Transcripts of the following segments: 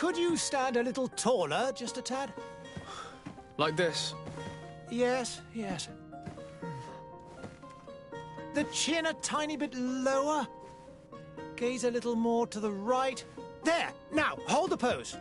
Could you stand a little taller, just a tad? Like this? Yes, yes. The chin a tiny bit lower. Gaze a little more to the right. There! Now, hold the pose.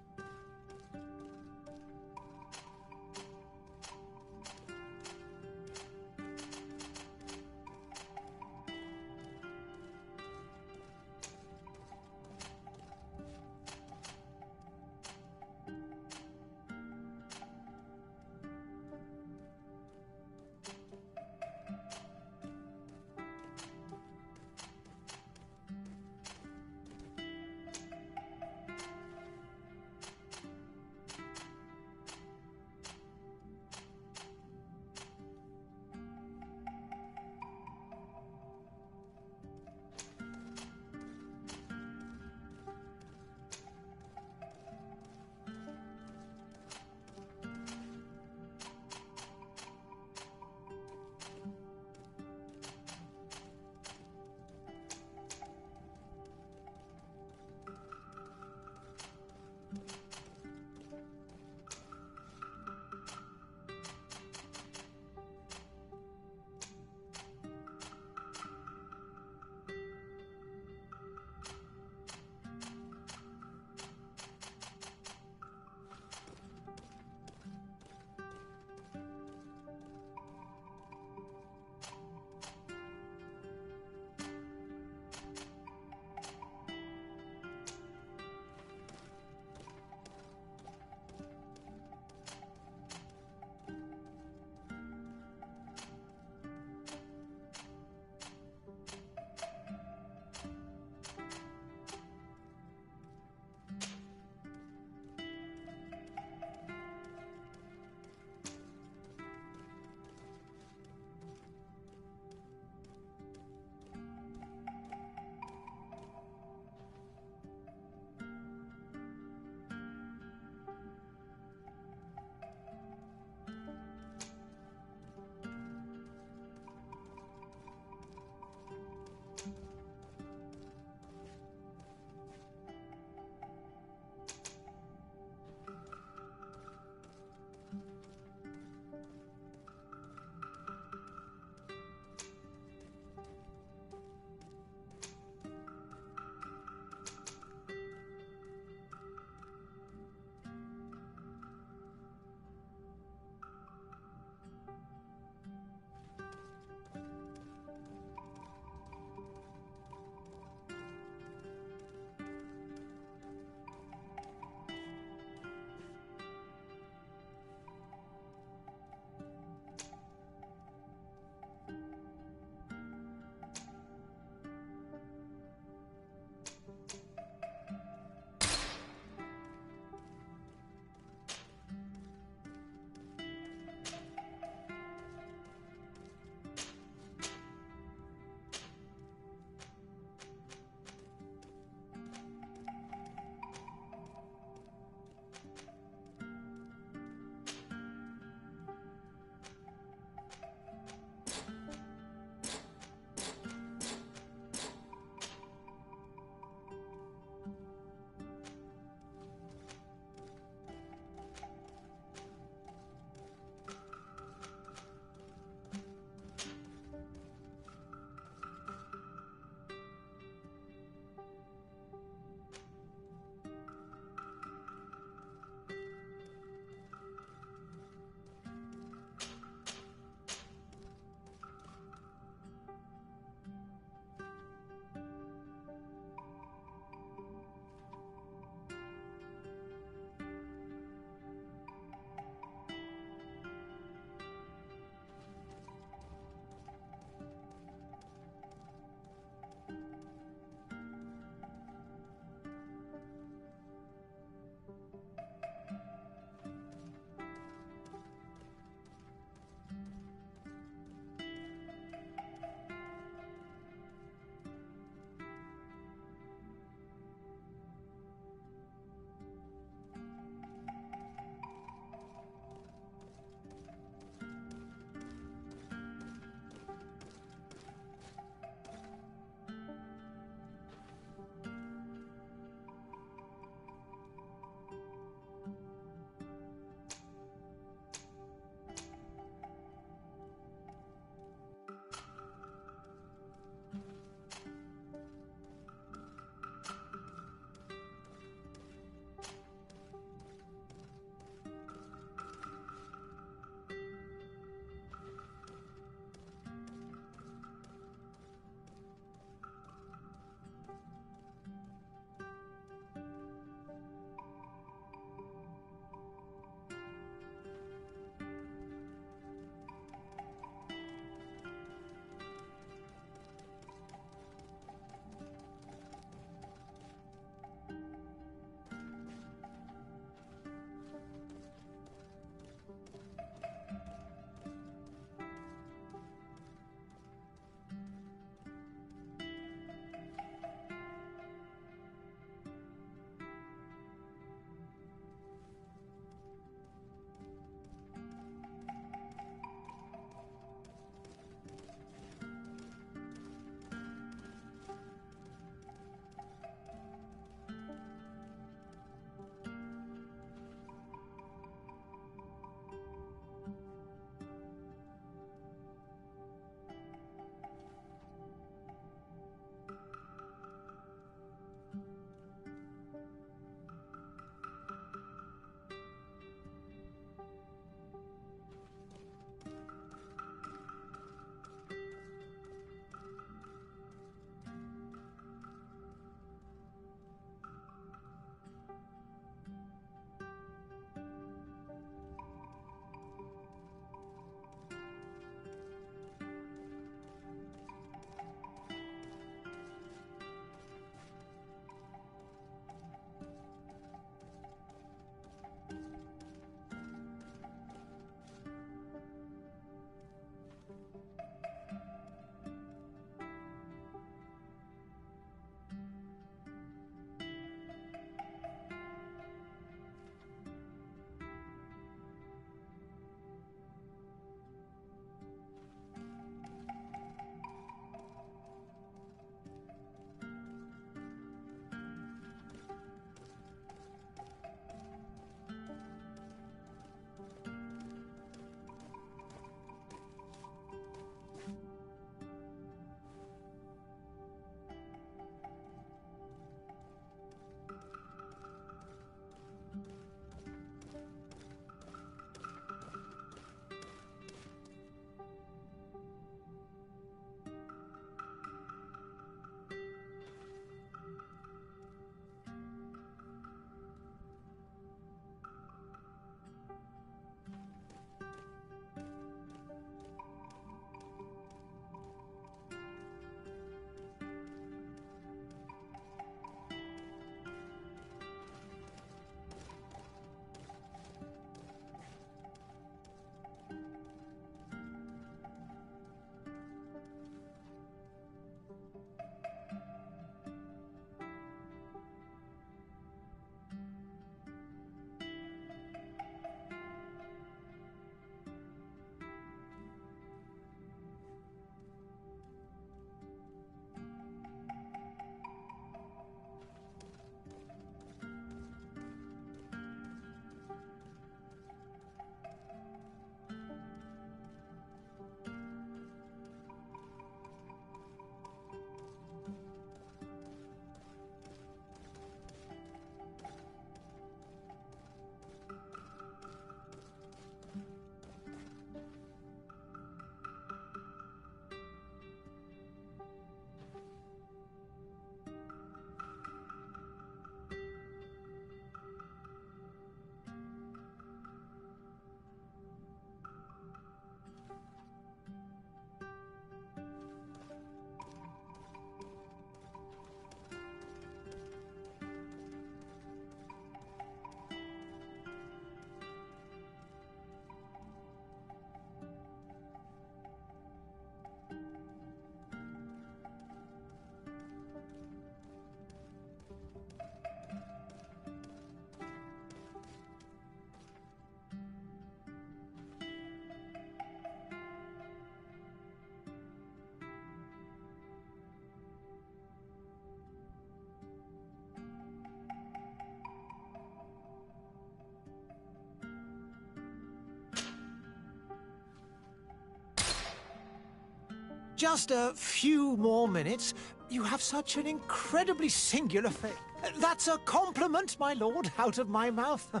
Just a few more minutes. You have such an incredibly singular face. That's a compliment, my lord, out of my mouth.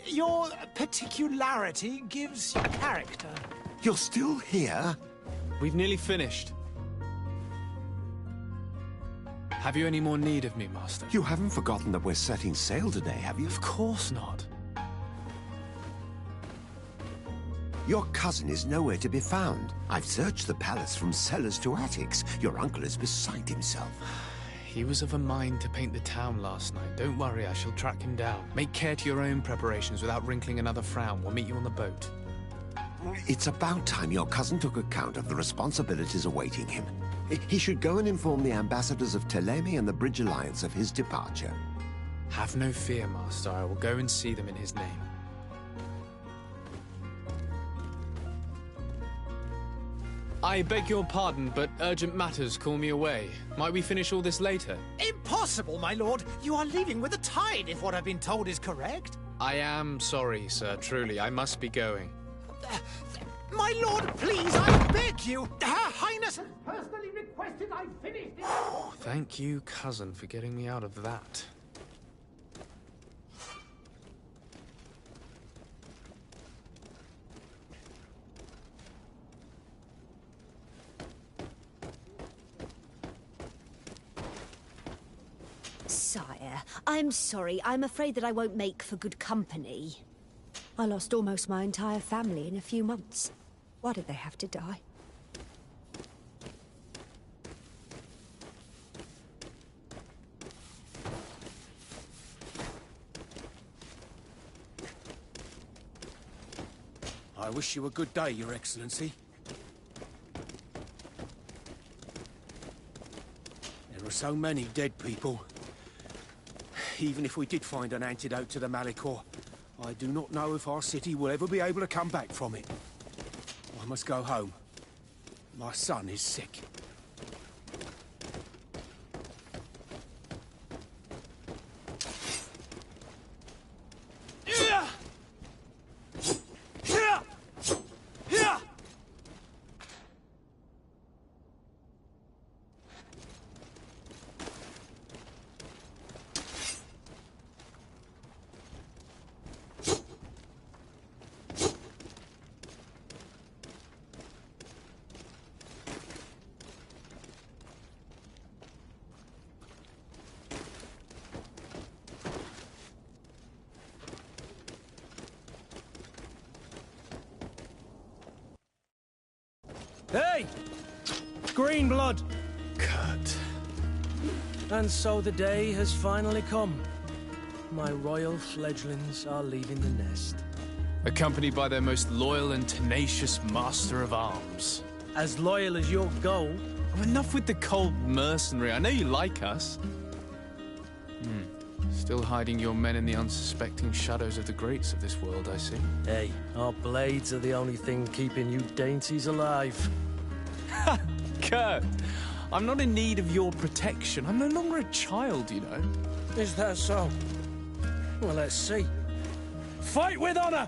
Your particularity gives you character. You're still here? We've nearly finished. Have you any more need of me, Master? You haven't forgotten that we're setting sail today, have you? Of course not. Your cousin is nowhere to be found. I've searched the palace from cellars to attics. Your uncle is beside himself. He was of a mind to paint the town last night. Don't worry, I shall track him down. Make care to your own preparations without wrinkling another frown. We'll meet you on the boat. It's about time your cousin took account of the responsibilities awaiting him. He should go and inform the ambassadors of Thélème and the Bridge Alliance of his departure. Have no fear, Master. I will go and see them in his name. I beg your pardon, but urgent matters call me away. Might we finish all this later? Impossible, my lord. You are leaving with the tide, if what I've been told is correct. I am sorry, sir. Truly, I must be going. My lord, please, I beg you. Her Highness has personally requested I finish this. Thank you, cousin, for getting me out of that. Sire, I'm sorry. I'm afraid that I won't make for good company. I lost almost my entire family in a few months. Why did they have to die? I wish you a good day, Your Excellency. There are so many dead people. Even if we did find an antidote to the Malichor, I do not know if our city will ever be able to come back from it. I must go home. My son is sick. Hey! Green blood! Kurt. And so the day has finally come. My royal fledglings are leaving the nest. Accompanied by their most loyal and tenacious master of arms. As loyal as your gold. Oh, enough with the cold mercenary. I know you like us. Still hiding your men in the unsuspecting shadows of the greats of this world, I see. Hey, our blades are the only thing keeping you dainties alive. Kurt, I'm not in need of your protection. I'm no longer a child, you know. Is that so? Well, let's see. Fight with honor!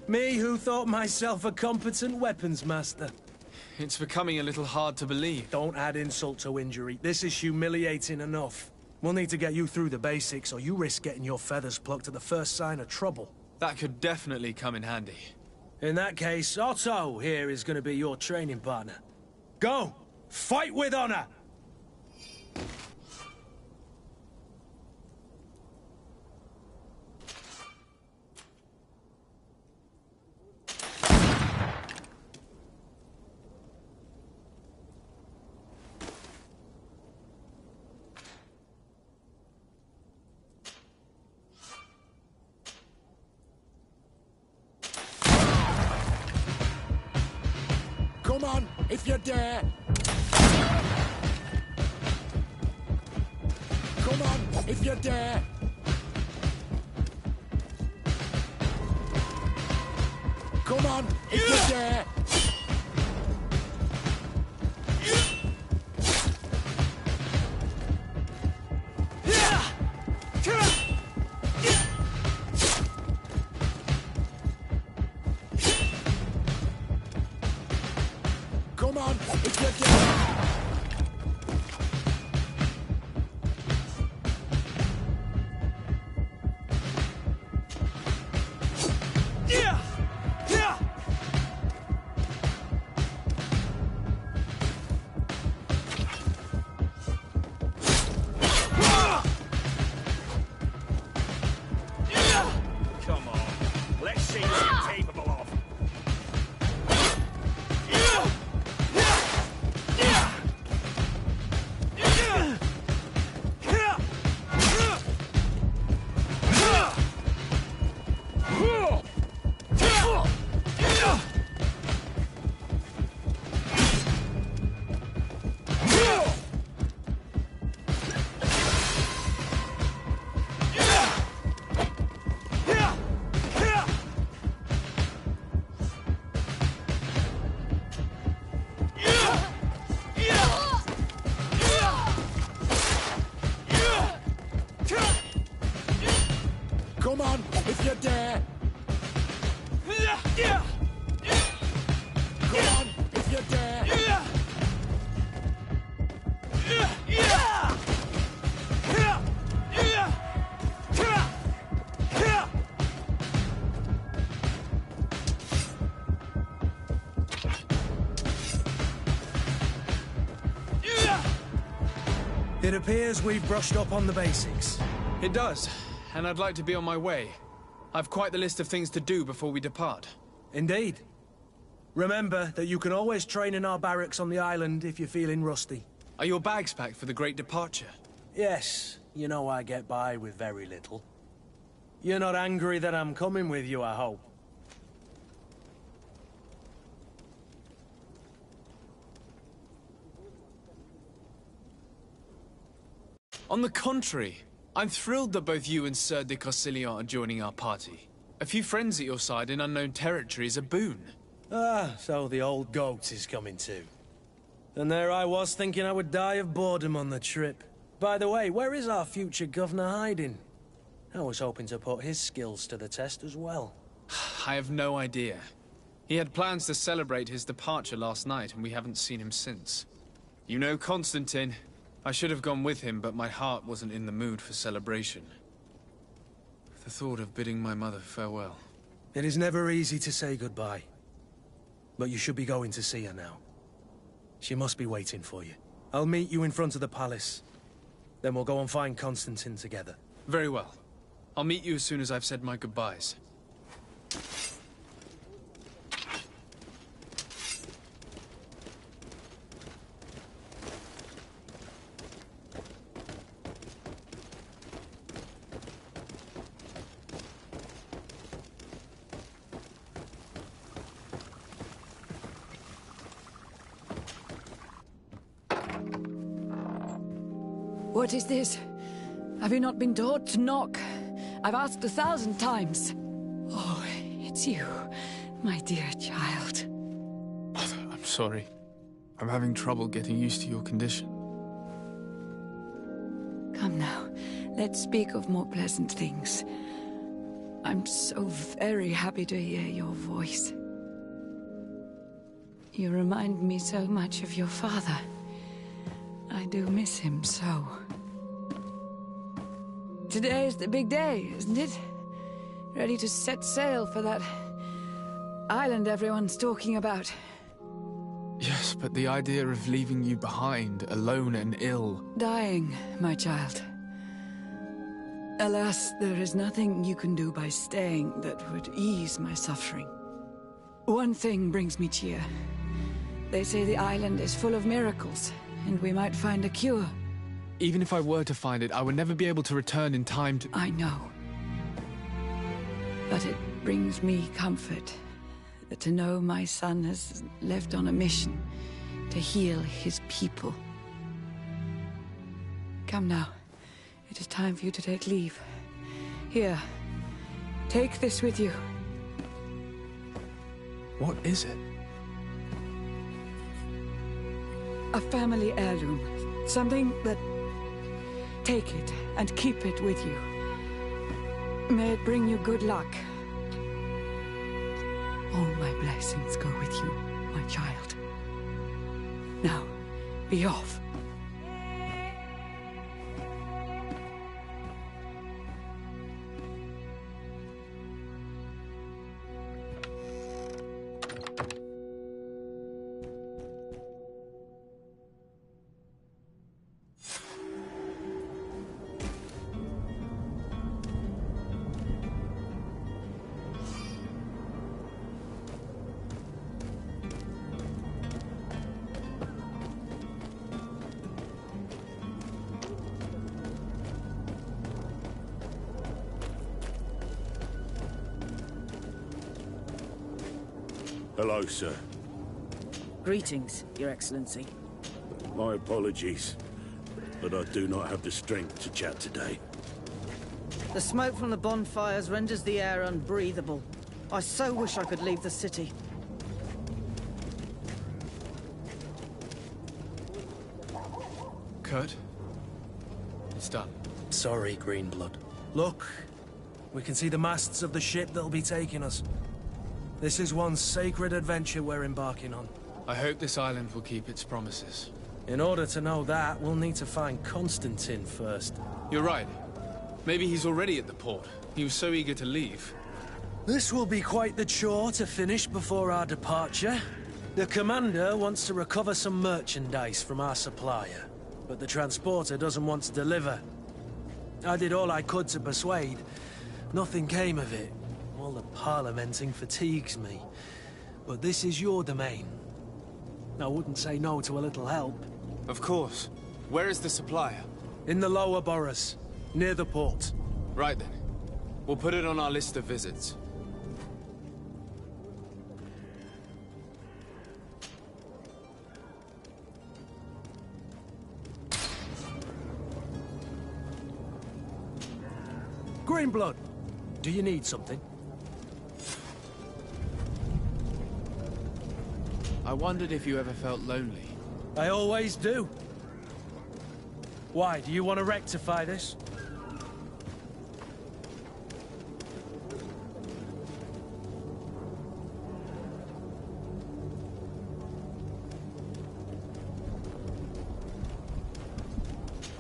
Me who thought myself a competent weapons master. It's becoming a little hard to believe. Don't add insult to injury. This is humiliating enough. We'll need to get you through the basics, or you risk getting your feathers plucked at the first sign of trouble. That could definitely come in handy. In that case, Otto here is going to be your training partner. Go! Fight with honor! Come on, if you dare! Come on, if you dare! Come on, if you dare! Come on, if you dare! Come on, let's see what you're capable of. Come on, if you dare! Come on, if you dare! It appears we've brushed up on the basics. It does, and I'd like to be on my way. I've quite the list of things to do before we depart. Indeed. Remember that you can always train in our barracks on the island if you're feeling rusty. Are your bags packed for the great departure? Yes, you know I get by with very little. You're not angry that I'm coming with you, I hope. On the contrary, I'm thrilled that both you and Sir de Corsillon are joining our party. A few friends at your side in unknown territory is a boon. Ah, so the old goat is coming too. And there I was thinking I would die of boredom on the trip. By the way, where is our future governor hiding? I was hoping to put his skills to the test as well. I have no idea. He had plans to celebrate his departure last night, and we haven't seen him since. You know Constantine. I should have gone with him, but my heart wasn't in the mood for celebration. The thought of bidding my mother farewell. It is never easy to say goodbye. But you should be going to see her now. She must be waiting for you. I'll meet you in front of the palace. Then we'll go and find Constantine together. Very well. I'll meet you as soon as I've said my goodbyes. What is this? Have you not been taught to knock? I've asked 1,000 times. Oh, it's you, my dear child. Mother, I'm sorry. I'm having trouble getting used to your condition. Come now, let's speak of more pleasant things. I'm so very happy to hear your voice. You remind me so much of your father. I do miss him so. Today is the big day, isn't it? Ready to set sail for that island everyone's talking about. Yes, but the idea of leaving you behind, alone and ill... Dying, my child. Alas, there is nothing you can do by staying that would ease my suffering. One thing brings me cheer. They say the island is full of miracles, and we might find a cure. Even if I were to find it, I would never be able to return in time to... I know. But it brings me comfort to know my son has left on a mission to heal his people. Come now. It is time for you to take leave. Here, take this with you. What is it? A family heirloom. Something that... Take it and keep it with you. May it bring you good luck. All my blessings go with you, my child. Now, be off. Hello, sir. Greetings, Your Excellency. My apologies, but I do not have the strength to chat today. The smoke from the bonfires renders the air unbreathable. I so wish I could leave the city. Kurt? It's done. Sorry, Greenblood. Look, we can see the masts of the ship that'll be taking us. This is one sacred adventure we're embarking on. I hope this island will keep its promises. In order to know that, we'll need to find Constantine first. You're right. Maybe he's already at the port. He was so eager to leave. This will be quite the chore to finish before our departure. The commander wants to recover some merchandise from our supplier, but the transporter doesn't want to deliver. I did all I could to persuade. Nothing came of it. All the parliamenting fatigues me. But this is your domain. I wouldn't say no to a little help. Of course. Where is the supplier? In the lower boroughs, near the port. Right then. We'll put it on our list of visits. Greenblood, do you need something? I wondered if you ever felt lonely. I always do. Why, do you want to rectify this?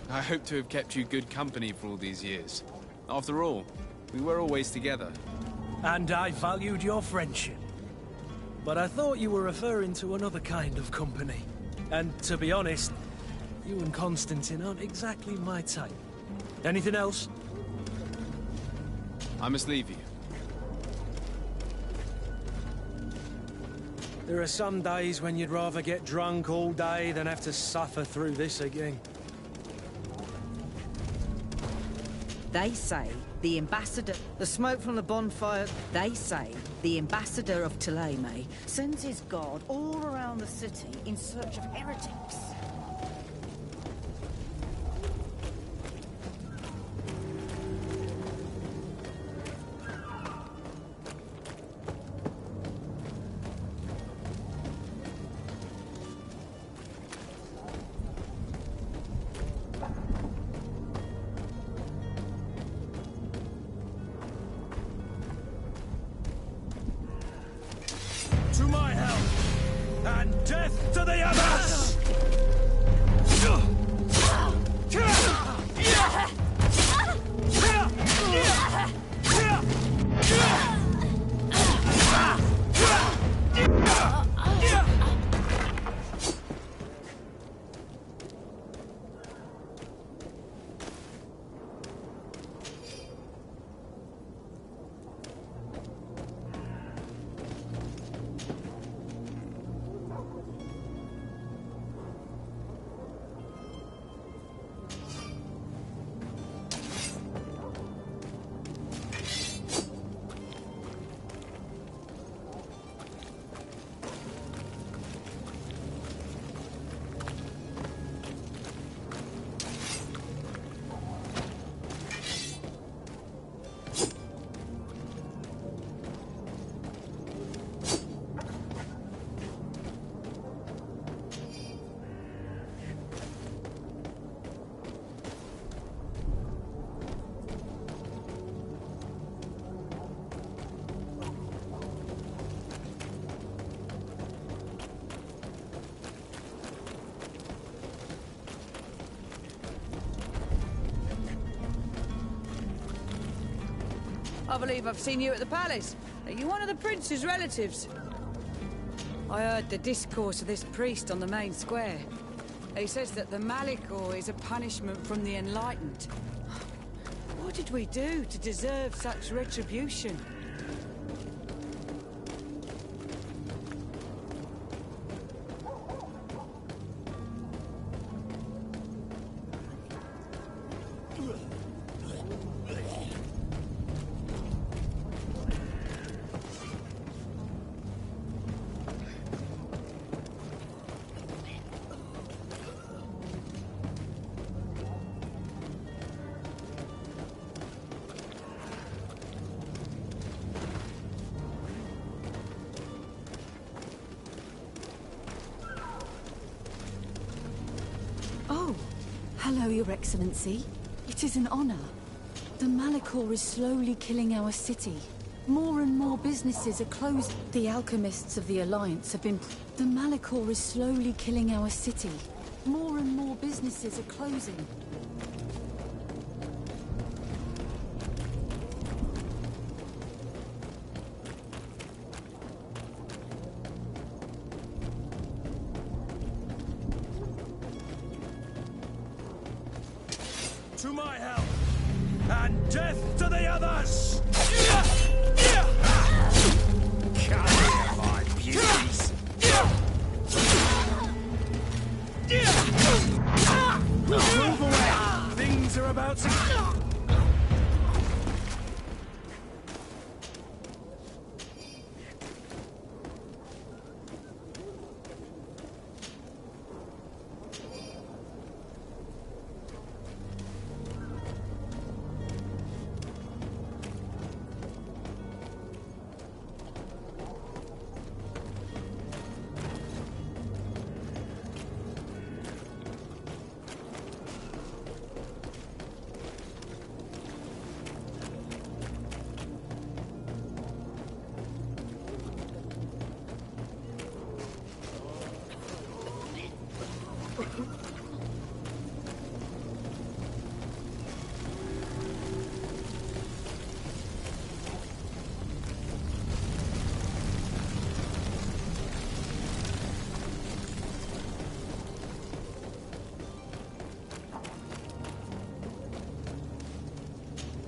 I hope to have kept you good company for all these years. After all, we were always together. And I valued your friendship. But I thought you were referring to another kind of company. And to be honest, you and Constantine aren't exactly my type. Anything else? I must leave you. There are some days when you'd rather get drunk all day than have to suffer through this again. They say the ambassador... The smoke from the bonfire... They say the ambassador of Thélème sends his guard all around the city in search of heretics. I believe I've seen you at the palace. Are you one of the prince's relatives? I heard the discourse of this priest on the main square. He says that the Malicor is a punishment from the Enlightened. What did we do to deserve such retribution? Hello, Your Excellency. It is an honor. The Malicor is slowly killing our city. More and more businesses are closed. The alchemists of the Alliance have been... The Malicor is slowly killing our city. More and more businesses are closing. To my help! And death to the others! Come here, my beauties! Move away! Things are about to...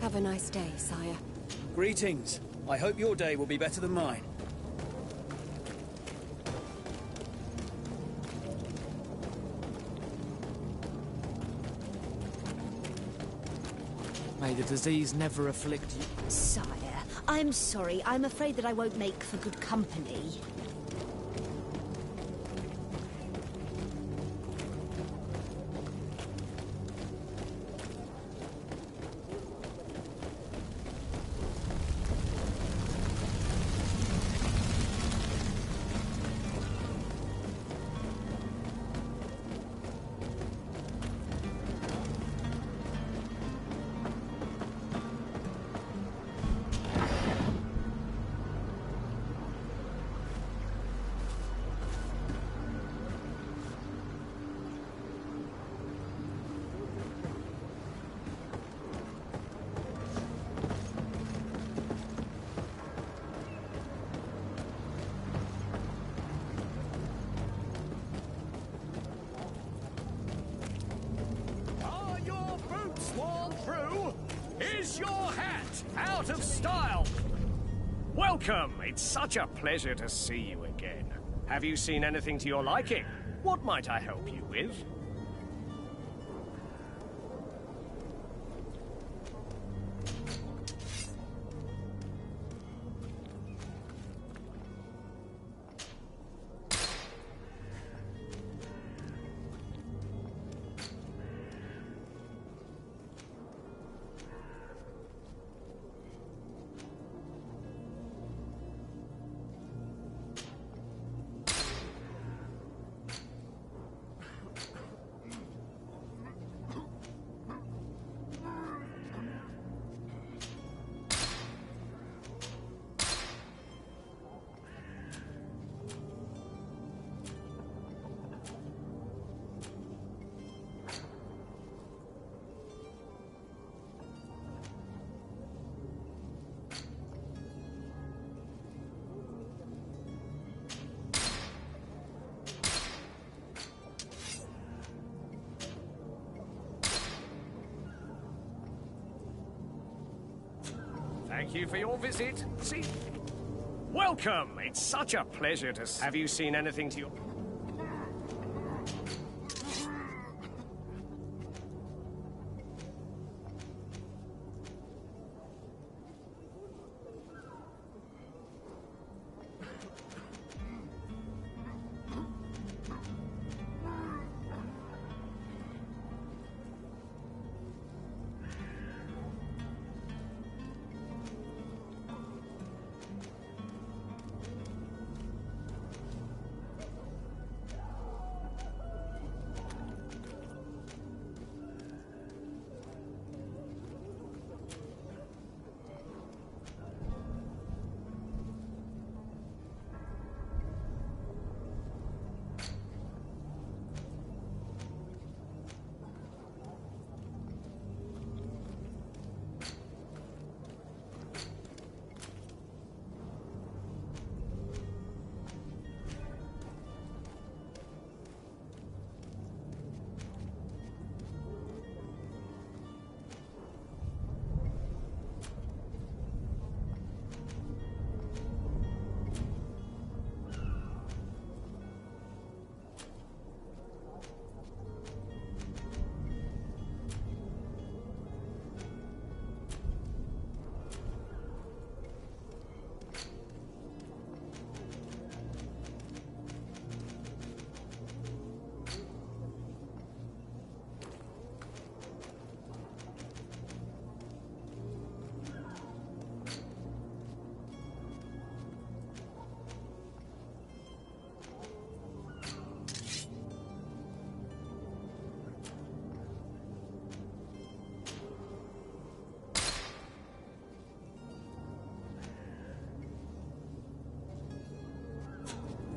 Have a nice day, sire. Greetings. I hope your day will be better than mine. May the disease never afflict you. Sire, I'm sorry. I'm afraid that I won't make for good company. Is your hat out of style? Welcome! It's such a pleasure to see you again. Have you seen anything to your liking? What might I help you with? Thank you for your visit. See... Welcome! It's such a pleasure to... Have you seen anything to your...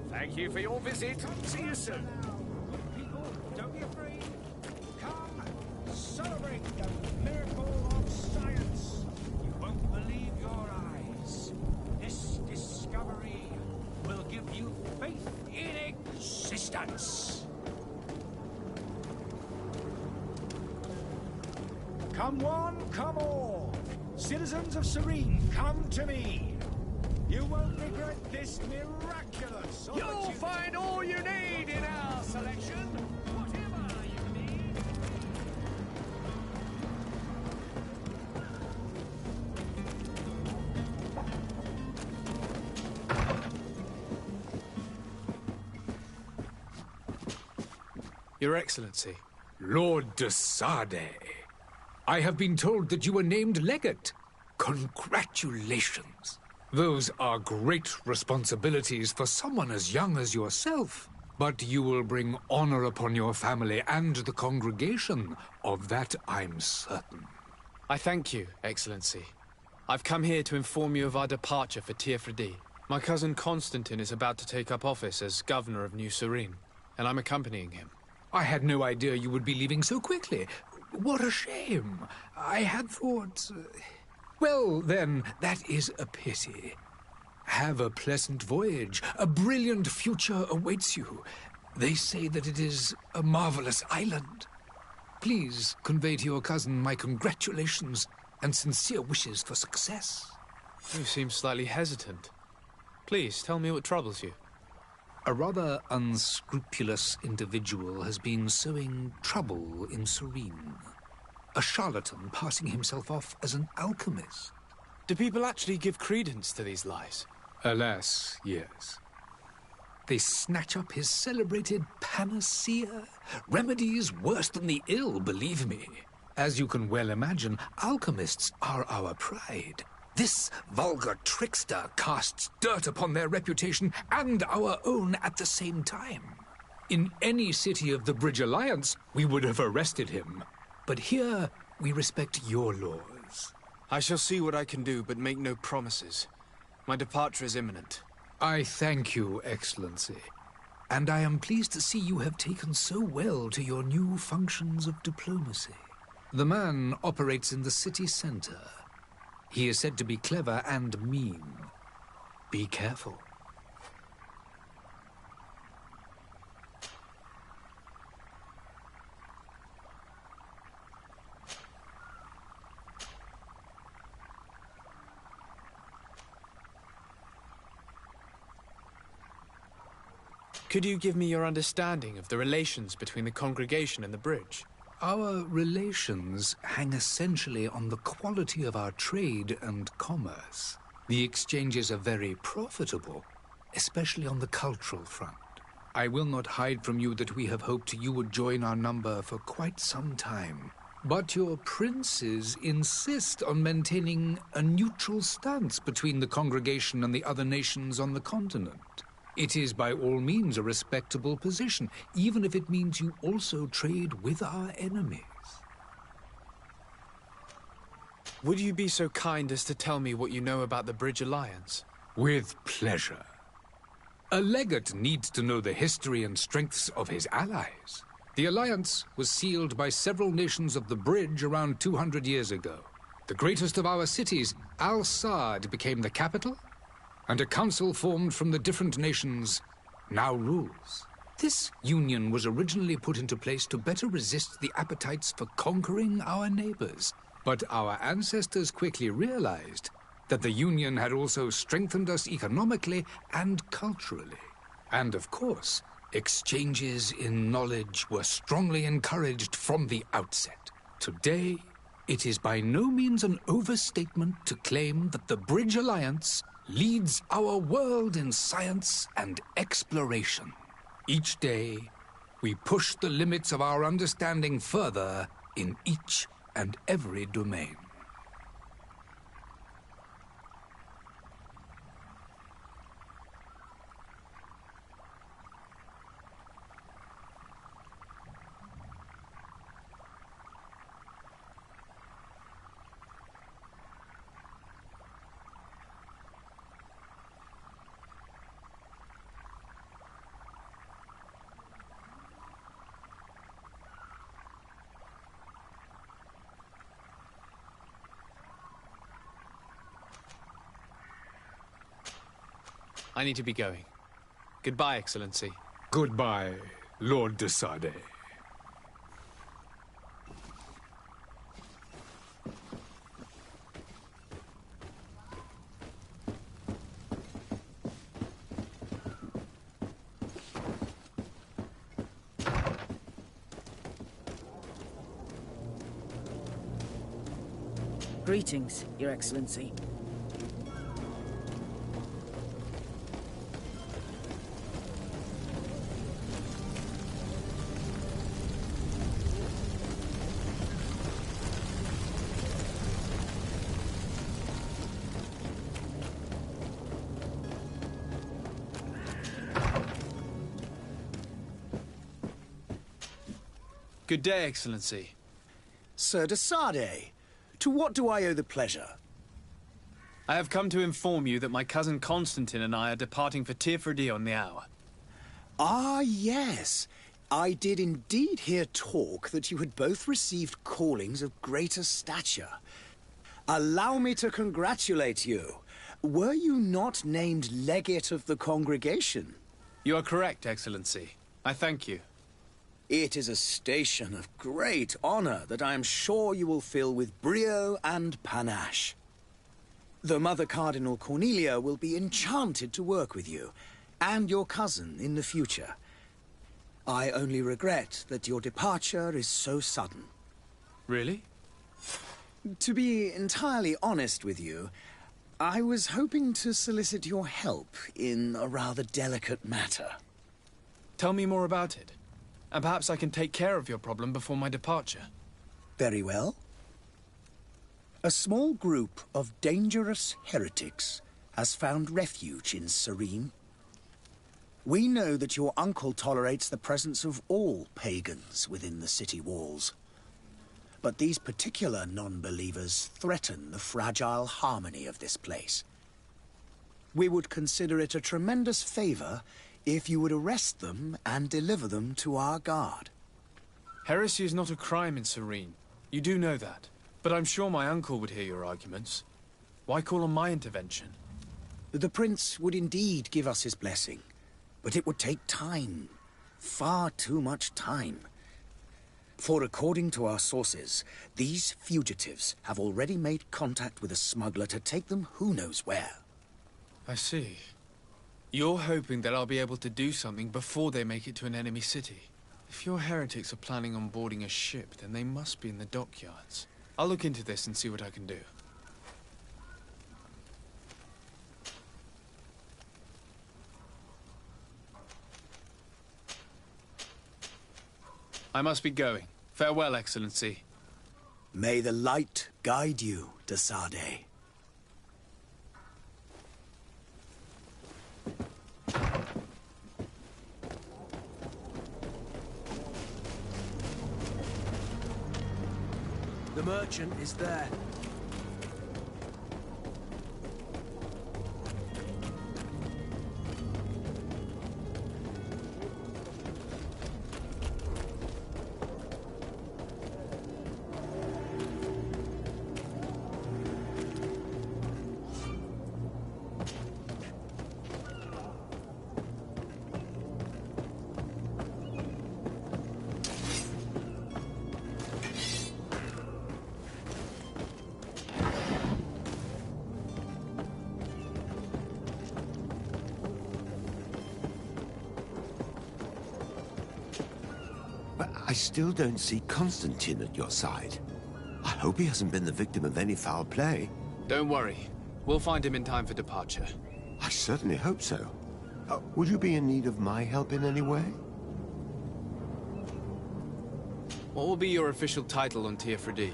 Thank you for your visit. See you soon. People, don't be afraid. Come, celebrate the miracle of science. You won't believe your eyes. This discovery will give you faith in existence. Come one, come all. Citizens of Serene, come to me. You won't regret this miraculous opportunity. You'll find all you need in our selection. Whatever you need. Your Excellency. Lord de Sade, I have been told that you were named legate. Congratulations. Those are great responsibilities for someone as young as yourself. But you will bring honor upon your family and the congregation. Of that I'm certain. I thank you, Excellency. I've come here to inform you of our departure for Teofredi. My cousin Constantine is about to take up office as governor of New Serene, and I'm accompanying him. I had no idea you would be leaving so quickly. What a shame. I had thought... Well, then, that is a pity. Have a pleasant voyage. A brilliant future awaits you. They say that it is a marvelous island. Please convey to your cousin my congratulations and sincere wishes for success. You seem slightly hesitant. Please, tell me what troubles you. A rather unscrupulous individual has been sowing trouble in Serene. A charlatan passing himself off as an alchemist. Do people actually give credence to these lies? Alas, yes. They snatch up his celebrated panacea. Remedies worse than the ill, believe me. As you can well imagine, alchemists are our pride. This vulgar trickster casts dirt upon their reputation and our own at the same time. In any city of the Bridge Alliance, we would have arrested him. But here, we respect your laws. I shall see what I can do, but make no promises. My departure is imminent. I thank you, Excellency. And I am pleased to see you have taken so well to your new functions of diplomacy. The man operates in the city center. He is said to be clever and mean. Be careful. Could you give me your understanding of the relations between the congregation and the bridge? Our relations hang essentially on the quality of our trade and commerce. The exchanges are very profitable, especially on the cultural front. I will not hide from you that we have hoped you would join our number for quite some time. But your princes insist on maintaining a neutral stance between the congregation and the other nations on the continent. It is by all means a respectable position, even if it means you also trade with our enemies. Would you be so kind as to tell me what you know about the Bridge Alliance? With pleasure. A legate needs to know the history and strengths of his allies. The alliance was sealed by several nations of the Bridge around 200 years ago. The greatest of our cities, Al-Saad, became the capital, and a council formed from the different nations now rules. This union was originally put into place to better resist the appetites for conquering our neighbors. But our ancestors quickly realized that the union had also strengthened us economically and culturally. And of course, exchanges in knowledge were strongly encouraged from the outset. Today, it is by no means an overstatement to claim that the Bridge Alliance leads our world in science and exploration. Each day, we push the limits of our understanding further in each and every domain. I need to be going. Goodbye, Excellency. Goodbye, Lord de Sade. Greetings, Your Excellency. Good day, Excellency. Sir de Sade, to what do I owe the pleasure? I have come to inform you that my cousin Constantine and I are departing for Tirfredi on the hour. Ah, yes. I did indeed hear talk that you had both received callings of greater stature. Allow me to congratulate you. Were you not named legate of the congregation? You are correct, Excellency. I thank you. It is a station of great honor that I am sure you will fill with brio and panache. The Mother Cardinal Cornelia will be enchanted to work with you, and your cousin in the future. I only regret that your departure is so sudden. Really? To be entirely honest with you, I was hoping to solicit your help in a rather delicate matter. Tell me more about it. And perhaps I can take care of your problem before my departure. Very well. A small group of dangerous heretics has found refuge in Serene. We know that your uncle tolerates the presence of all pagans within the city walls. But these particular non-believers threaten the fragile harmony of this place. We would consider it a tremendous favor if you would arrest them and deliver them to our guard. Heresy is not a crime in Serene. You do know that. But I'm sure my uncle would hear your arguments. Why call on my intervention? The prince would indeed give us his blessing, but it would take time. Far too much time. For according to our sources, these fugitives have already made contact with a smuggler to take them who knows where. I see. You're hoping that I'll be able to do something before they make it to an enemy city. If your heretics are planning on boarding a ship, then they must be in the dockyards. I'll look into this and see what I can do. I must be going. Farewell, Excellency. May the light guide you, de Sade. The merchant is there. I still don't see Constantine at your side. I hope he hasn't been the victim of any foul play. Don't worry. We'll find him in time for departure. I certainly hope so. Would you be in need of my help in any way? What will be your official title on Teofredi?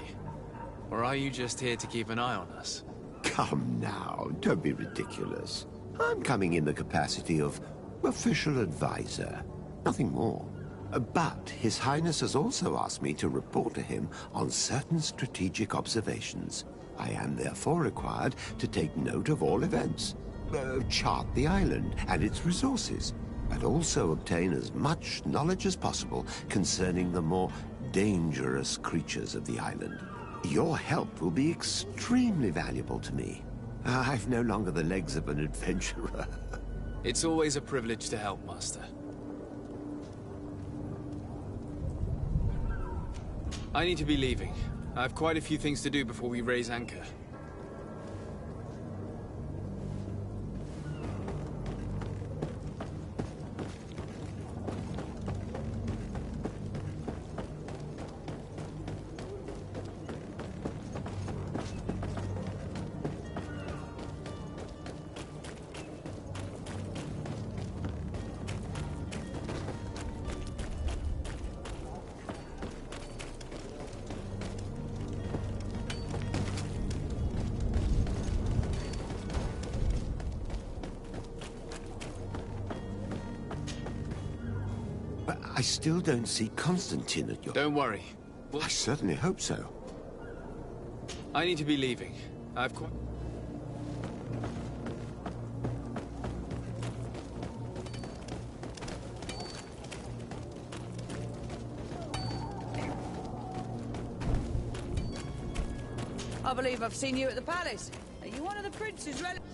Or are you just here to keep an eye on us? Come now, don't be ridiculous. I'm coming in the capacity of official advisor, nothing more. But His Highness has also asked me to report to him on certain strategic observations. I am therefore required to take note of all events, chart the island and its resources, and also obtain as much knowledge as possible concerning the more dangerous creatures of the island. Your help will be extremely valuable to me. I've no longer the legs of an adventurer. It's always a privilege to help, Master. I need to be leaving. I have quite a few things to do before we raise anchor. I still don't see Constantine at your... Don't worry. I certainly hope so. I need to be leaving. I've quite... I believe I've seen you at the palace. Are you one of the prince's relatives?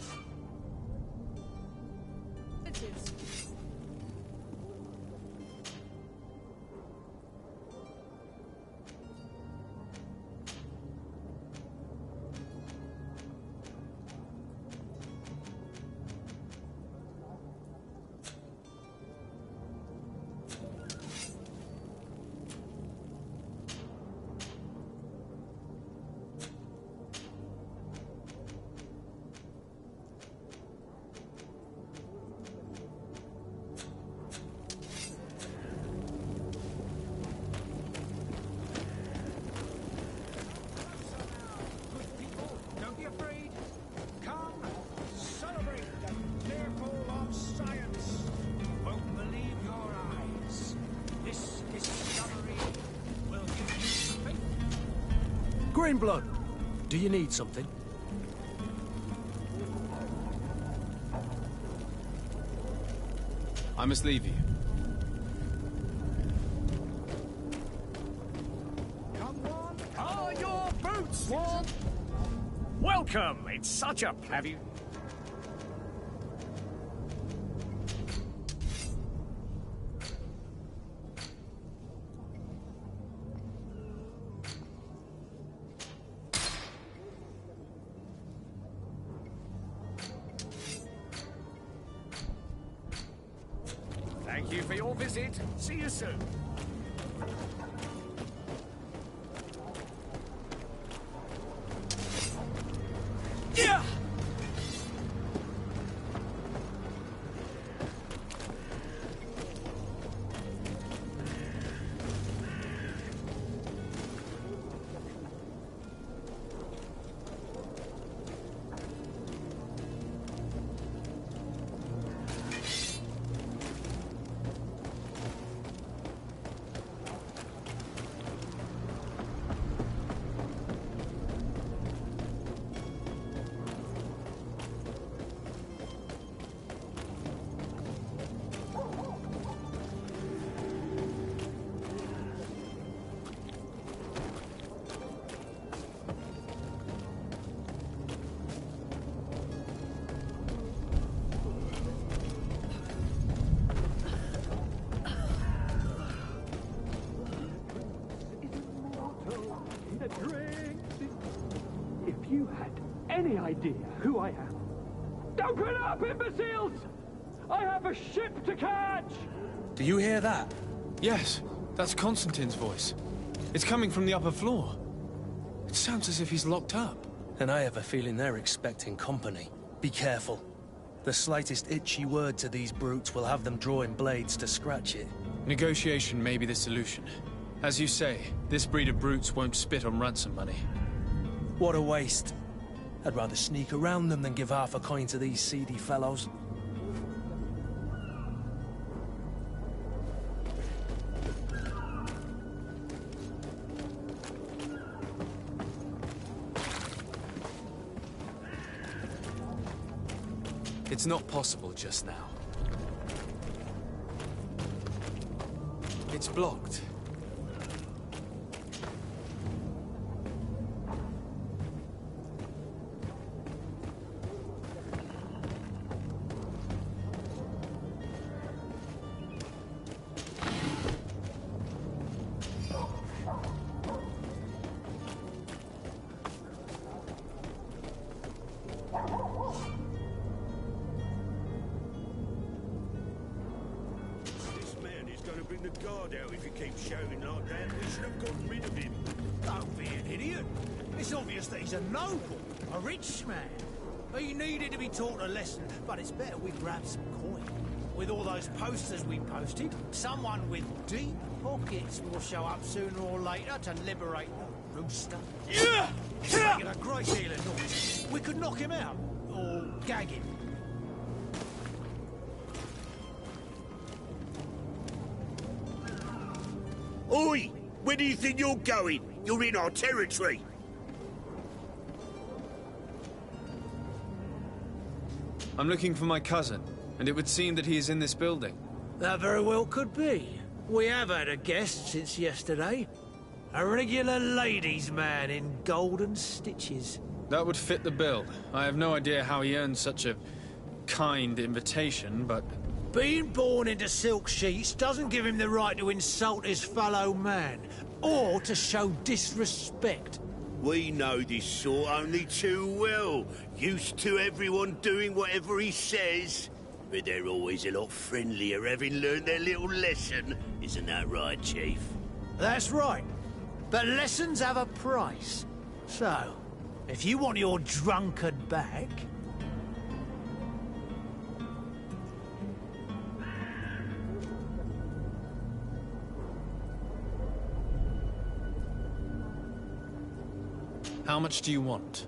Greenblood, do you need something? I must leave you. Come on! Are your boots warm? Welcome! It's such a pleasure. for your visit. See you soon. Yeah! If you had any idea who I am... Open up, imbeciles! I have a ship to catch! Do you hear that? Yes, that's Constantine's voice. It's coming from the upper floor. It sounds as if he's locked up. And I have a feeling they're expecting company. Be careful. The slightest itchy word to these brutes will have them drawing blades to scratch it. Negotiation may be the solution. As you say, this breed of brutes won't spit on ransom money. What a waste. I'd rather sneak around them than give half a coin to these seedy fellows. It's not possible just now. It's blocked. the guard out if you keep shouting like that. We should have gotten rid of him. Don't be an idiot. It's obvious that he's a noble, a rich man. He needed to be taught a lesson, but it's better we grab some coin. With all those posters we posted, someone with deep pockets will show up sooner or later to liberate the rooster. Yeah! He's making a great deal of noise. We could knock him out, or gag him. Oi! Where do you think you're going? You're in our territory. I'm looking for my cousin, and it would seem that he is in this building. That very well could be. We have had a guest since yesterday. A regular ladies' man in golden stitches. That would fit the bill. I have no idea how he earned such a kind invitation, but... Being born into silk sheets doesn't give him the right to insult his fellow man, or to show disrespect. We know this sort only too well. Used to everyone doing whatever he says. But they're always a lot friendlier having learned their little lesson. Isn't that right, Chief? That's right. But lessons have a price. So, if you want your drunkard back... How much do you want?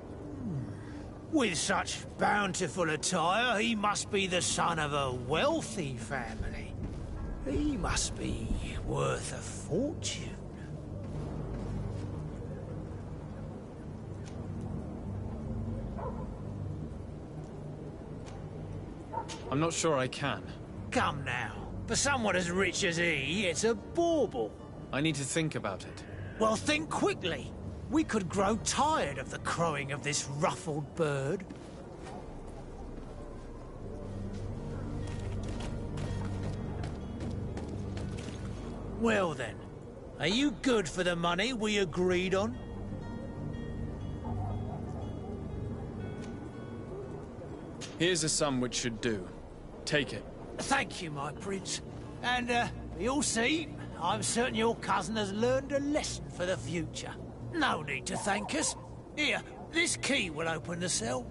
With such bountiful attire, he must be the son of a wealthy family. He must be worth a fortune. I'm not sure I can. Come now. For someone as rich as he, it's a bauble. I need to think about it. Well, think quickly. We could grow tired of the crowing of this ruffled bird. Well then, are you good for the money we agreed on? Here's a sum which should do. Take it. Thank you, my prince. And, you'll see, I'm certain your cousin has learned a lesson for the future. No need to thank us. Here, this key will open the cell.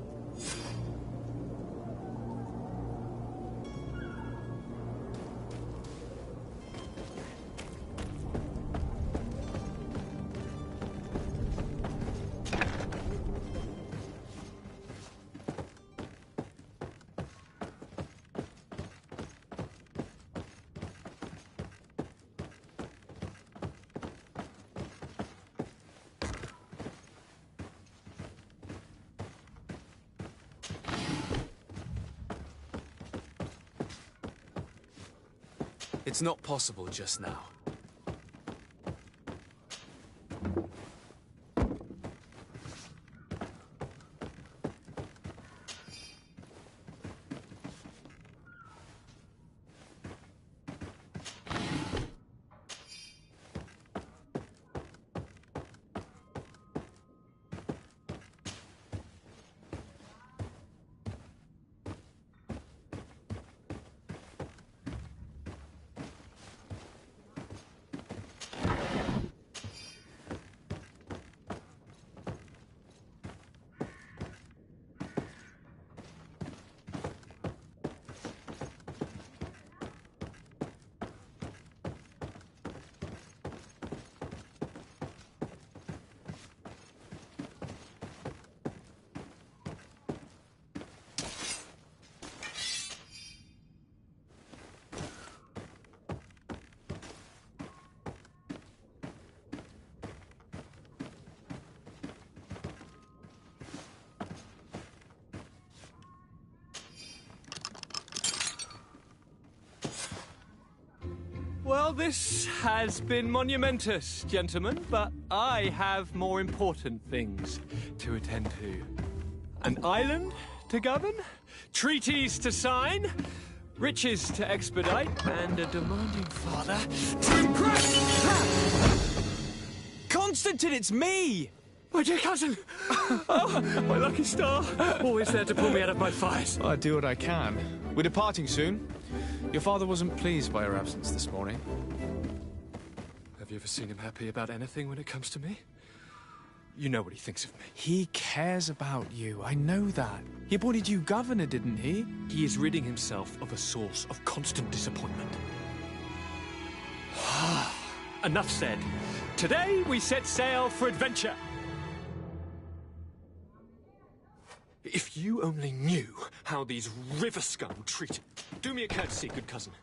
It's not possible just now. Well, this has been monumentous, gentlemen, but I have more important things to attend to. An island to govern, treaties to sign, riches to expedite, and a demanding father to impress! Constantine, it's me! My dear cousin! Oh, my lucky star! Always there to pull me out of my fires. I do what I can. We're departing soon. Your father wasn't pleased by your absence this morning. Have you ever seen him happy about anything when it comes to me? You know what he thinks of me. He cares about you, I know that. He appointed you governor, didn't he? He is ridding himself of a source of constant disappointment. Enough said. Today we set sail for adventure. If you only knew how these river scum treat... Do me a courtesy, good cousin.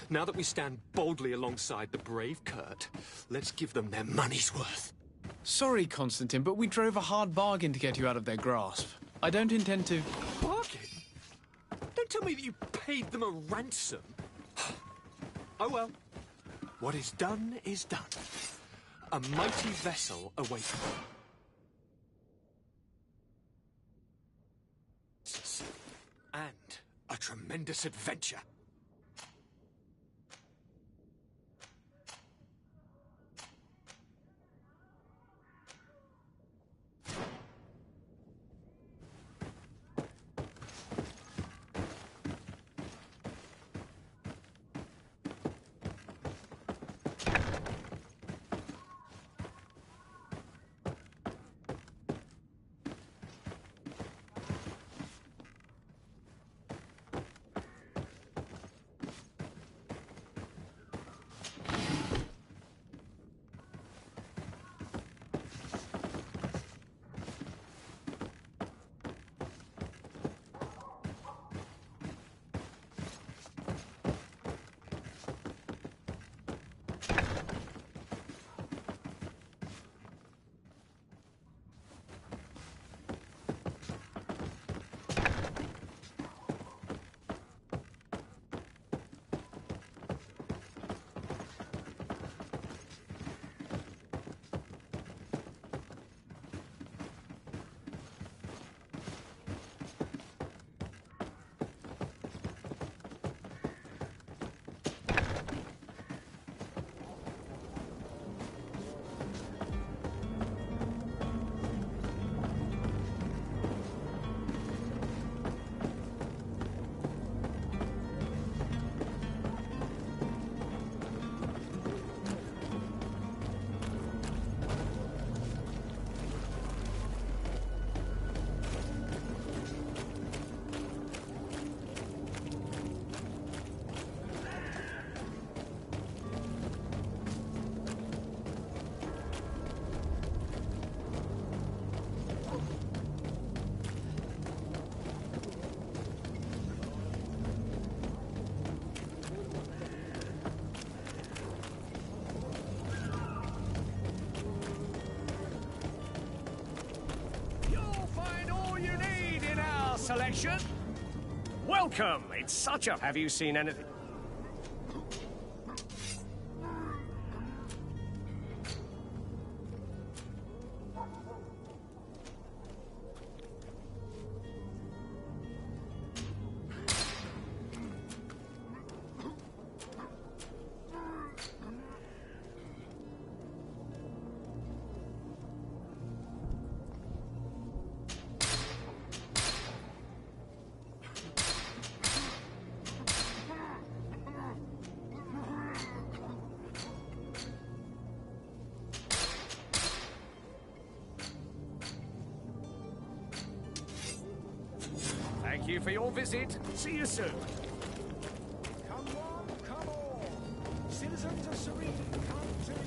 Now that we stand boldly alongside the brave Kurt, let's give them their money's worth. Sorry, Constantine, but we drove a hard bargain to get you out of their grasp. I don't intend to... Bargain? Don't tell me that you paid them a ransom. Oh well. What is done is done. A mighty vessel awaits them. And a tremendous adventure. selection. Welcome. It's such a... Have you seen anything? Thank you for your visit. See you soon. Come on, come on. Citizens of Serene, come to me.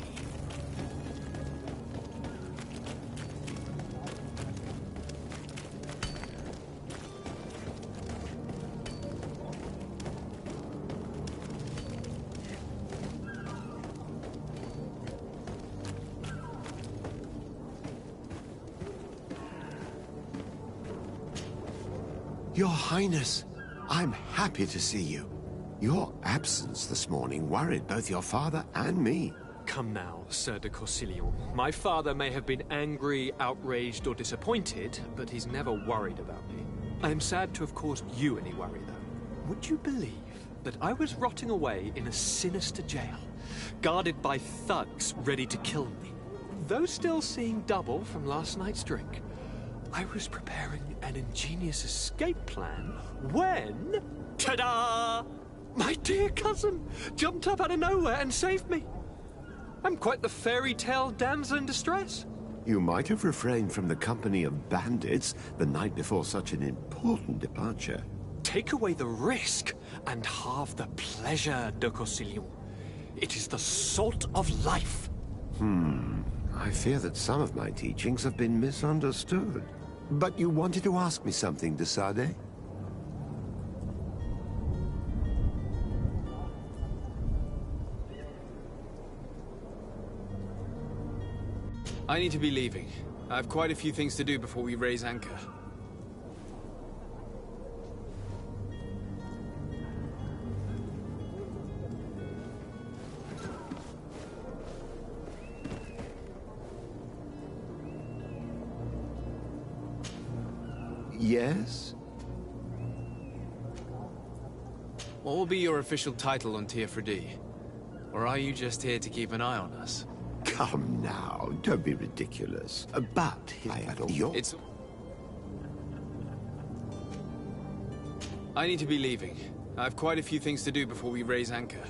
Your Highness, I'm happy to see you. Your absence this morning worried both your father and me. Come now, Sir de Corsilion. My father may have been angry, outraged, or disappointed, but he's never worried about me. I am sad to have caused you any worry, though. Would you believe that I was rotting away in a sinister jail, guarded by thugs ready to kill me? Though still seeing double from last night's drink, I was preparing an ingenious escape plan when... Ta-da! My dear cousin jumped up out of nowhere and saved me. I'm quite the fairy tale damsel in distress. You might have refrained from the company of bandits the night before such an important departure. Take away the risk and halve the pleasure, de Corsilion. It is the salt of life. I fear that some of my teachings have been misunderstood. But you wanted to ask me something, de Sade? I need to be leaving. I have quite a few things to do before we raise anchor. Yes? What will be your official title on Teofredi? Or are you just here to keep an eye on us? Come now, don't be ridiculous. But I had your... I need to be leaving. I have quite a few things to do before we raise anchor.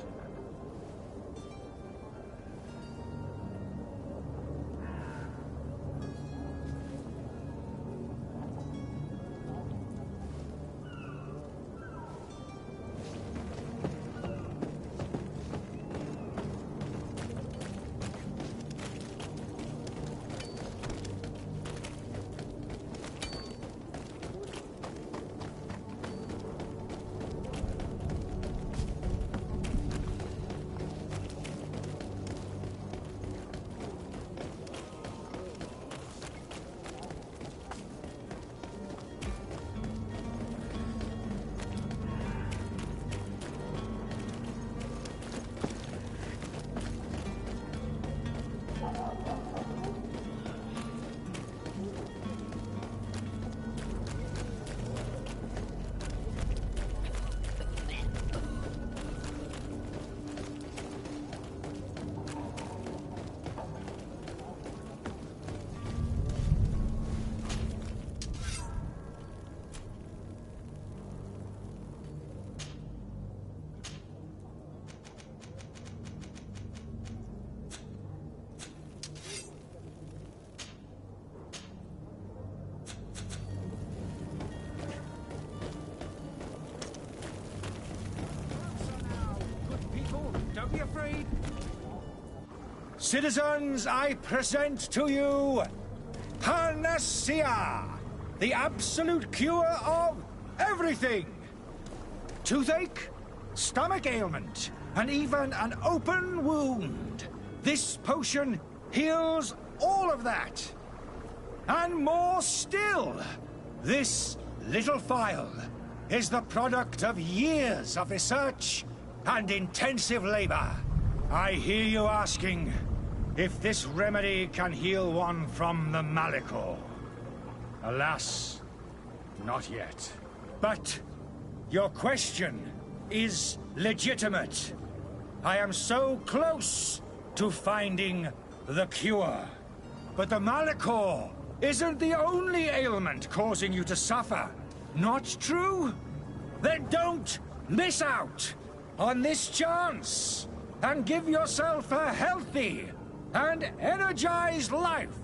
Don't be afraid. Citizens, I present to you Panacea, the absolute cure of everything. Toothache, stomach ailment, and even an open wound. This potion heals all of that. And more still, this little phial is the product of years of research and intensive labor. I hear you asking if this remedy can heal one from the Malicor. Alas, not yet. But your question is legitimate. I am so close to finding the cure. But the Malicor isn't the only ailment causing you to suffer. Not true? Then don't miss out on this chance and give yourself a healthy and energized life.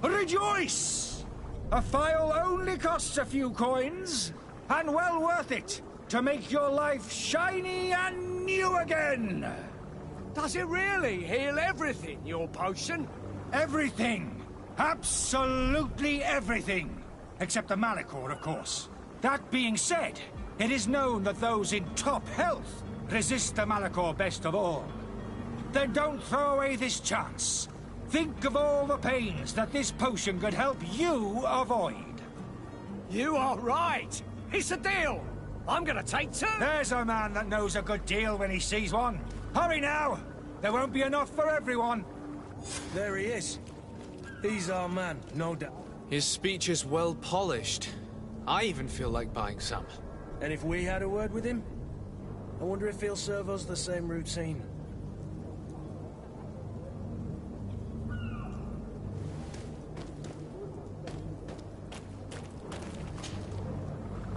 Rejoice! A phial only costs a few coins, and well worth it to make your life shiny and new again. Does it really heal everything, your potion? Everything. Absolutely everything. Except the Malicor, of course. That being said, it is known that those in top health resist the Malicor best of all. Then don't throw away this chance. Think of all the pains that this potion could help you avoid. You are right. It's a deal. I'm gonna take two. There's a man that knows a good deal when he sees one. Hurry now. There won't be enough for everyone. There he is. He's our man, no doubt. His speech is well polished. I even feel like buying some. And if we had a word with him? I wonder if he'll serve us the same routine.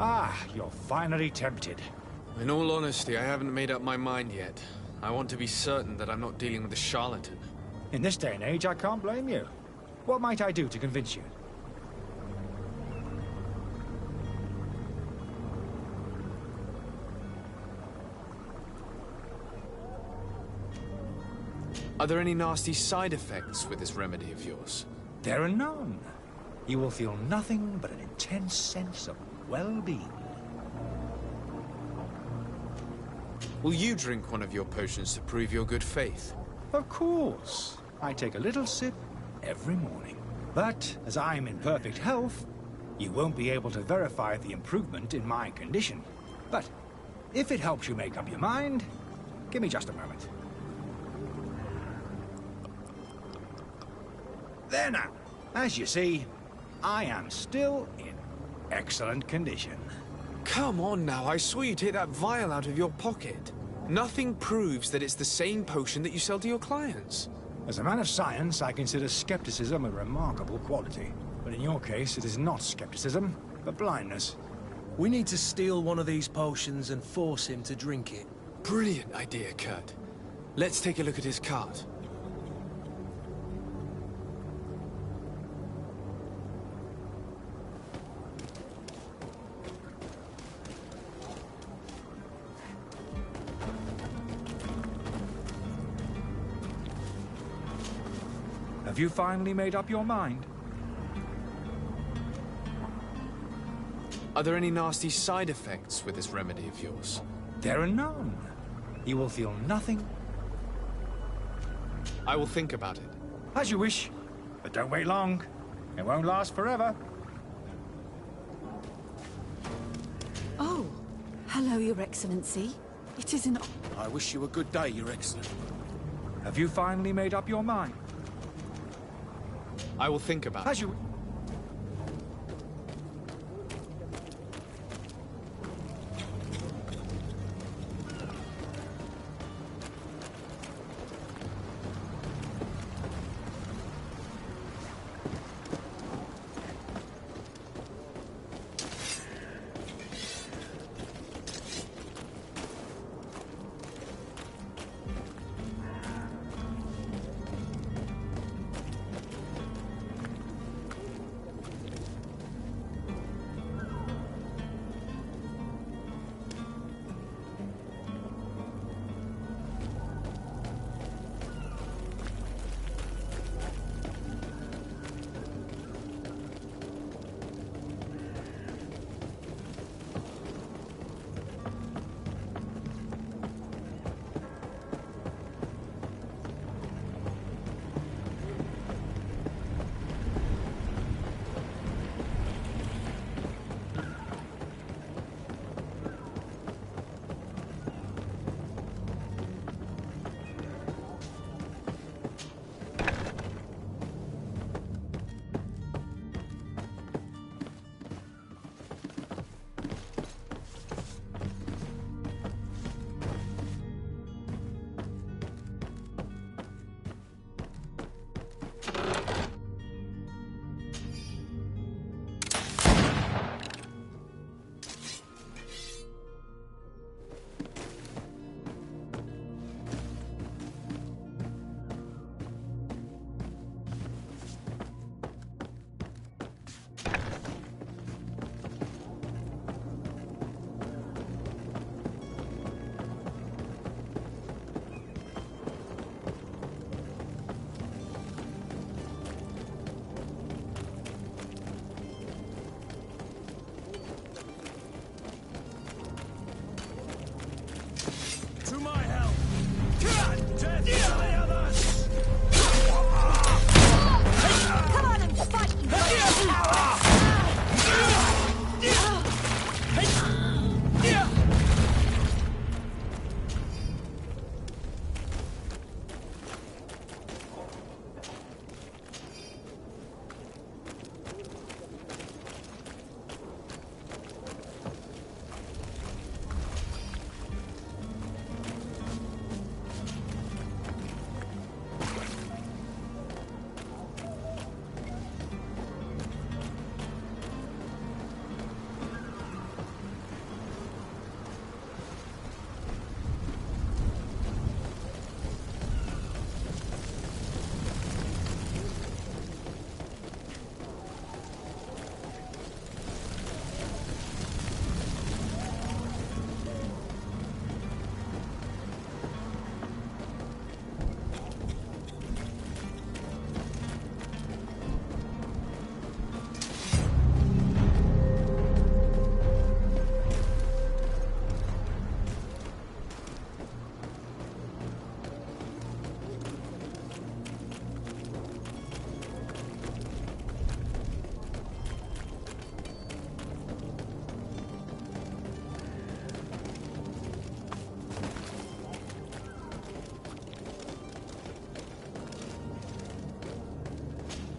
Ah, you're finally tempted. In all honesty, I haven't made up my mind yet. I want to be certain that I'm not dealing with a charlatan. In this day and age, I can't blame you. What might I do to convince you? Are there any nasty side effects with this remedy of yours? There are none. You will feel nothing but an intense sense of well-being. Will you drink one of your potions to prove your good faith? Of course. I take a little sip every morning. But as I'm in perfect health, you won't be able to verify the improvement in my condition. But if it helps you make up your mind, give me just a moment. There now. As you see, I am still in excellent condition. Come on now, I swear you take that vial out of your pocket. Nothing proves that it's the same potion that you sell to your clients. As a man of science, I consider skepticism a remarkable quality. But in your case, it is not skepticism, but blindness. We need to steal one of these potions and force him to drink it. Brilliant idea, Kurt. Let's take a look at his cart. Have you finally made up your mind? Are there any nasty side effects with this remedy of yours? There are none. You will feel nothing. I will think about it. As you wish, but don't wait long. It won't last forever. Oh, hello, Your Excellency. It is an... I wish you a good day, Your Excellency. Have you finally made up your mind? I will think about it. As you...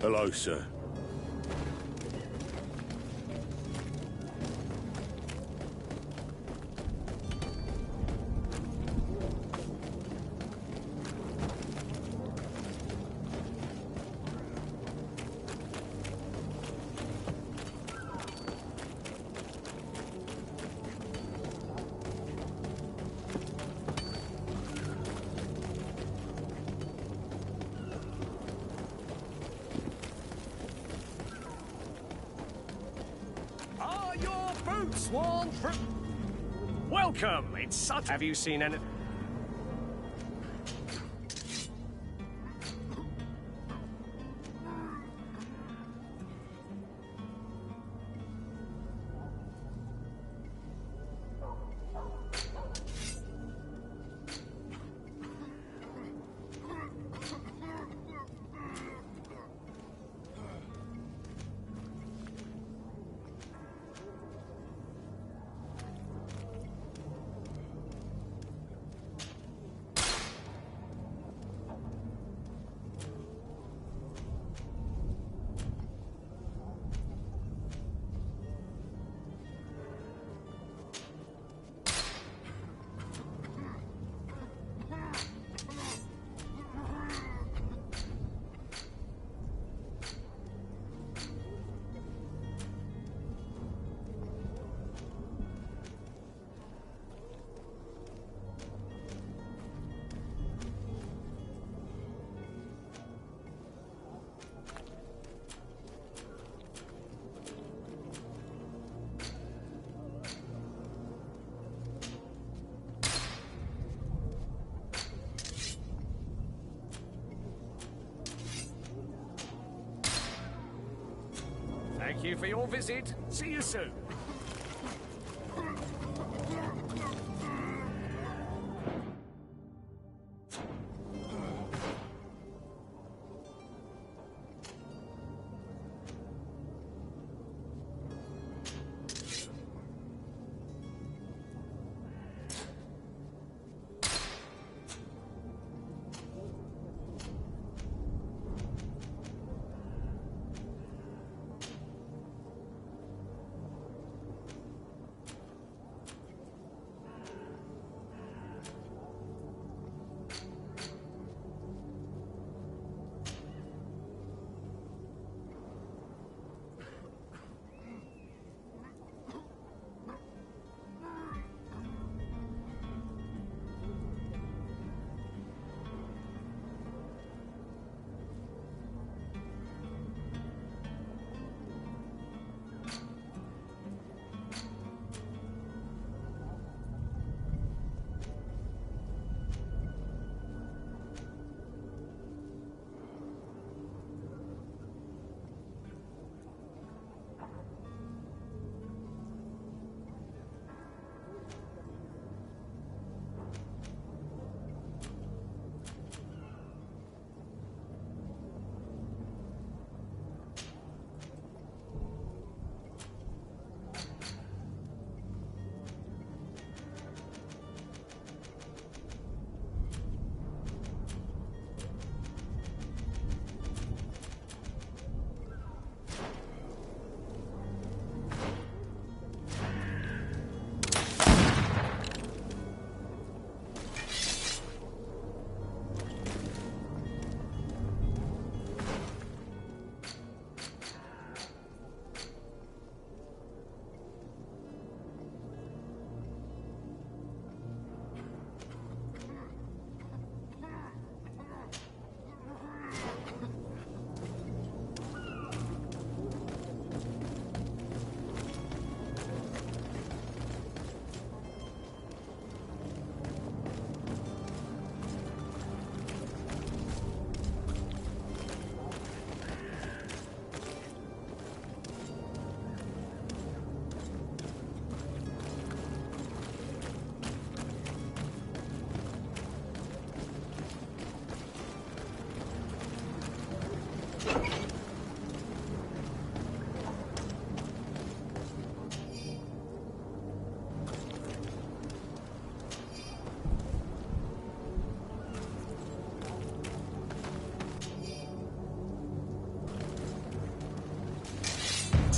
Hello, sir. Are your boots worn through? Welcome! It's such... Have you seen any... Thank you for your visit. See you soon.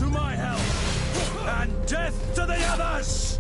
to my help, and death to the others!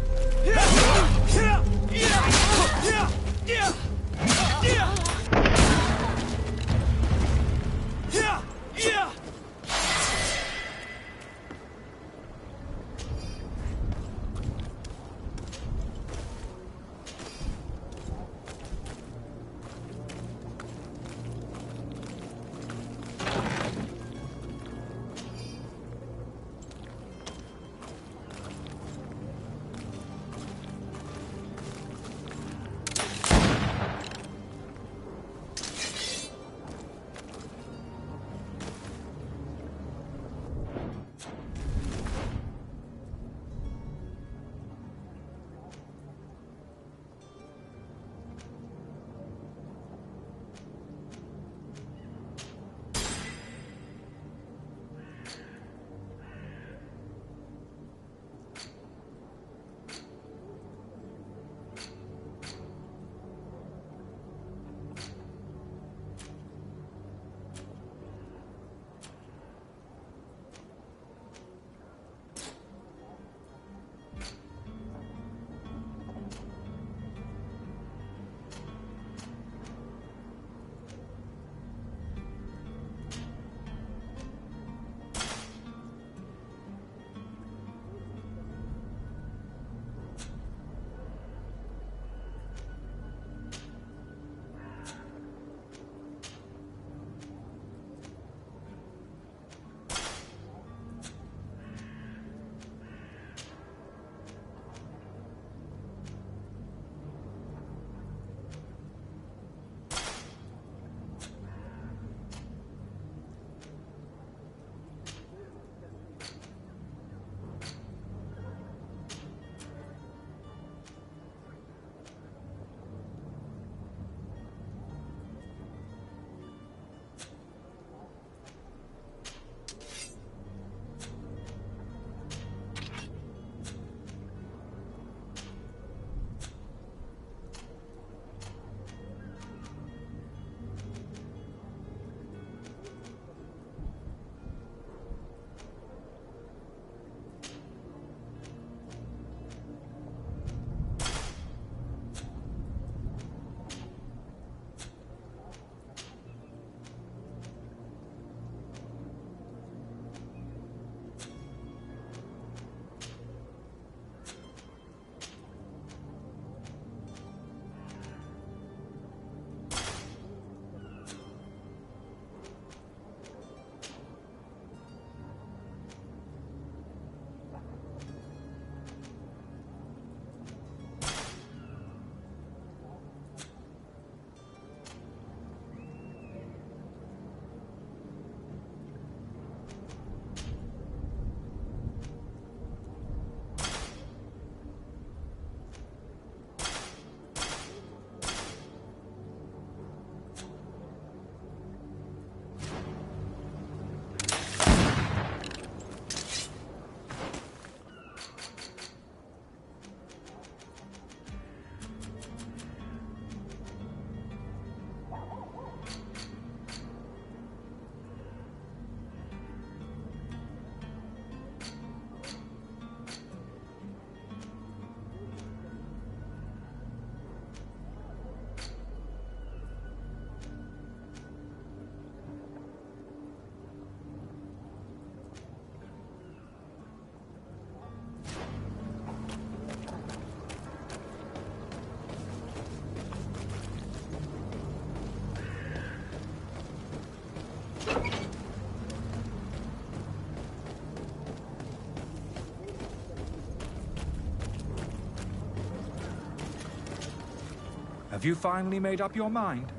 Have you finally made up your mind?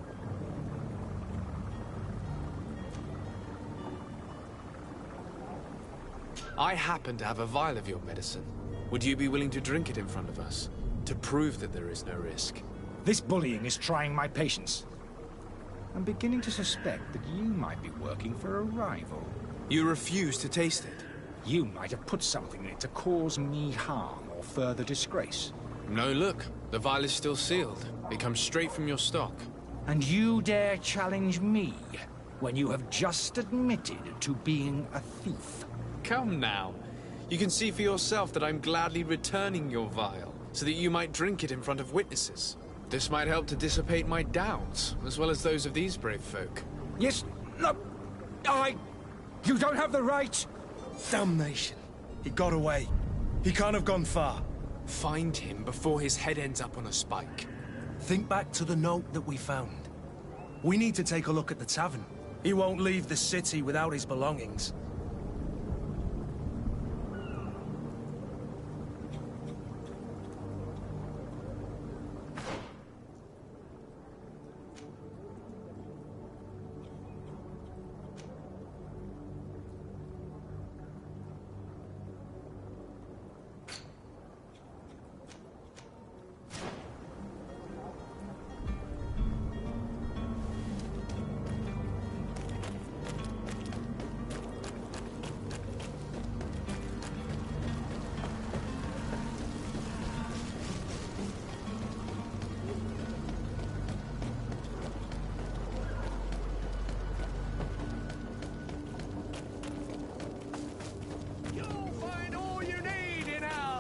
I happen to have a vial of your medicine. Would you be willing to drink it in front of us? To prove that there is no risk? This bullying is trying my patience. I'm beginning to suspect that you might be working for a rival. You refuse to taste it? You might have put something in it to cause me harm or further disgrace. No, look. The vial is still sealed. It comes straight from your stock. And you dare challenge me when you have just admitted to being a thief? Come now. You can see for yourself that I'm gladly returning your vial, so that you might drink it in front of witnesses. This might help to dissipate my doubts, as well as those of these brave folk. Yes, look, You don't have the right! Damnation. He got away. He can't have gone far. Find him before his head ends up on a spike. Think back to the note that we found. We need to take a look at the tavern. He won't leave the city without his belongings.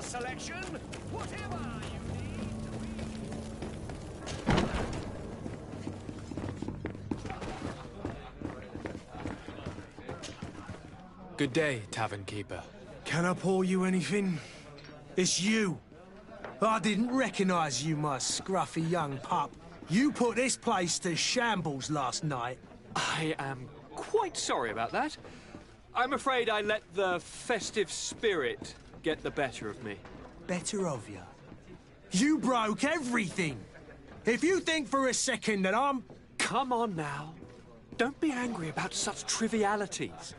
Selection, whatever you need. Good day, tavern keeper. Can I pour you anything? It's you. I didn't recognize you, my scruffy young pup. You put this place to shambles last night. I am quite sorry about that. I'm afraid I let the festive spirit get the better of me. Better of you? You broke everything! If you think for a second that I'm... Come on now. Don't be angry about such trivialities.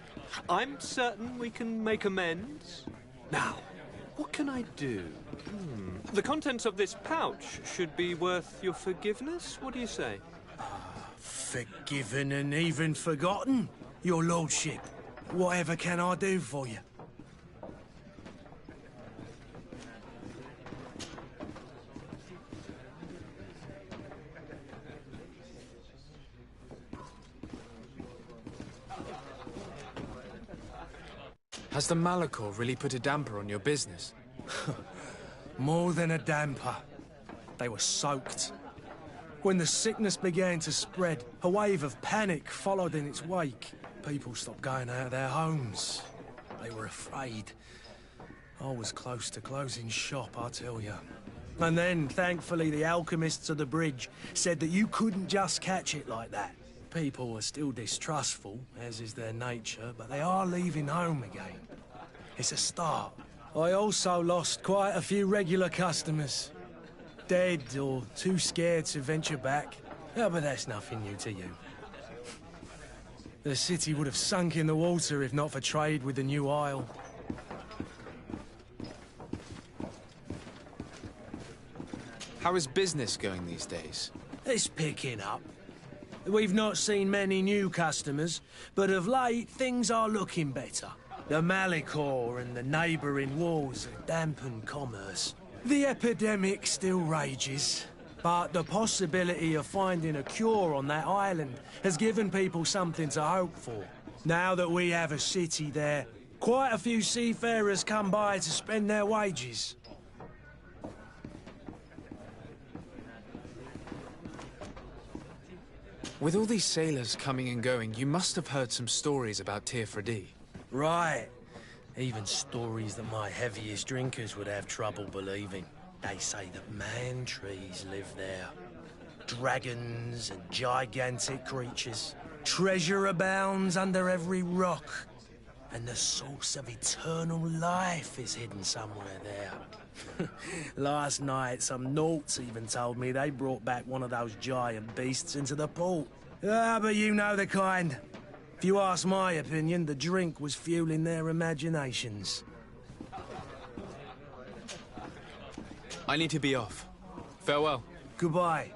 I'm certain we can make amends. Now, what can I do? The contents of this pouch should be worth your forgiveness. What do you say? Forgiven and even forgotten, your lordship. Whatever can I do for you? Has the Malachor really put a damper on your business? More than a damper. They were soaked. When the sickness began to spread, a wave of panic followed in its wake. People stopped going out of their homes. They were afraid. I was close to closing shop, I tell you. And then, thankfully, the alchemists of the bridge said that you couldn't just catch it like that. People are still distrustful, as is their nature, but they are leaving home again. It's a start. I also lost quite a few regular customers. Dead or too scared to venture back. Yeah, but that's nothing new to you. The city would have sunk in the water if not for trade with the New Isle. How is business going these days? It's picking up. We've not seen many new customers, but of late things are looking better. The Malachor and the neighbouring wars have dampened commerce. The epidemic still rages, but the possibility of finding a cure on that island has given people something to hope for. Now that we have a city there, quite a few seafarers come by to spend their wages. With all these sailors coming and going, you must have heard some stories about Teofredi. Right. Even stories that my heaviest drinkers would have trouble believing. They say that man-trees live there. Dragons and gigantic creatures. Treasure abounds under every rock. And the source of eternal life is hidden somewhere there. Last night, some Nauts even told me they brought back one of those giant beasts into the port. Ah, but you know the kind. If you ask my opinion, the drink was fueling their imaginations. I need to be off. Farewell. Goodbye.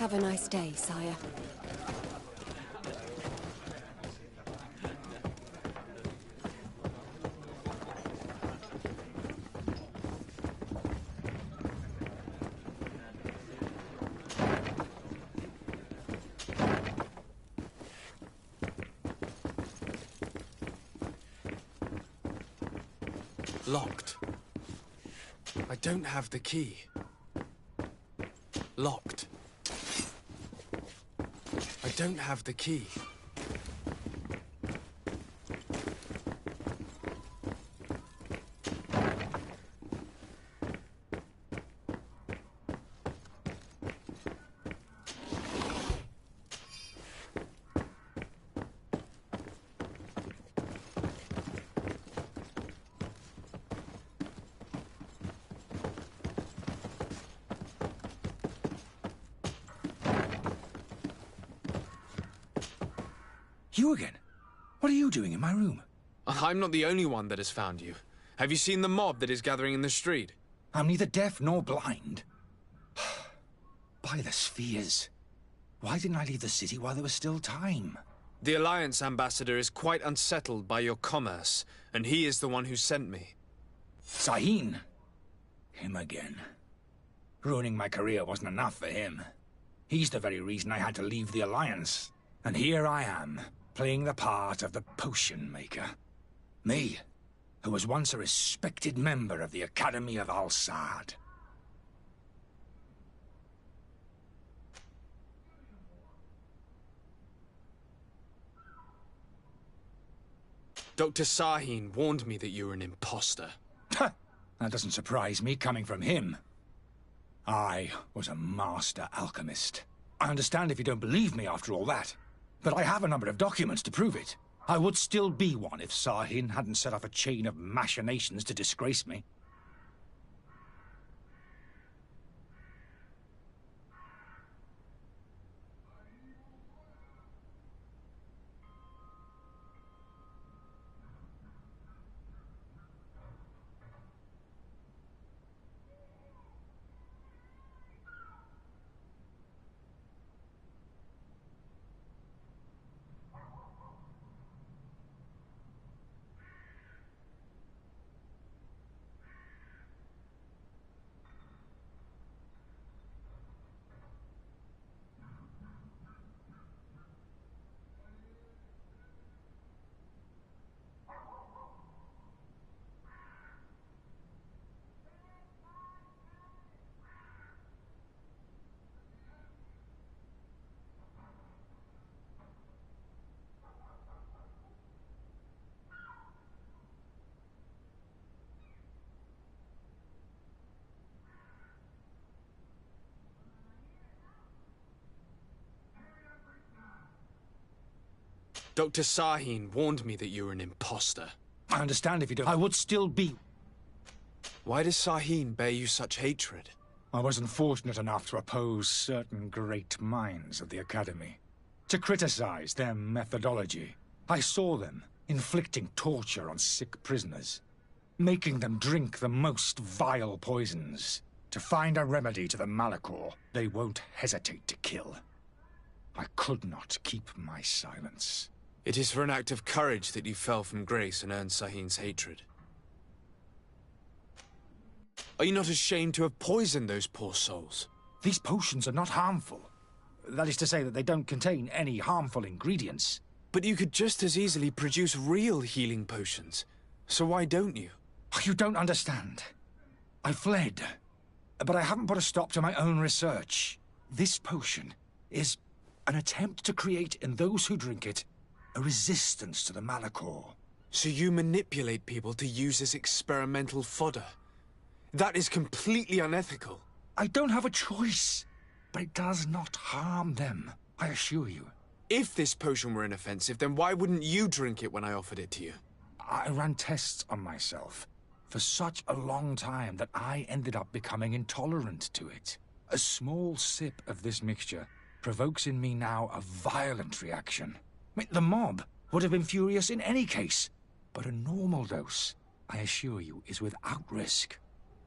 Have a nice day, sire. Locked. I don't have the key. Locked. I don't have the key. You again? What are you doing in my room? I'm not the only one that has found you. Have you seen the mob that is gathering in the street? I'm neither deaf nor blind. By the spheres. Why didn't I leave the city while there was still time? The Alliance ambassador is quite unsettled by your commerce, and he is the one who sent me. Sahin? Him again. Ruining my career wasn't enough for him. He's the very reason I had to leave the Alliance. And here I am, playing the part of the potion maker. Me, who was once a respected member of the Academy of Al-Saad. Dr. Sahin warned me that you were an imposter. That doesn't surprise me, coming from him. I was a master alchemist. I understand if you don't believe me after all that. But I have a number of documents to prove it. I would still be one if Sahin hadn't set off a chain of machinations to disgrace me. Dr. Sahin warned me that you were an imposter. I understand if you don't. I would still be. Why does Sahin bear you such hatred? I wasn't fortunate enough to oppose certain great minds of the Academy. To criticize their methodology. I saw them inflicting torture on sick prisoners. Making them drink the most vile poisons. To find a remedy to the Malachor they won't hesitate to kill. I could not keep my silence. It is for an act of courage that you fell from grace and earned Sahin's hatred. Are you not ashamed to have poisoned those poor souls? These potions are not harmful. That is to say that they don't contain any harmful ingredients. But you could just as easily produce real healing potions. So why don't you? You don't understand. I fled. But I haven't put a stop to my own research. This potion is an attempt to create in those who drink it a resistance to the Malachor. So you manipulate people to use as experimental fodder? That is completely unethical. I don't have a choice, but it does not harm them, I assure you. If this potion were inoffensive, then why wouldn't you drink it when I offered it to you? I ran tests on myself for such a long time that I ended up becoming intolerant to it. A small sip of this mixture provokes in me now a violent reaction. The mob would have been furious in any case, but a normal dose, I assure you, is without risk.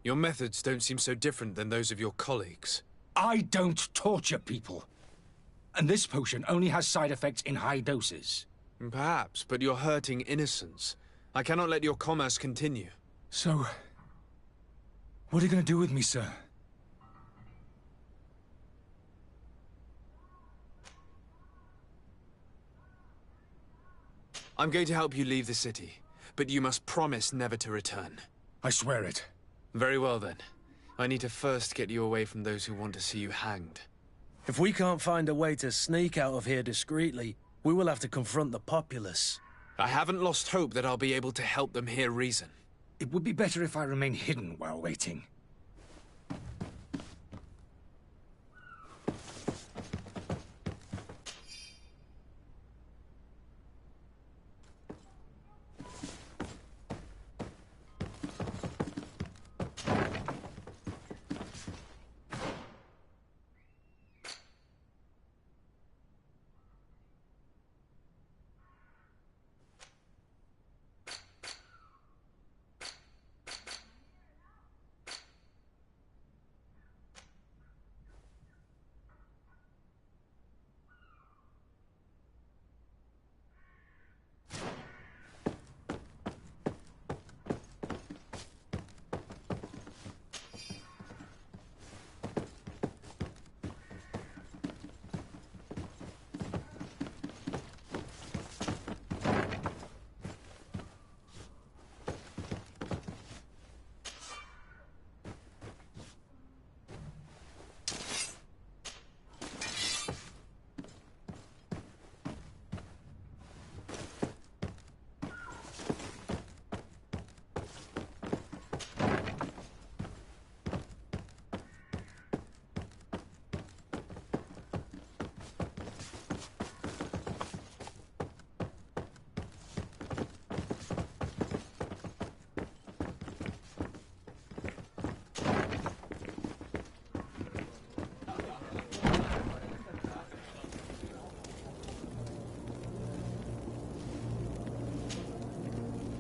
Your methods don't seem so different than those of your colleagues. I don't torture people. And this potion only has side effects in high doses. Perhaps, but you're hurting innocents. I cannot let your commerce continue. So, what are you going to do with me, sir? I'm going to help you leave the city, but you must promise never to return. I swear it. Very well, then. I need to first get you away from those who want to see you hanged. If we can't find a way to sneak out of here discreetly, we will have to confront the populace. I haven't lost hope that I'll be able to help them hear reason. It would be better if I remain hidden while waiting.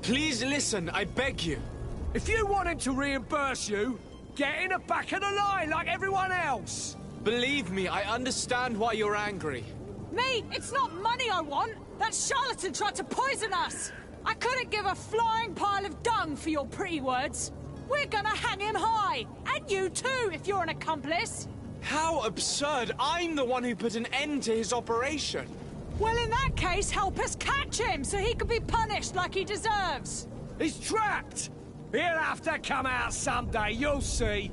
Please listen, I beg you. If you want him to reimburse you, get in the back of the line like everyone else. Believe me, I understand why you're angry. Me? It's not money I want. That charlatan tried to poison us. I couldn't give a flying pile of dung for your pretty words. We're gonna hang him high. And you too, if you're an accomplice. How absurd! I'm the one who put an end to his operation. Well, in that case, help us catch him so he can be punished like he deserves. He's trapped. He'll have to come out someday, you'll see.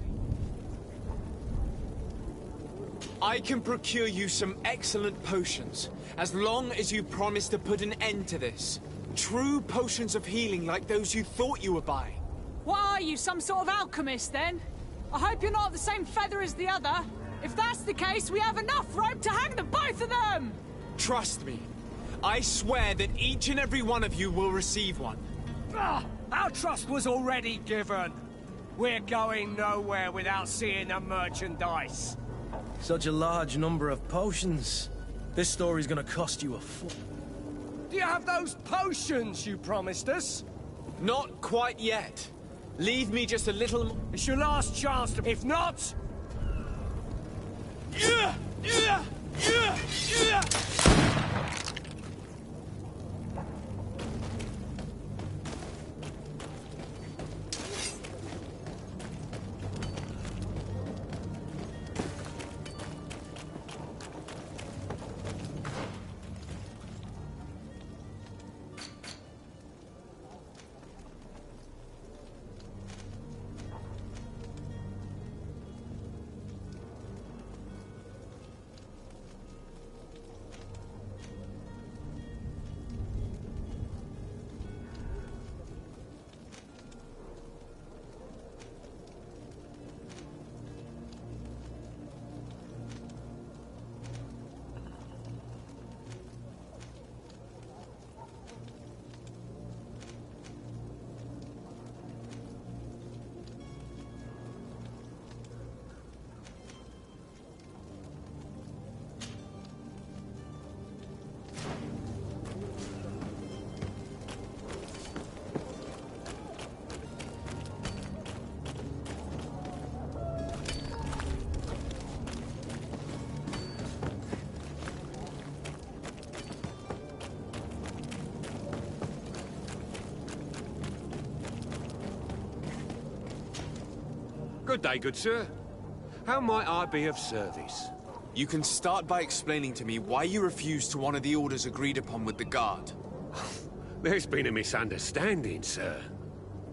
I can procure you some excellent potions, as long as you promise to put an end to this. True potions of healing like those you thought you were buying. What are you, some sort of alchemist, then? I hope you're not the same feather as the other. If that's the case, we have enough rope to hang the both of them! Trust me. I swear that each and every one of you will receive one. Our trust was already given. We're going nowhere without seeing the merchandise. Such a large number of potions. This story's gonna cost you a foot. Do you have those potions you promised us? Not quite yet. Leave me just a little more. It's your last chance to... If not... Good day, good sir. How might I be of service? You can start by explaining to me why you refused to honor the orders agreed upon with the Guard. There's been a misunderstanding, sir.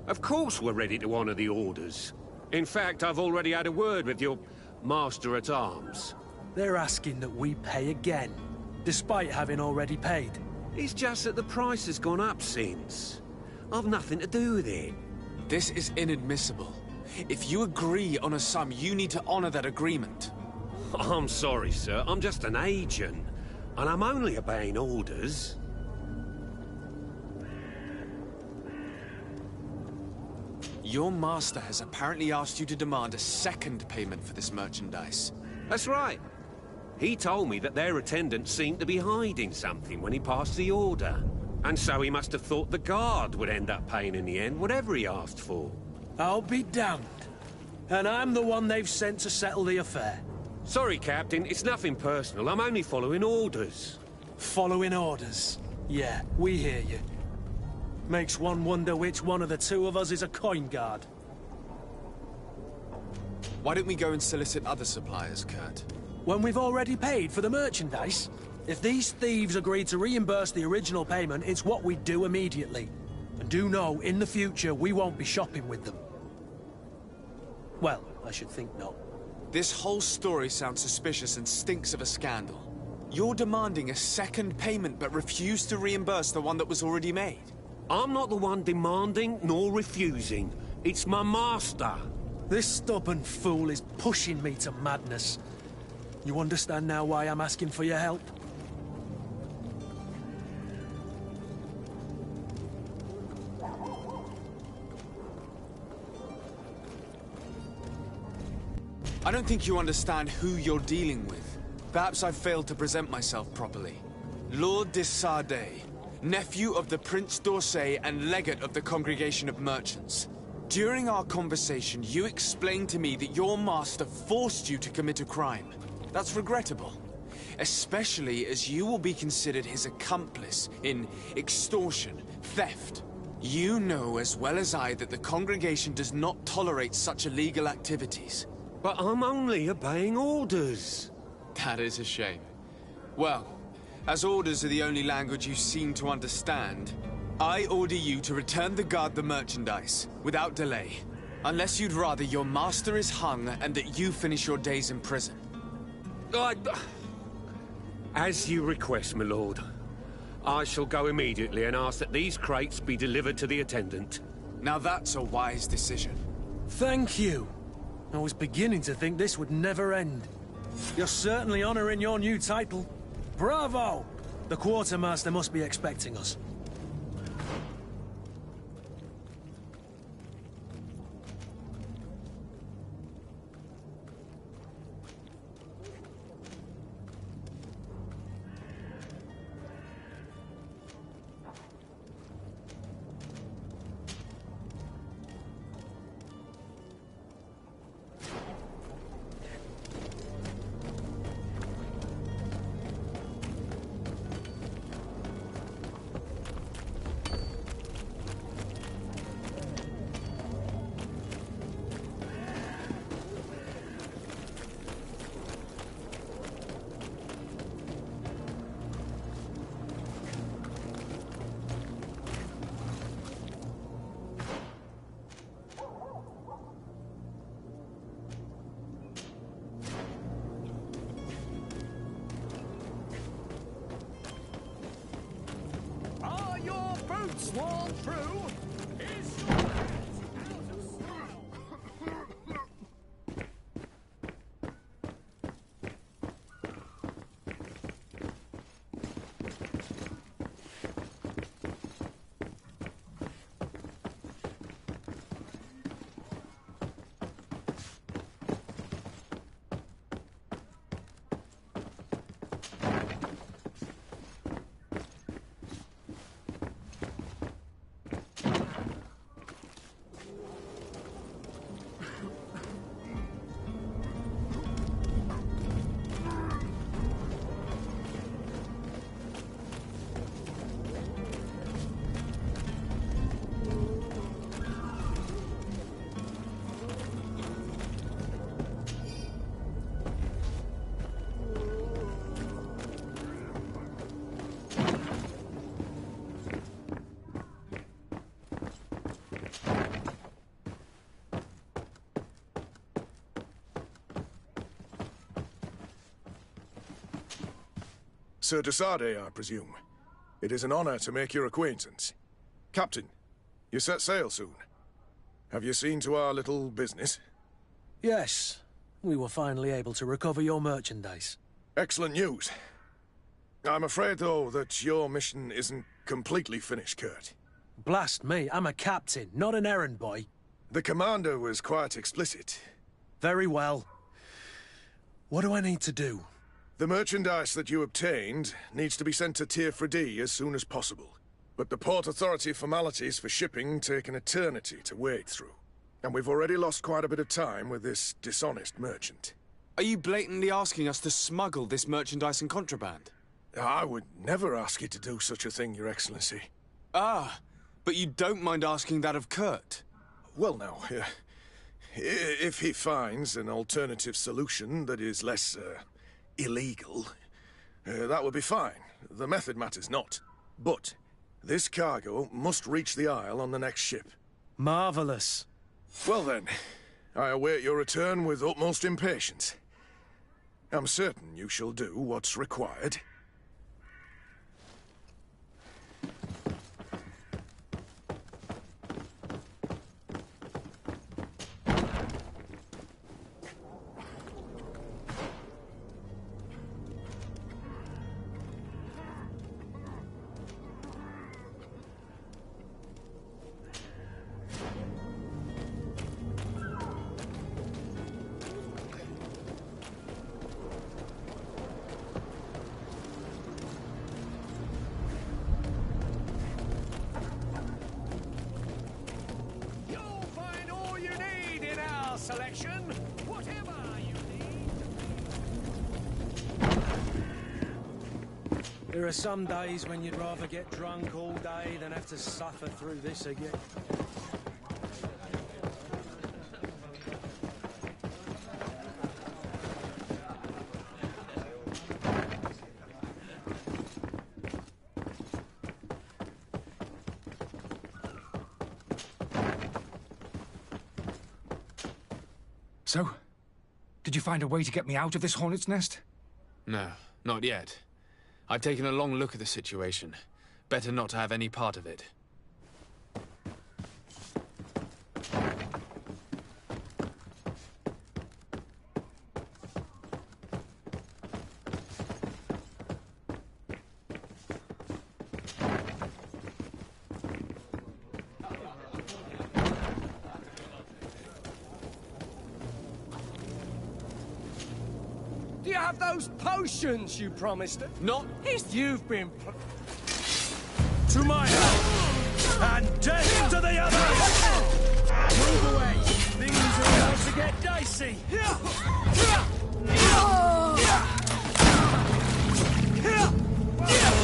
Of course we're ready to honor the orders. In fact, I've already had a word with your Master-at-Arms. They're asking that we pay again, despite having already paid. It's just that the price has gone up since. I've nothing to do with it. This is inadmissible. If you agree on a sum, you need to honor that agreement. I'm sorry, sir. I'm just an agent. And I'm only obeying orders. Your master has apparently asked you to demand a second payment for this merchandise. That's right. He told me that their attendant seemed to be hiding something when he passed the order. And so he must have thought the Guard would end up paying in the end, whatever he asked for. I'll be damned. And I'm the one they've sent to settle the affair. Sorry, Captain. It's nothing personal. I'm only following orders. Following orders? Yeah, we hear you. Makes one wonder which one of the two of us is a coin guard. Why don't we go and solicit other suppliers, Kurt? When we've already paid for the merchandise? If these thieves agree to reimburse the original payment, it's what we do immediately. And do know, in the future, we won't be shopping with them. Well, I should think not. This whole story sounds suspicious and stinks of a scandal. You're demanding a second payment but refuse to reimburse the one that was already made. I'm not the one demanding nor refusing. It's my master. This stubborn fool is pushing me to madness. You understand now why I'm asking for your help? I don't think you understand who you're dealing with. Perhaps I've failed to present myself properly. Lord de Sardet, nephew of the Prince d'Orsay and legate of the Congregation of Merchants. During our conversation, you explained to me that your master forced you to commit a crime. That's regrettable, especially as you will be considered his accomplice in extortion, theft. You know as well as I that the Congregation does not tolerate such illegal activities. But I'm only obeying orders. That is a shame. Well, as orders are the only language you seem to understand, I order you to return the Guard the merchandise, without delay. Unless you'd rather your master is hung and that you finish your days in prison. As you request, my lord. I shall go immediately and ask that these crates be delivered to the attendant. Now that's a wise decision. Thank you. I was beginning to think this would never end. You're certainly honoring your new title. Bravo! The Quartermaster must be expecting us. Sworn true is your out of style. Sir Desade, I presume. It is an honor to make your acquaintance. Captain, you set sail soon. Have you seen to our little business? Yes. We were finally able to recover your merchandise. Excellent news. I'm afraid, though, that your mission isn't completely finished, Kurt. Blast me, I'm a captain, not an errand boy. The commander was quite explicit. Very well. What do I need to do? The merchandise that you obtained needs to be sent to Tier Fredi as soon as possible. But the Port Authority formalities for shipping take an eternity to wade through. And we've already lost quite a bit of time with this dishonest merchant. Are you blatantly asking us to smuggle this merchandise and contraband? I would never ask you to do such a thing, Your Excellency. Ah, but you don't mind asking that of Kurt? Well, now, if he finds an alternative solution that is less, illegal, that would be fine. The method matters not. But this cargo must reach the Isle on the next ship. Marvelous. Well then, I await your return with utmost impatience. I'm certain you shall do what's required. Selection, whatever you need. There are some days when you'd rather get drunk all day than have to suffer through this again. So, did you find a way to get me out of this hornet's nest? No, not yet. I've taken a long look at the situation. Better not to have any part of it. Do you have those potions you promised us? Not... You've been... To my house! And death to the others! Move away! Things are about to get dicey! All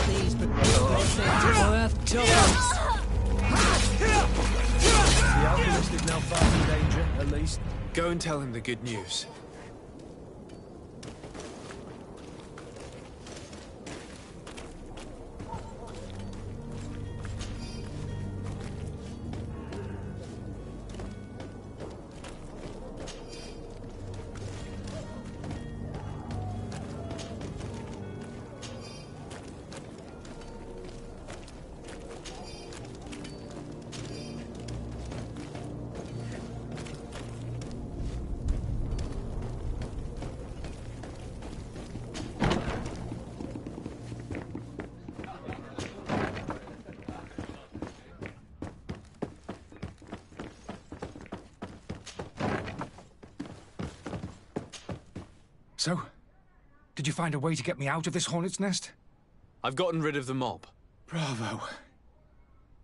these things are worth tuppence. The alchemist is now far from danger, at least. Go and tell him the good news. So, did you find a way to get me out of this hornet's nest? I've gotten rid of the mob. Bravo.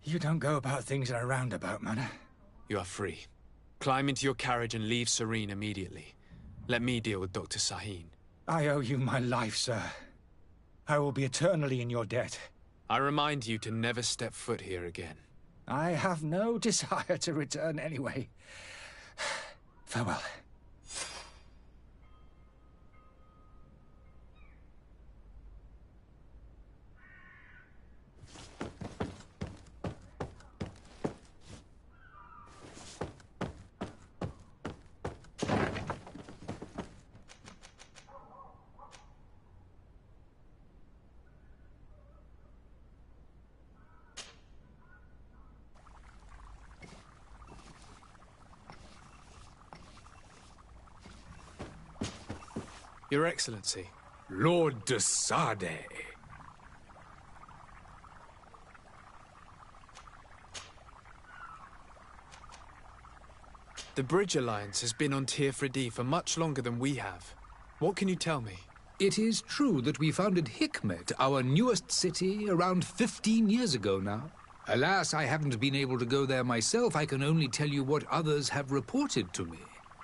You don't go about things in a roundabout manner. You are free. Climb into your carriage and leave Serene immediately. Let me deal with Dr. Sahin. I owe you my life, sir. I will be eternally in your debt. I remind you to never step foot here again. I have no desire to return anyway. Farewell. Your Excellency. Lord de Sade. The Bridge Alliance has been on Teer Fradee for much longer than we have. What can you tell me? It is true that we founded Hikmet, our newest city, around 15 years ago now. Alas, I haven't been able to go there myself. I can only tell you what others have reported to me.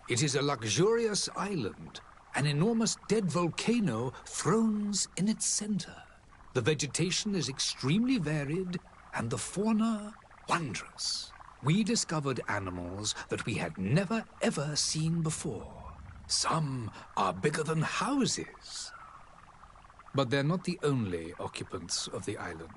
It is a luxurious island. An enormous dead volcano thrones in its center. The vegetation is extremely varied, and the fauna wondrous. We discovered animals that we had never ever seen before. Some are bigger than houses. But they're not the only occupants of the island.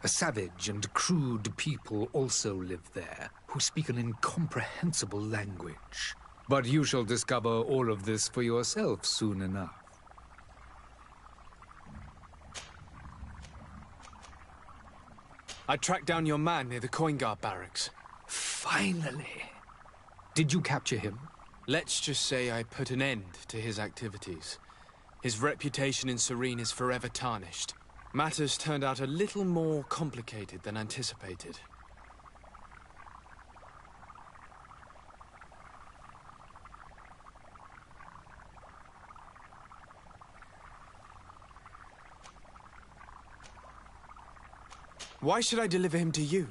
A savage and crude people also live there, who speak an incomprehensible language. But you shall discover all of this for yourself soon enough. I tracked down your man near the Coin Guard barracks. Finally! Did you capture him? Let's just say I put an end to his activities. His reputation in Serene is forever tarnished. Matters turned out a little more complicated than anticipated. Why should I deliver him to you?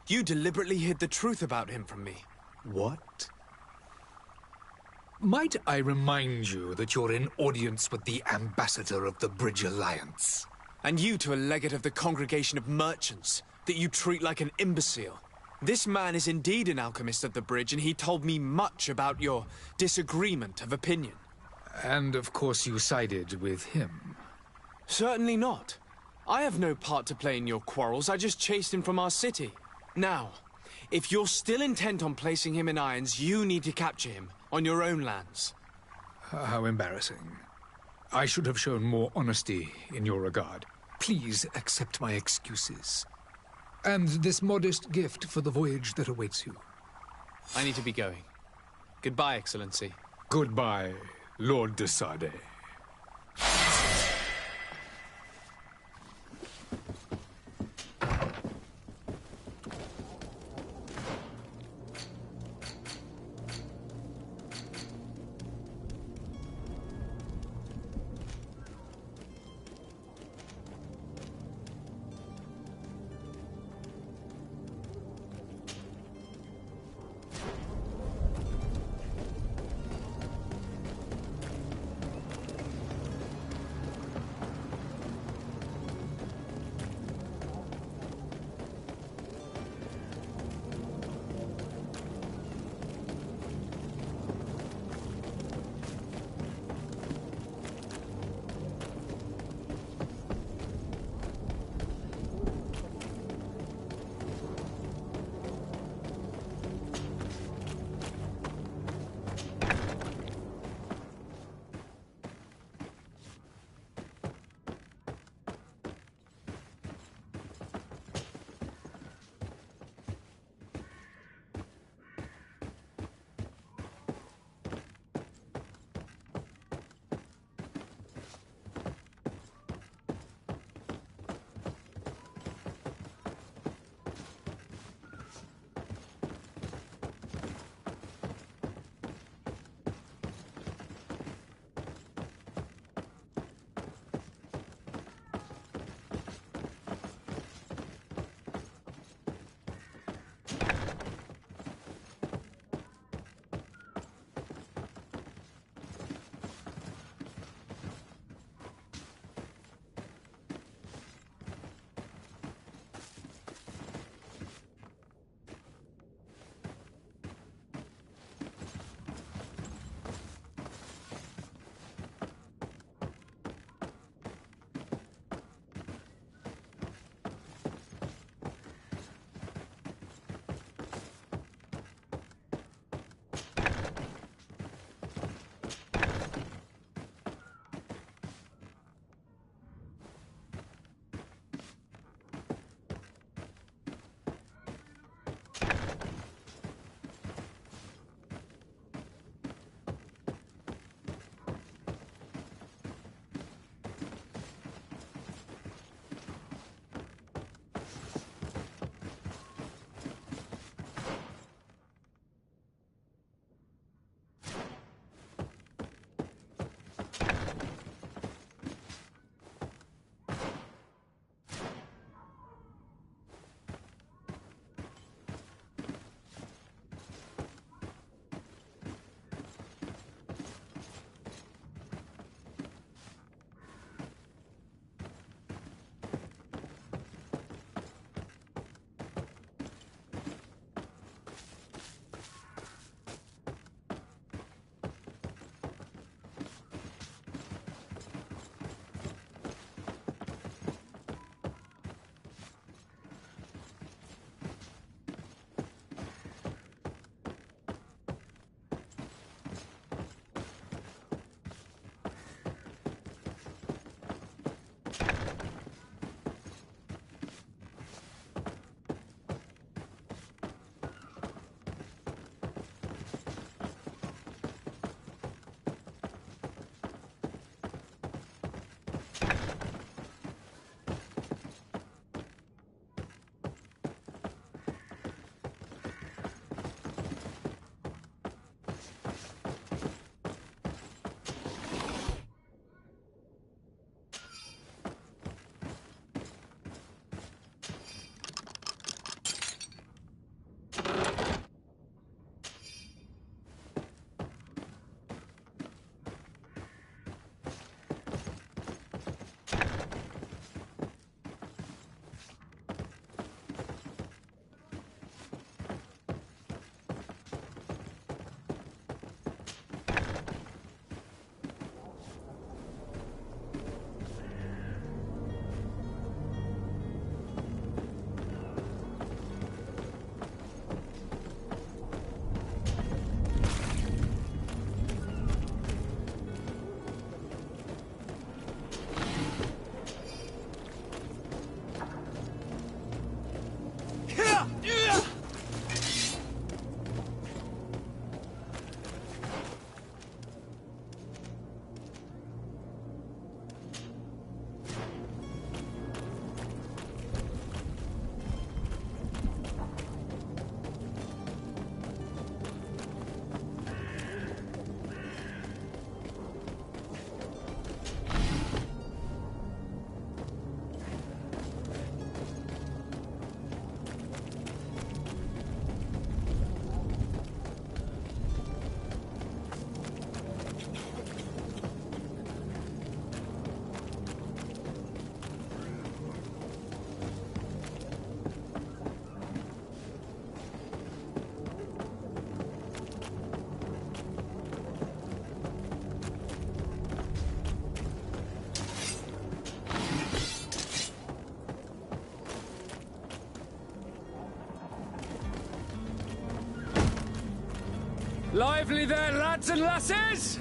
You deliberately hid the truth about him from me. What? Might I remind you that you're in audience with the ambassador of the Bridge Alliance? And you to a legate of the Congregation of Merchants, that you treat like an imbecile. This man is indeed an alchemist of the Bridge, and he told me much about your disagreement of opinion. And of course you sided with him. Certainly not. I have no part to play in your quarrels. I just chased him from our city. Now, if you're still intent on placing him in irons, you need to capture him on your own lands. How embarrassing. I should have shown more honesty in your regard. Please accept my excuses. And this modest gift for the voyage that awaits you. I need to be going. Goodbye, Excellency. Goodbye, Lord de Sade. Lively there, lads and lasses!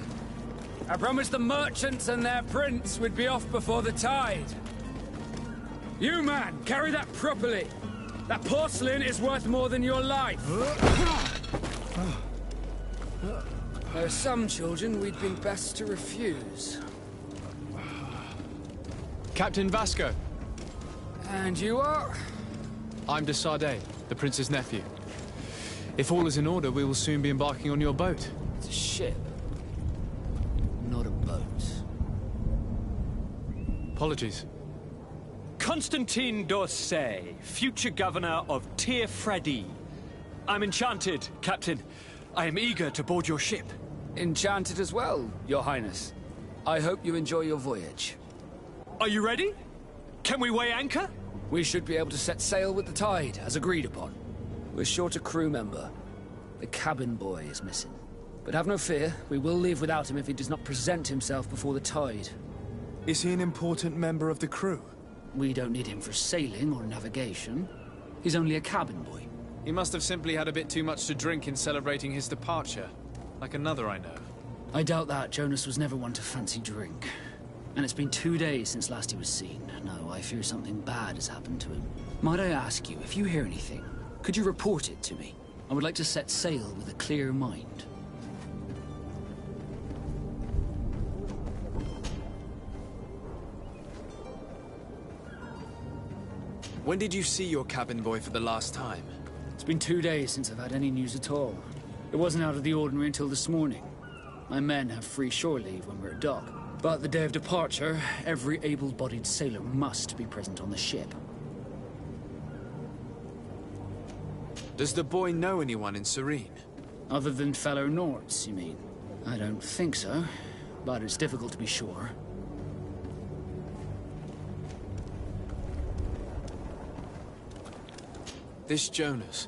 I promised the merchants and their prince we'd be off before the tide. You, man, carry that properly. That porcelain is worth more than your life. There are some children we'd been best to refuse. Captain Vasco. And you are? I'm de Sardet, the prince's nephew. If all is in order, we will soon be embarking on your boat. It's a ship, not a boat. Apologies. Constantine d'Orsay, future governor of Tir Freddy. I'm enchanted, Captain. I am eager to board your ship. Enchanted as well, Your Highness. I hope you enjoy your voyage. Are you ready? Can we weigh anchor? We should be able to set sail with the tide, as agreed upon. We're short a crew member. The cabin boy is missing. But have no fear, we will leave without him if he does not present himself before the tide. Is he an important member of the crew? We don't need him for sailing or navigation. He's only a cabin boy. He must have simply had a bit too much to drink in celebrating his departure. Like another I know. I doubt that. Jonas was never one to fancy drink. And it's been 2 days since last he was seen. No, I fear something bad has happened to him. Might I ask you, if you hear anything, could you report it to me? I would like to set sail with a clear mind. When did you see your cabin boy for the last time? It's been 2 days since I've had any news at all. It wasn't out of the ordinary until this morning. My men have free shore leave when we're at dock. But the day of departure, every able-bodied sailor must be present on the ship. Does the boy know anyone in Serene? Other than fellow Nords, you mean? I don't think so, but it's difficult to be sure. This Jonas,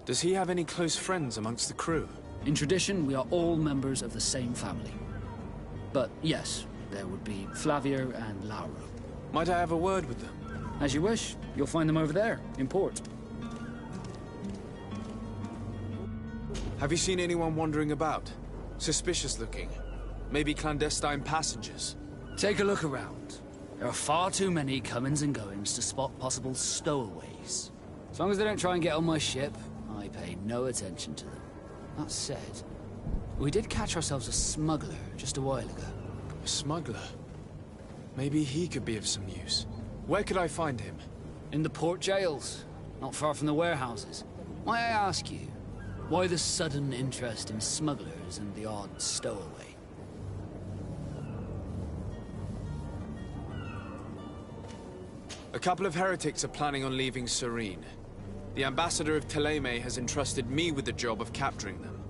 does he have any close friends amongst the crew? In tradition, we are all members of the same family. But yes, there would be Flavio and Lauro. Might I have a word with them? As you wish. You'll find them over there, in port. Have you seen anyone wandering about? Suspicious looking? Maybe clandestine passengers? Take a look around. There are far too many comings and goings to spot possible stowaways. As long as they don't try and get on my ship, I pay no attention to them. That said, we did catch ourselves a smuggler just a while ago. A smuggler? Maybe he could be of some use. Where could I find him? In the port jails, not far from the warehouses. Might I ask you, why the sudden interest in smugglers and the odd stowaway? A couple of heretics are planning on leaving Serene. The ambassador of Thélème has entrusted me with the job of capturing them.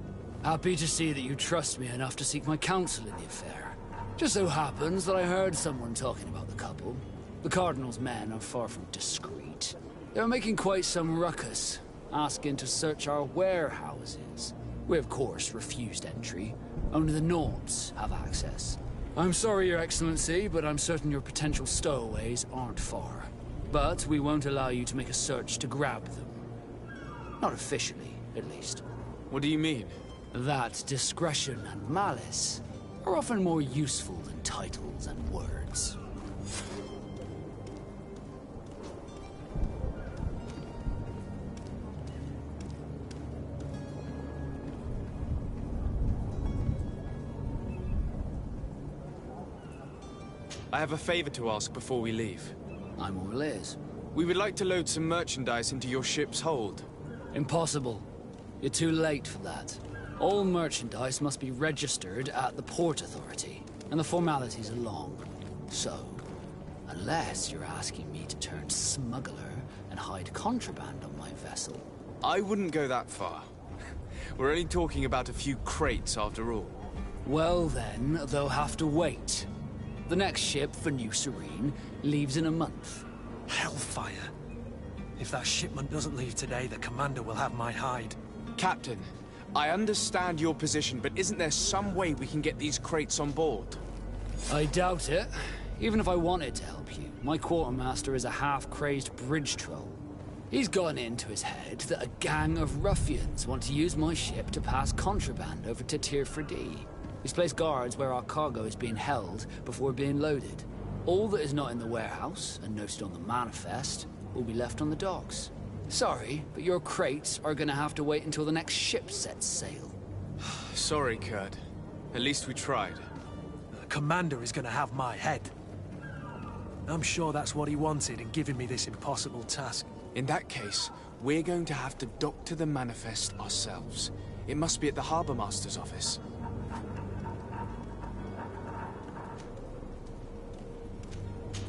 Happy to see that you trust me enough to seek my counsel in the affair. Just so happens that I heard someone talking about the couple. The Cardinal's men are far from discreet. They were making quite some ruckus, asking to search our warehouses. We, of course, refused entry. Only the Nords have access. I'm sorry, Your Excellency, but I'm certain your potential stowaways aren't far. But we won't allow you to make a search to grab them. Not officially, at least. What do you mean? That discretion and malice are often more useful than titles and words. I have a favor to ask before we leave. I'm all ears. We would like to load some merchandise into your ship's hold. Impossible. You're too late for that. All merchandise must be registered at the Port Authority, and the formalities are long. So, unless you're asking me to turn smuggler and hide contraband on my vessel... I wouldn't go that far. We're only talking about a few crates after all. Well then, they'll have to wait. The next ship for New Serene leaves in a month. Hellfire. If that shipment doesn't leave today, the commander will have my hide. Captain, I understand your position, but isn't there some way we can get these crates on board? I doubt it. Even if I wanted to help you, my quartermaster is a half-crazed bridge troll. He's gotten into his head that a gang of ruffians want to use my ship to pass contraband over to Tier 4D. He's placed guards where our cargo is being held before being loaded. All that is not in the warehouse, and noted on the manifest, will be left on the docks. Sorry, but your crates are gonna have to wait until the next ship sets sail. Sorry, Kurt. At least we tried. The commander is gonna have my head. I'm sure that's what he wanted in giving me this impossible task. In that case, we're going to have to doctor the manifest ourselves. It must be at the Harbour Master's office.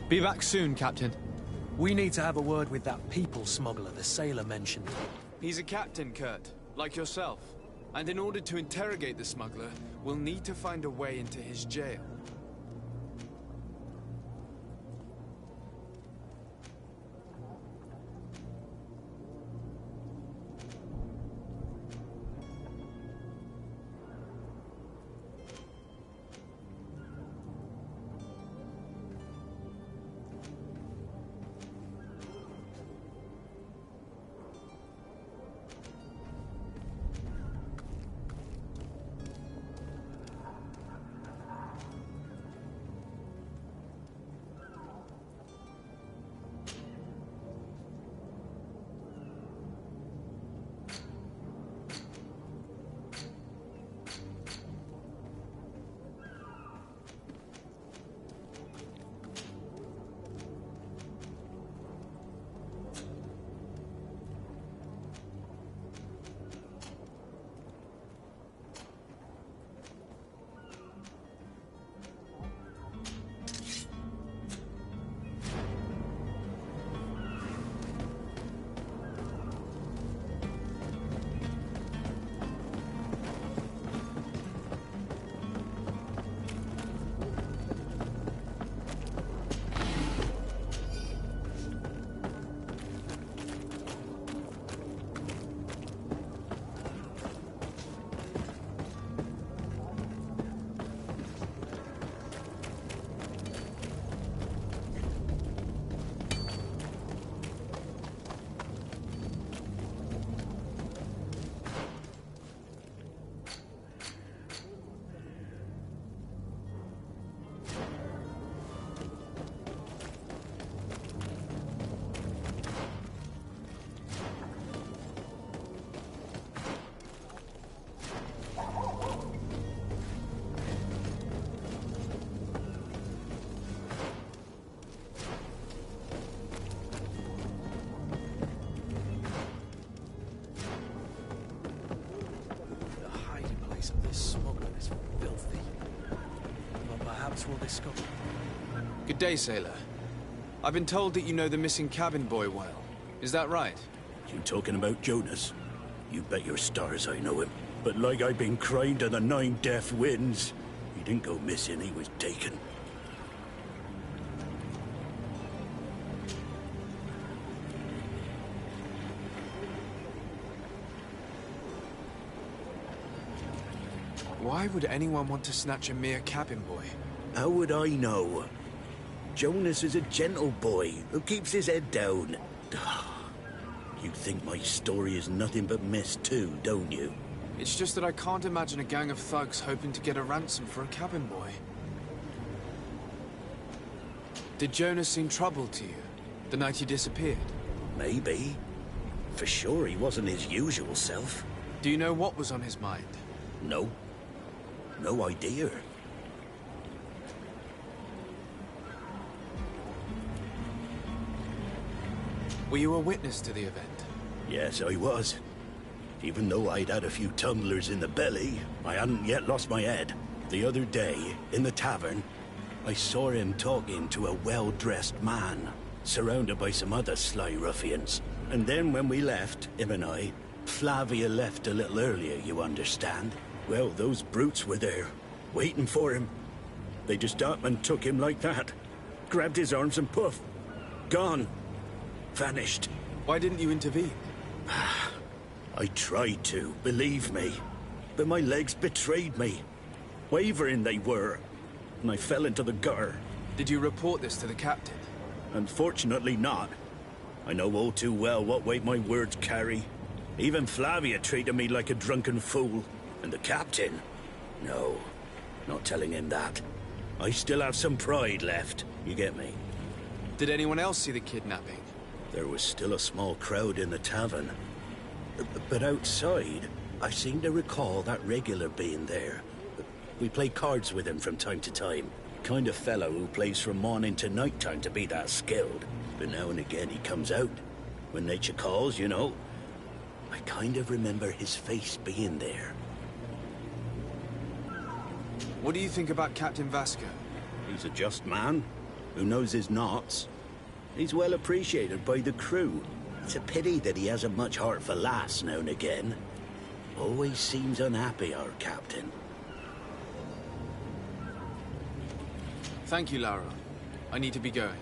Be back soon, Captain. We need to have a word with that people smuggler the sailor mentioned. He's a captain, Kurt, like yourself. And in order to interrogate the smuggler, we'll need to find a way into his jail. We'll discover. Good day, sailor. I've been told that you know the missing cabin boy well. Is that right? You talking about Jonas? You bet your stars I know him. But like I've been crying to the 9 deaf winds, he didn't go missing, he was taken. Why would anyone want to snatch a mere cabin boy? How would I know? Jonas is a gentle boy who keeps his head down. You think my story is nothing but mist too, don't you? It's just that I can't imagine a gang of thugs hoping to get a ransom for a cabin boy. Did Jonas seem troubled to you the night he disappeared? Maybe. For sure he wasn't his usual self. Do you know what was on his mind? No. No idea. Were you a witness to the event? Yes, I was. Even though I'd had a few tumblers in the belly, I hadn't yet lost my head. The other day, in the tavern, I saw him talking to a well-dressed man, surrounded by some other sly ruffians. And then when we left, him and I, Flavia left a little earlier, you understand. Well, those brutes were there, waiting for him. They just up and took him like that. Grabbed his arms and poof. Gone. Vanished. Why didn't you intervene? I tried to, believe me. But my legs betrayed me. Wavering they were. And I fell into the gutter. Did you report this to the captain? Unfortunately not. I know all too well what weight my words carry. Even Flavia treated me like a drunken fool. And the captain? No, not telling him that. I still have some pride left, you get me? Did anyone else see the kidnapping? There was still a small crowd in the tavern. But outside, I seem to recall that regular being there. We play cards with him from time to time. Kind of fellow who plays from morning to night time to be that skilled. But now and again he comes out. When nature calls, you know. I kind of remember his face being there. What do you think about Captain Vasco? He's a just man, who knows his knots. He's well appreciated by the crew. It's a pity that he hasn't much heart for lass now and again. Always seems unhappy, our captain. Thank you, Laura. I need to be going.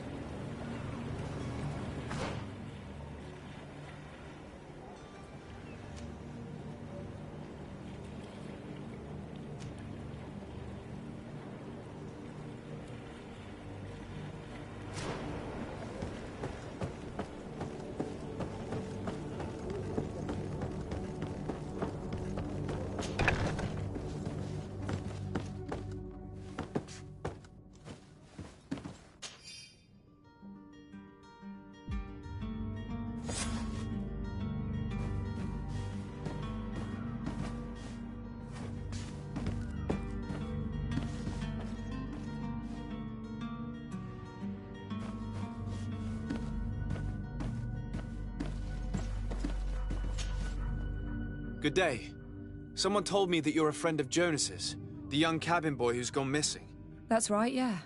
Good day. Someone told me that you're a friend of Jonas's, the young cabin boy who's gone missing. That's right, yeah.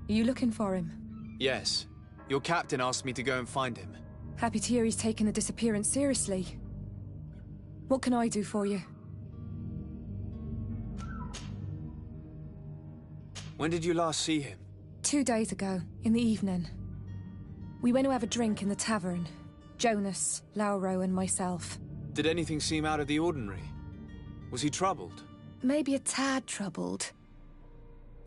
Are you looking for him? Yes. Your captain asked me to go and find him. Happy to hear he's taken the disappearance seriously. What can I do for you? When did you last see him? 2 days ago, in the evening. We went to have a drink in the tavern. Jonas, Lauro, and myself. Did anything seem out of the ordinary? Was he troubled? Maybe a tad troubled.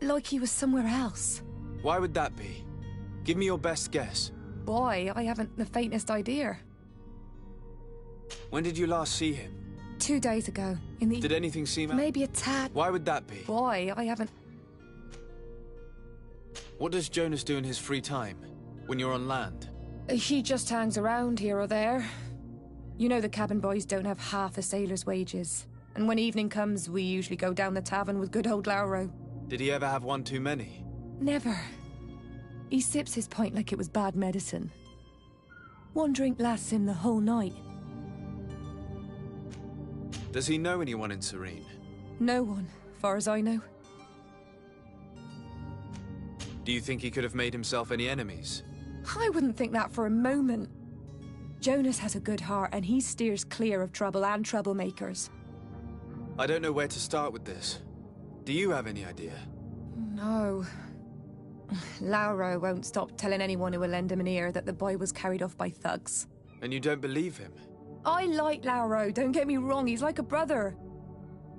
Like he was somewhere else. Why would that be? Give me your best guess. Boy, I haven't the faintest idea. When did you last see him? 2 days ago, in the... Did anything seem out... Maybe a tad... Why would that be? Boy, I haven't... What does Jonas do in his free time, when you're on land? He just hangs around here or there. You know the cabin boys don't have half a sailor's wages. And when evening comes, we usually go down the tavern with good old Lauro. Did he ever have one too many? Never. He sips his pint like it was bad medicine. One drink lasts him the whole night. Does he know anyone in Serene? No one, far as I know. Do you think he could have made himself any enemies? I wouldn't think that for a moment. Jonas has a good heart and he steers clear of trouble and troublemakers. I don't know where to start with this. Do you have any idea? No. Lauro won't stop telling anyone who will lend him an ear that the boy was carried off by thugs. And you don't believe him? I like Lauro, don't get me wrong, he's like a brother.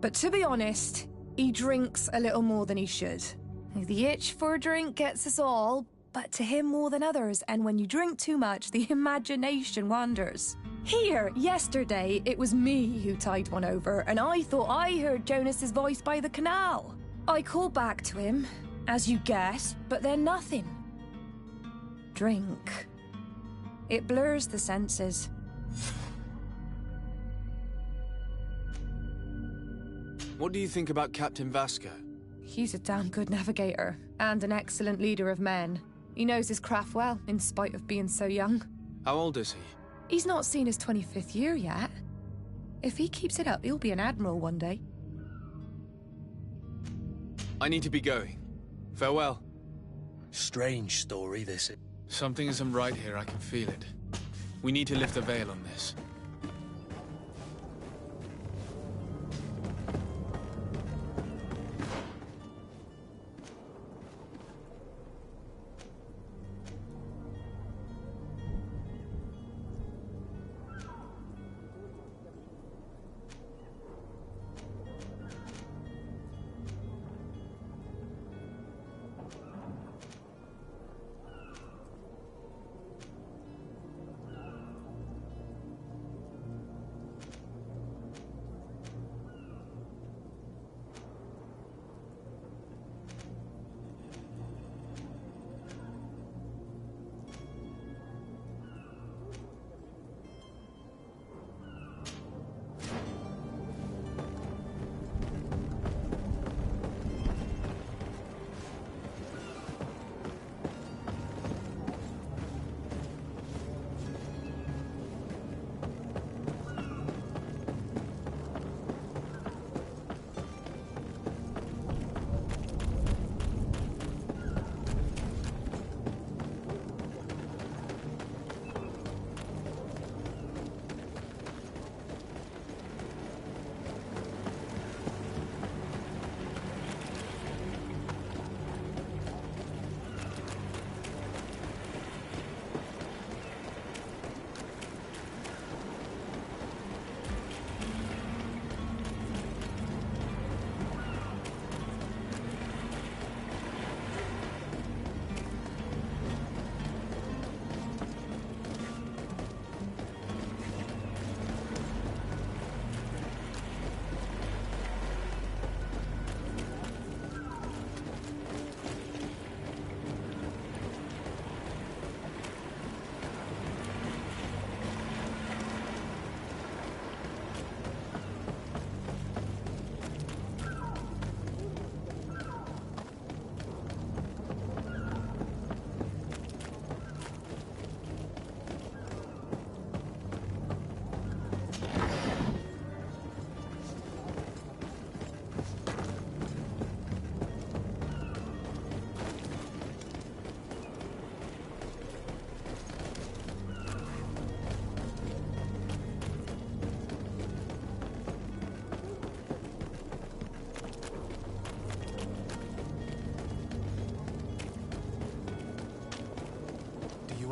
But to be honest, he drinks a little more than he should. The itch for a drink gets us all, but to him more than others, and when you drink too much, the imagination wanders. Here, yesterday, it was me who tied one over, and I thought I heard Jonas's voice by the canal. I called back to him, as you guessed, but then nothing. Drink. It blurs the senses. What do you think about Captain Vasco? He's a damn good navigator, and an excellent leader of men. He knows his craft well, in spite of being so young. How old is he? He's not seen his 25th year yet. If he keeps it up, he'll be an admiral one day. I need to be going. Farewell. Strange story, this is. Something isn't right here, I can feel it. We need to lift the veil on this.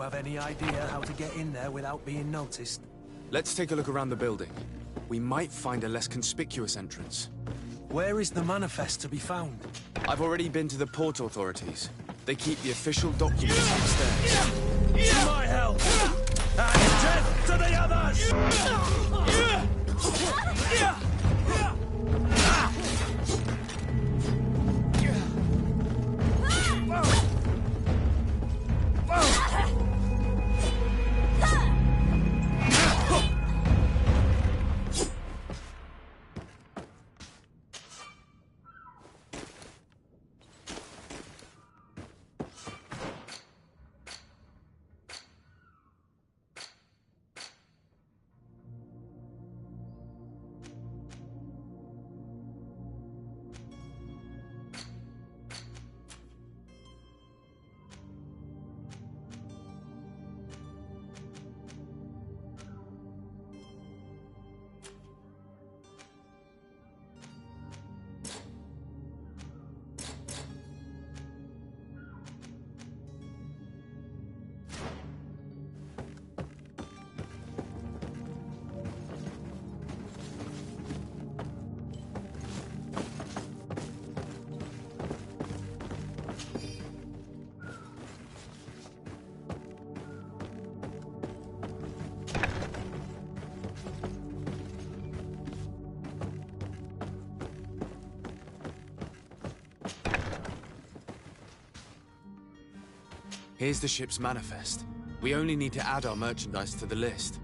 have any idea how to get in there without being noticed? Let's take a look around the building. We might find a less conspicuous entrance. Where is the manifest to be found? I've already been to the port authorities. They keep the official documents upstairs. To my help! And death to the others! Here's the ship's manifest. We only need to add our merchandise to the list.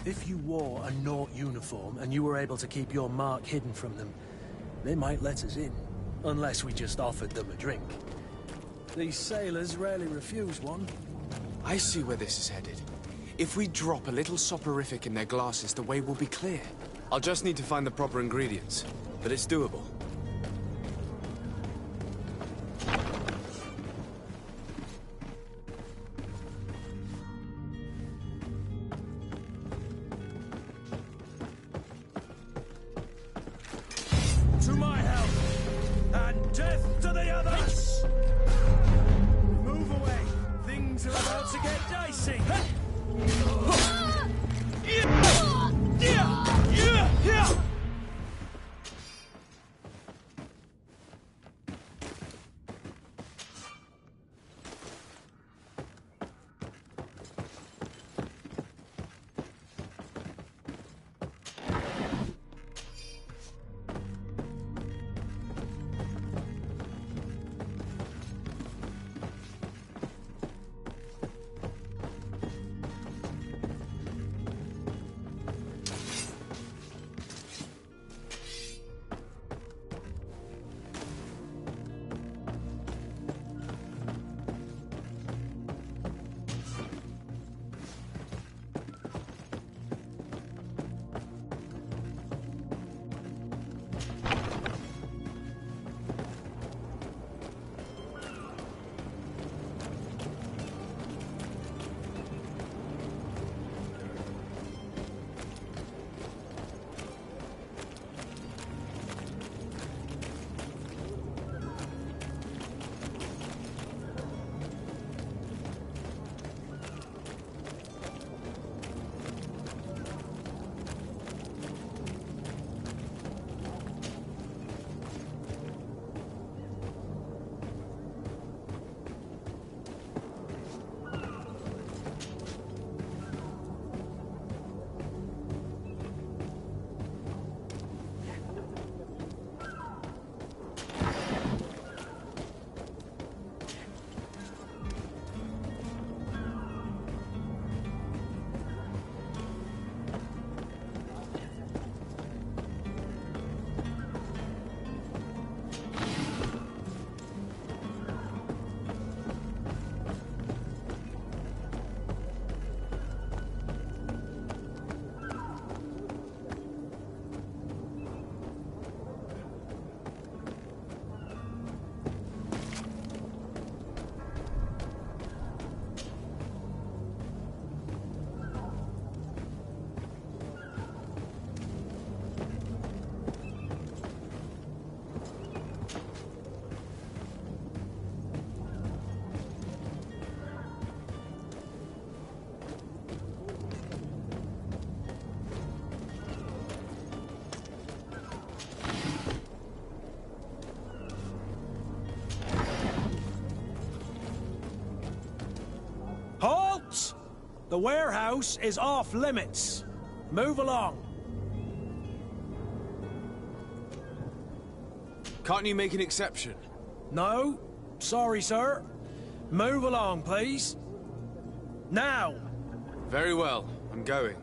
If you wore a Naut uniform and you were able to keep your mark hidden from them, they might let us in. Unless we just offered them a drink. These sailors rarely refuse one. I see where this is headed. If we drop a little soporific in their glasses, the way will be clear. I'll just need to find the proper ingredients, but it's doable. To my help! And death to the others! Move away! Things are about to get dicey! The warehouse is off limits. Move along. Can't you make an exception? No. Sorry, sir. Move along, please. Now! Very well. I'm going.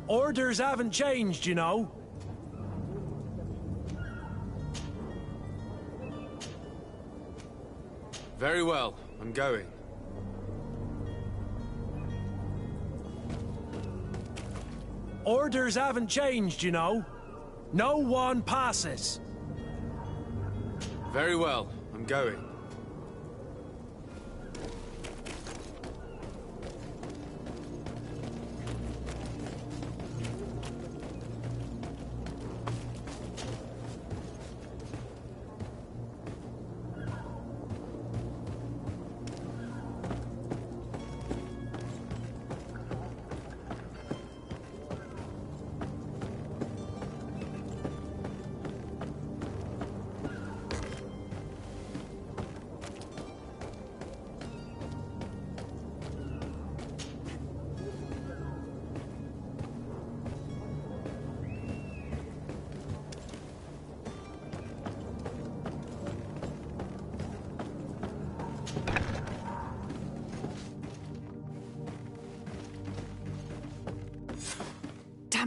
Orders haven't changed, you know. Very well. I'm going. Orders haven't changed, you know. No one passes. Very well. I'm going.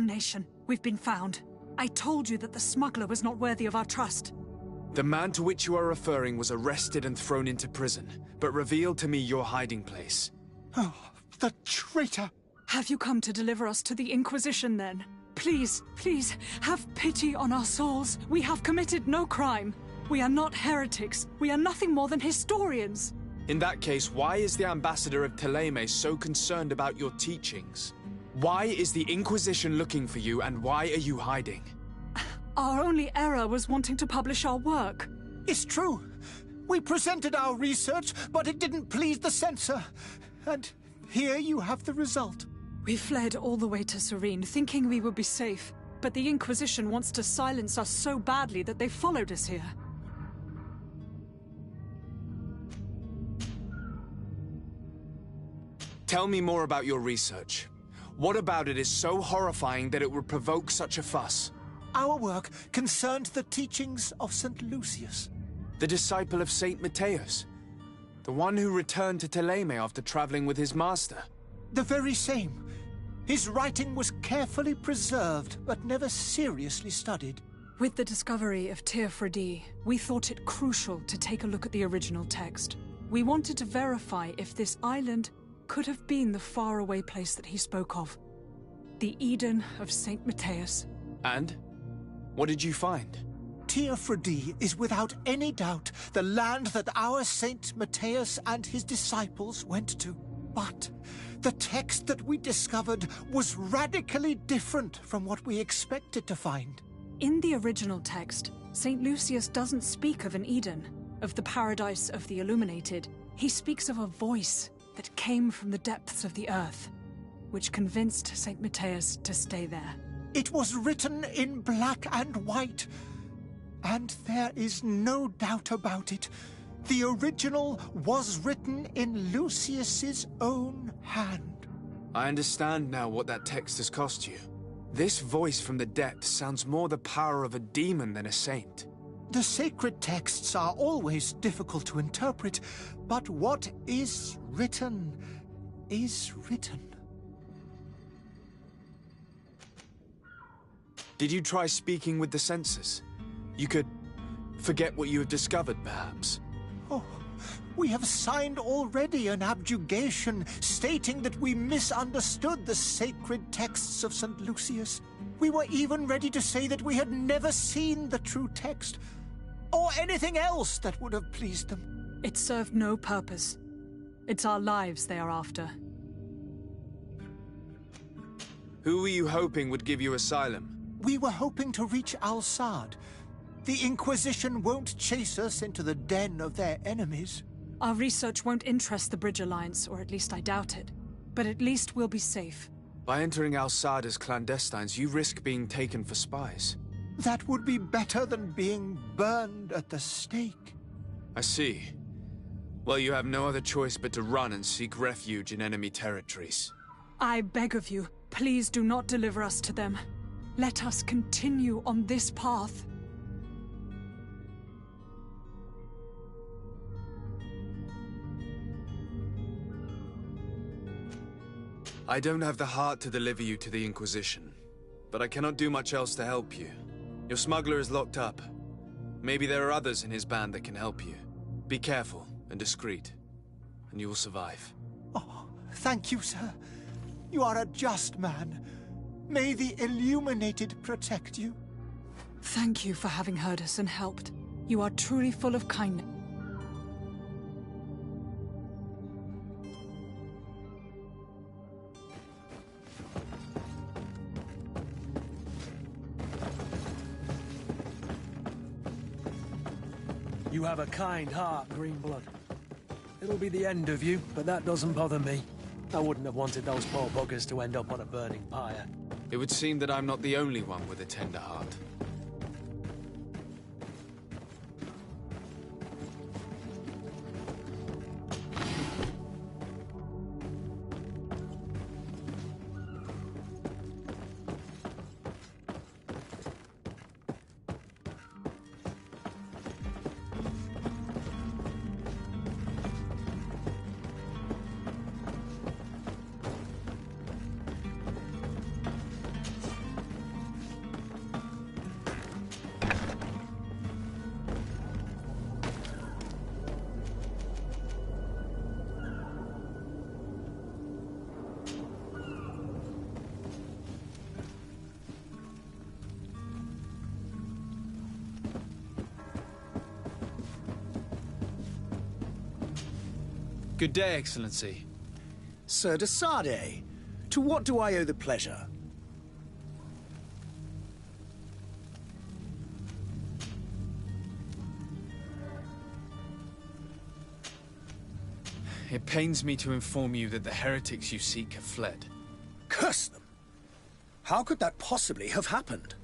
Damnation! We've been found. I told you that the smuggler was not worthy of our trust. The man to which you are referring was arrested and thrown into prison, but revealed to me your hiding place. Oh, the traitor! Have you come to deliver us to the Inquisition, then? Please, please, have pity on our souls. We have committed no crime. We are not heretics. We are nothing more than historians. In that case, why is the ambassador of Thélème so concerned about your teachings? Why is the Inquisition looking for you, and why are you hiding? Our only error was wanting to publish our work. It's true. We presented our research, but it didn't please the censor. And here you have the result. We fled all the way to Serene, thinking we would be safe. But the Inquisition wants to silence us so badly that they followed us here. Tell me more about your research. What about it is so horrifying that it would provoke such a fuss? Our work concerned the teachings of St. Lucius. The disciple of St. Matthias? The one who returned to Thélème after traveling with his master? The very same. His writing was carefully preserved, but never seriously studied. With the discovery of Teofredi, we thought it crucial to take a look at the original text. We wanted to verify if this island could have been the faraway place that he spoke of. The Eden of St. Matthias. And? What did you find? Teofredi is without any doubt the land that our Saint Matthias and his disciples went to. But the text that we discovered was radically different from what we expected to find. In the original text, St. Lucius doesn't speak of an Eden, of the paradise of the illuminated. He speaks of a voice that came from the depths of the earth, which convinced St. Matthias to stay there. It was written in black and white, and there is no doubt about it. The original was written in Lucius's own hand. I understand now what that text has cost you. This voice from the depths sounds more the power of a demon than a saint. The sacred texts are always difficult to interpret, but what is written is written. Did you try speaking with the censors? You could forget what you have discovered, perhaps. Oh, we have signed already an abjugation stating that we misunderstood the sacred texts of St. Lucius. We were even ready to say that we had never seen the true text, or anything else that would have pleased them. It served no purpose. It's our lives they are after. Who were you hoping would give you asylum? We were hoping to reach Al-Sad. The Inquisition won't chase us into the den of their enemies. Our research won't interest the Bridge Alliance, or at least I doubt it. But at least we'll be safe. By entering Al-Sad as clandestines, you risk being taken for spies. That would be better than being burned at the stake. I see. Well, you have no other choice but to run and seek refuge in enemy territories. I beg of you, please do not deliver us to them. Let us continue on this path. I don't have the heart to deliver you to the Inquisition, but I cannot do much else to help you. Your smuggler is locked up. Maybe there are others in his band that can help you. Be careful and discreet, and you will survive. Oh, thank you, sir. You are a just man. May the Illuminated protect you. Thank you for having heard us and helped. You are truly full of kindness. You have a kind heart, Greenblood. It'll be the end of you, but that doesn't bother me. I wouldn't have wanted those poor buggers to end up on a burning pyre. It would seem that I'm not the only one with a tender heart. Good day, Excellency. Sir de Sardet, to what do I owe the pleasure? It pains me to inform you that the heretics you seek have fled. Curse them! How could that possibly have happened?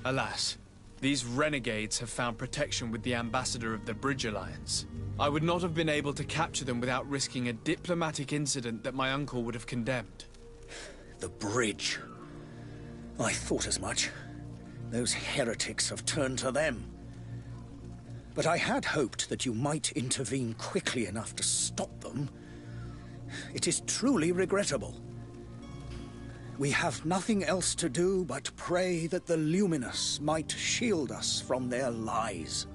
Alas, these renegades have found protection with the ambassador of the Bridge Alliance. I would not have been able to capture them without risking a diplomatic incident that my uncle would have condemned. The bridge. I thought as much. Those heretics have turned to them. But I had hoped that you might intervene quickly enough to stop them. It is truly regrettable. We have nothing else to do but pray that the Luminous might shield us from their lies.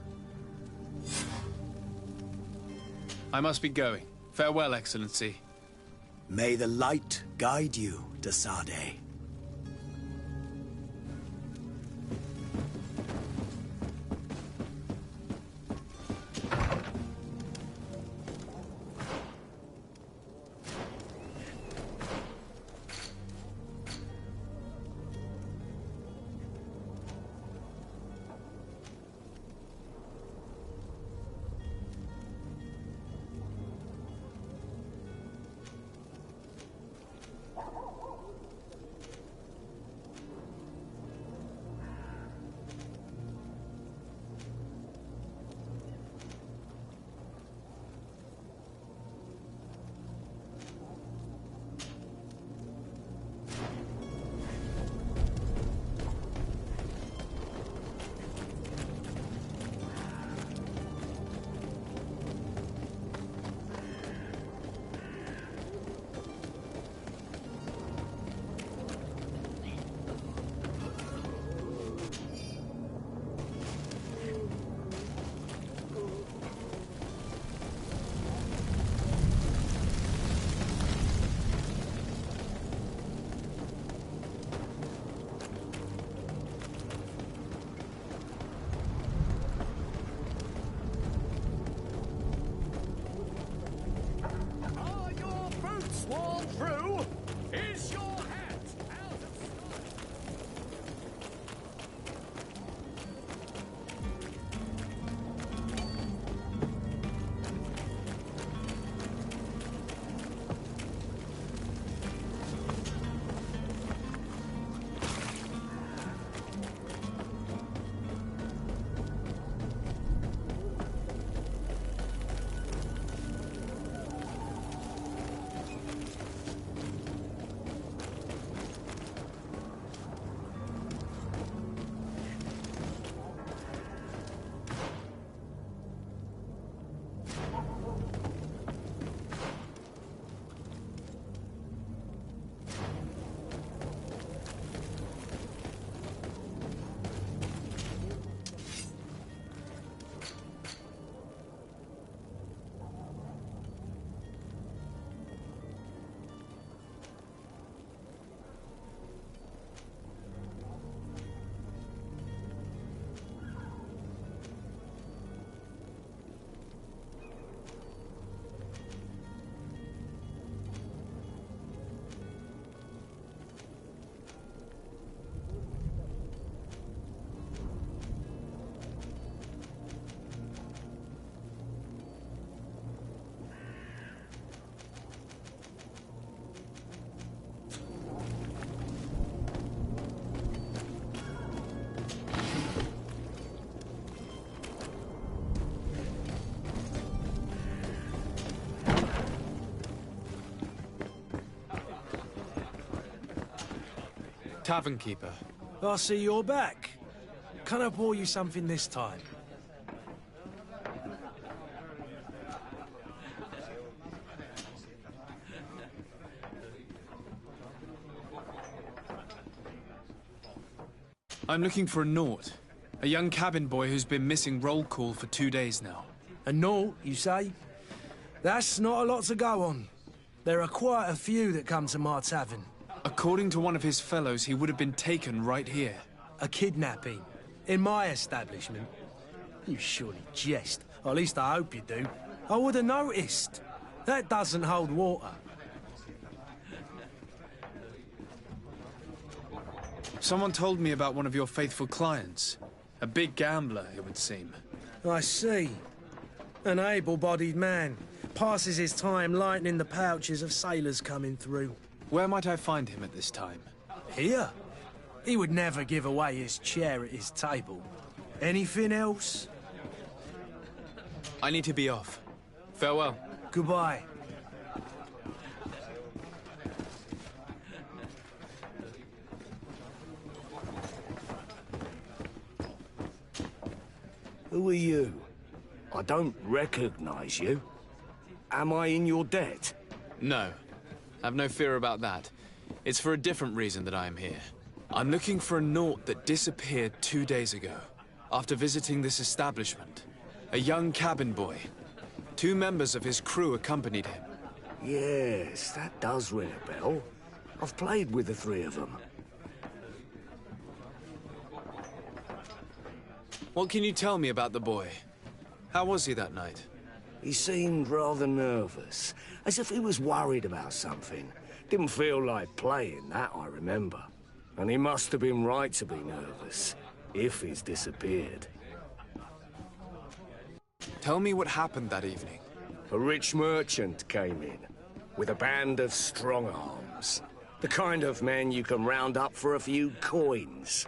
I must be going. Farewell, Excellency. May the light guide you, de Sardet. tavern keeper. I see you're back. Can I pour you something this time? I'm looking for a Naut. A young cabin boy who's been missing roll call for 2 days now. A Naut, you say? That's not a lot to go on. There are quite a few that come to my tavern. According to one of his fellows, he would have been taken right here. A kidnapping? In my establishment? You surely jest. Or at least I hope you do. I would have noticed. That doesn't hold water. Someone told me about one of your faithful clients. A big gambler, it would seem. I see. An able-bodied man. Passes his time lightening the pouches of sailors coming through. Where might I find him at this time? Here? He would never give away his chair at his table. Anything else? I need to be off. Farewell. Goodbye. Who are you? I don't recognize you. Am I in your debt? No. Have no fear about that. It's for a different reason that I am here. I'm looking for a Naut that disappeared 2 days ago, after visiting this establishment. A young cabin boy. 2 members of his crew accompanied him. Yes, that does ring a bell. I've played with the 3 of them. What can you tell me about the boy? How was he that night? He seemed rather nervous, as if he was worried about something. Didn't feel like playing, that I remember. And he must have been right to be nervous, if he's disappeared. Tell me what happened that evening. A rich merchant came in, with a band of strong-arms. The kind of men you can round up for a few coins,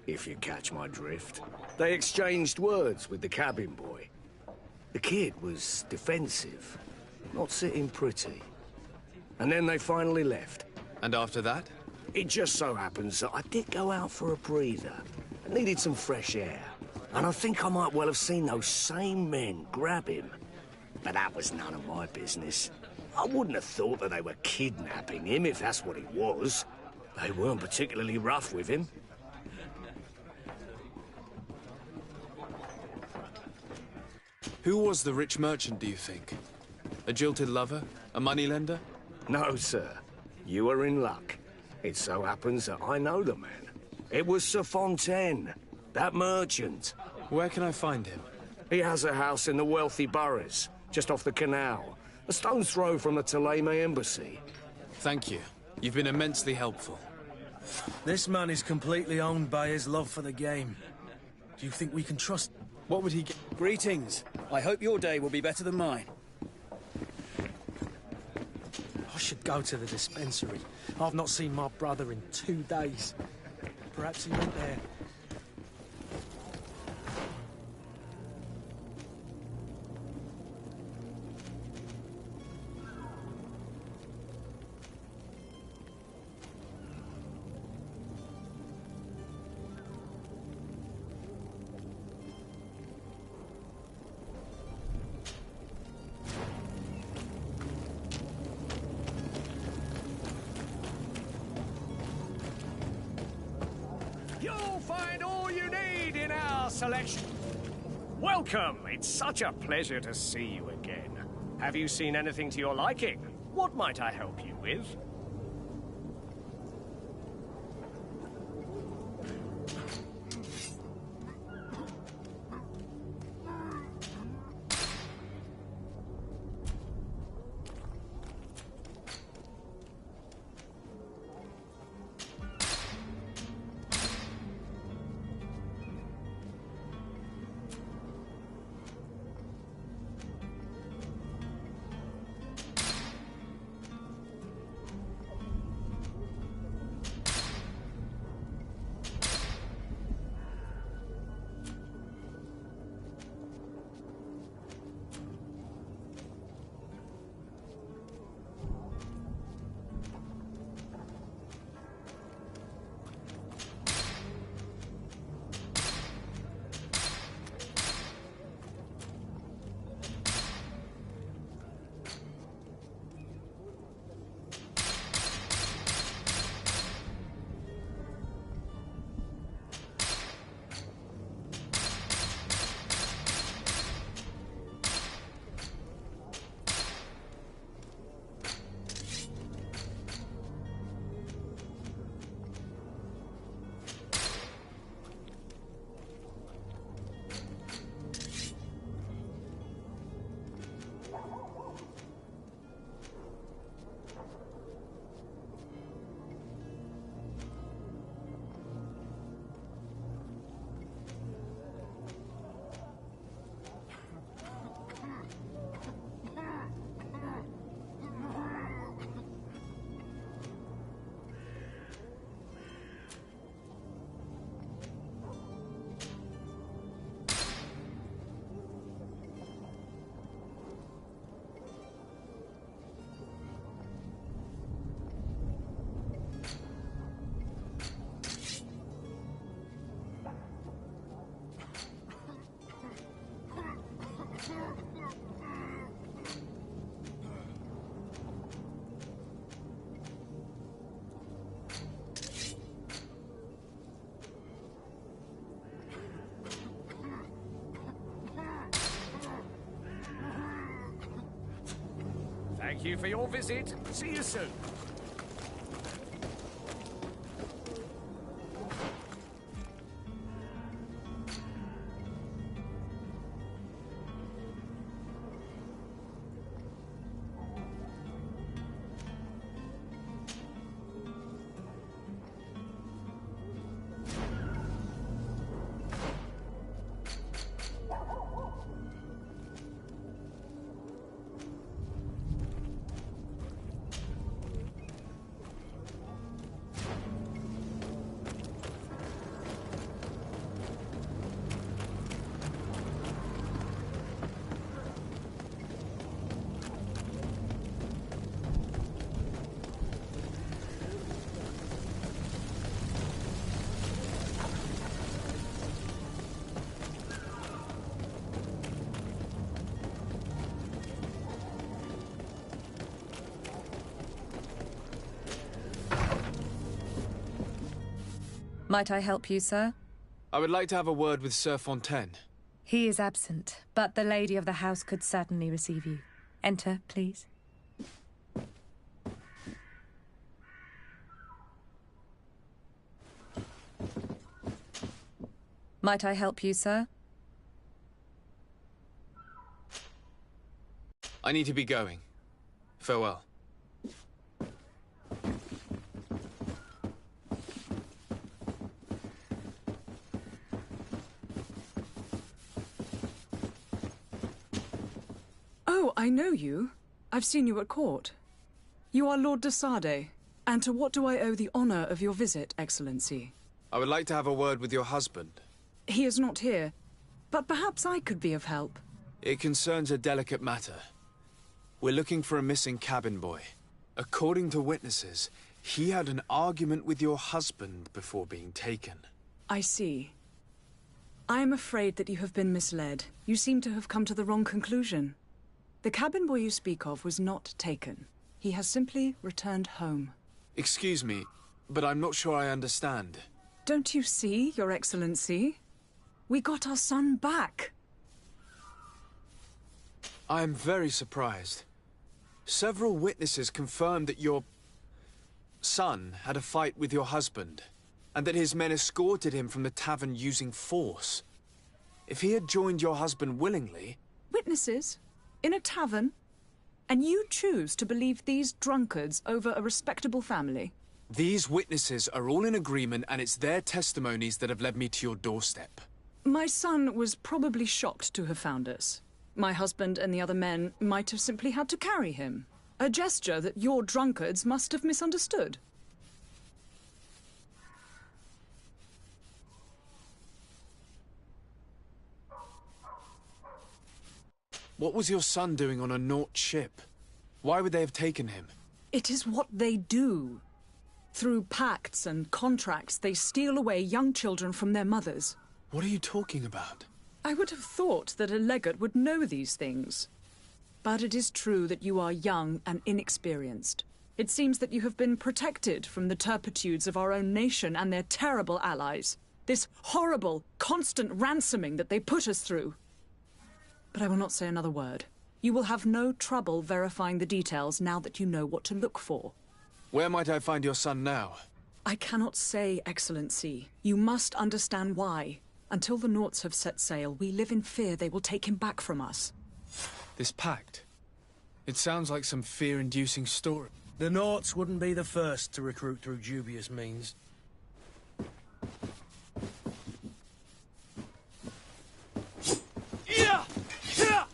if you catch my drift. They exchanged words with the cabin boy. The kid was defensive, not sitting pretty. And then they finally left. And after that? It just so happens that I did go out for a breather. I needed some fresh air. And I think I might well have seen those same men grab him. But that was none of my business. I wouldn't have thought that they were kidnapping him if that's what it was. They weren't particularly rough with him. Who was the rich merchant, do you think? A jilted lover? A moneylender? No, sir. You are in luck. It so happens that I know the man. It was Sir Fontaine, that merchant. Where can I find him? He has a house in the wealthy boroughs, just off the canal. A stone's throw from the Thélème embassy. Thank you. You've been immensely helpful. This man is completely owned by his love for the game. Do you think we can trust... What would he get? Greetings. I hope your day will be better than mine. I should go to the dispensary. I've not seen my brother in 2 days. Perhaps he went there. You'll find all you need in our selection. Welcome. It's such a pleasure to see you again. Have you seen anything to your liking? What might I help you with? Thank you for your visit. See you soon. Might I help you, sir? I would like to have a word with Sir Fontaine. He is absent, but the lady of the house could certainly receive you. Enter, please. Might I help you, sir? I need to be going. Farewell. Oh, I know you. I've seen you at court. You are Lord de Sardet. And to what do I owe the honor of your visit, Excellency? I would like to have a word with your husband. He is not here, but perhaps I could be of help. It concerns a delicate matter. We're looking for a missing cabin boy. According to witnesses, he had an argument with your husband before being taken. I see. I am afraid that you have been misled. You seem to have come to the wrong conclusion. The cabin boy you speak of was not taken. He has simply returned home. Excuse me, but I'm not sure I understand. Don't you see, Your Excellency? We got our son back. I am very surprised. Several witnesses confirmed that your son had a fight with your husband, and that his men escorted him from the tavern using force. If he had joined your husband willingly... Witnesses? In a tavern? And you choose to believe these drunkards over a respectable family? These witnesses are all in agreement, and it's their testimonies that have led me to your doorstep. My son was probably shocked to have found us. My husband and the other men might have simply had to carry him. A gesture that your drunkards must have misunderstood. What was your son doing on a Naut ship? Why would they have taken him? It is what they do. Through pacts and contracts, they steal away young children from their mothers. What are you talking about? I would have thought that a legate would know these things. But it is true that you are young and inexperienced. It seems that you have been protected from the turpitudes of our own nation and their terrible allies. This horrible, constant ransoming that they put us through. But I will not say another word. You will have no trouble verifying the details now that you know what to look for. Where might I find your son now? I cannot say, Excellency. You must understand why. Until the Nauts have set sail, we live in fear they will take him back from us. This pact? It sounds like some fear-inducing story. The Nauts wouldn't be the first to recruit through dubious means. Yeah! Yeah!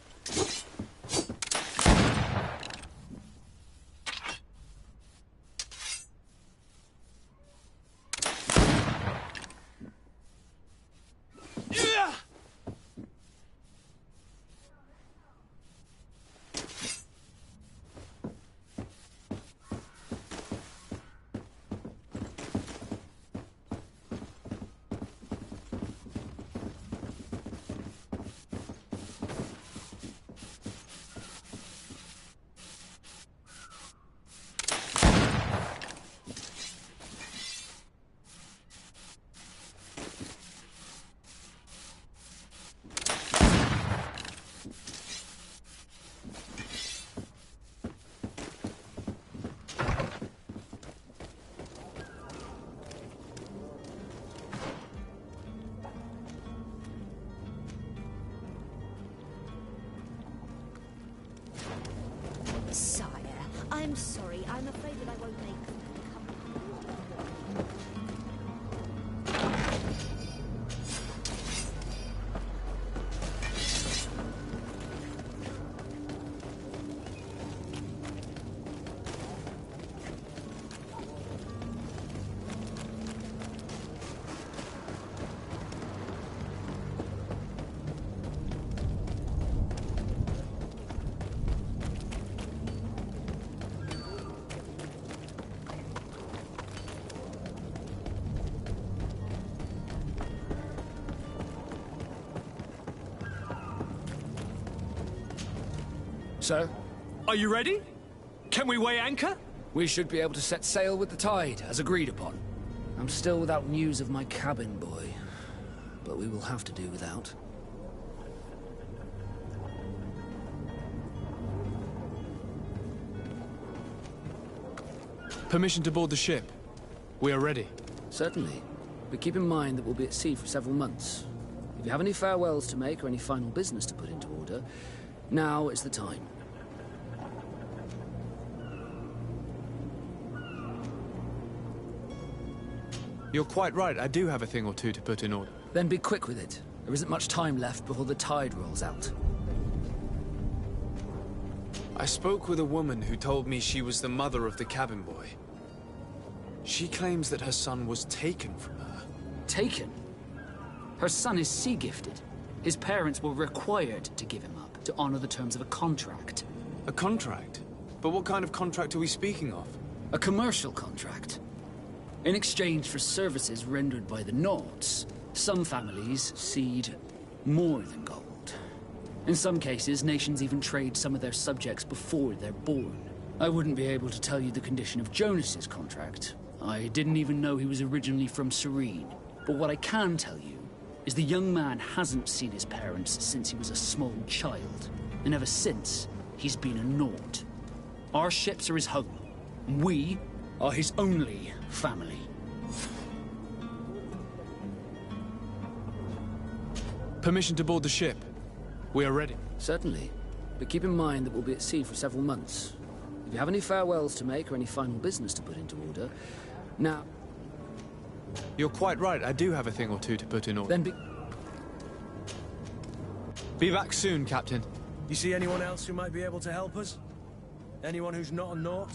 Yeah! I'm afraid that I won't make Sir? Are you ready? Can we weigh anchor? We should be able to set sail with the tide, as agreed upon. I'm still without news of my cabin boy, but we will have to do without. Permission to board the ship. We are ready. Certainly. But keep in mind that we'll be at sea for several months. If you have any farewells to make or any final business to put into order, now is the time. You're quite right, I do have a thing or two to put in order. Then be quick with it. There isn't much time left before the tide rolls out. I spoke with a woman who told me she was the mother of the cabin boy. She claims that her son was taken from her. Taken? Her son is sea-gifted. His parents were required to give him up, to honor the terms of a contract. A contract? But what kind of contract are we speaking of? A commercial contract. In exchange for services rendered by the Nords, some families cede more than gold. In some cases, nations even trade some of their subjects before they're born. I wouldn't be able to tell you the condition of Jonas's contract. I didn't even know he was originally from Serene. But what I can tell you is the young man hasn't seen his parents since he was a small child. And ever since, he's been a Nord. Our ships are his home. We are his only family. Permission to board the ship. We are ready. Certainly. But keep in mind that we'll be at sea for several months. If you have any farewells to make or any final business to put into order, now... You're quite right, I do have a thing or two to put in order. Then be back soon, Captain. You see anyone else who might be able to help us? Anyone who's not a Nord?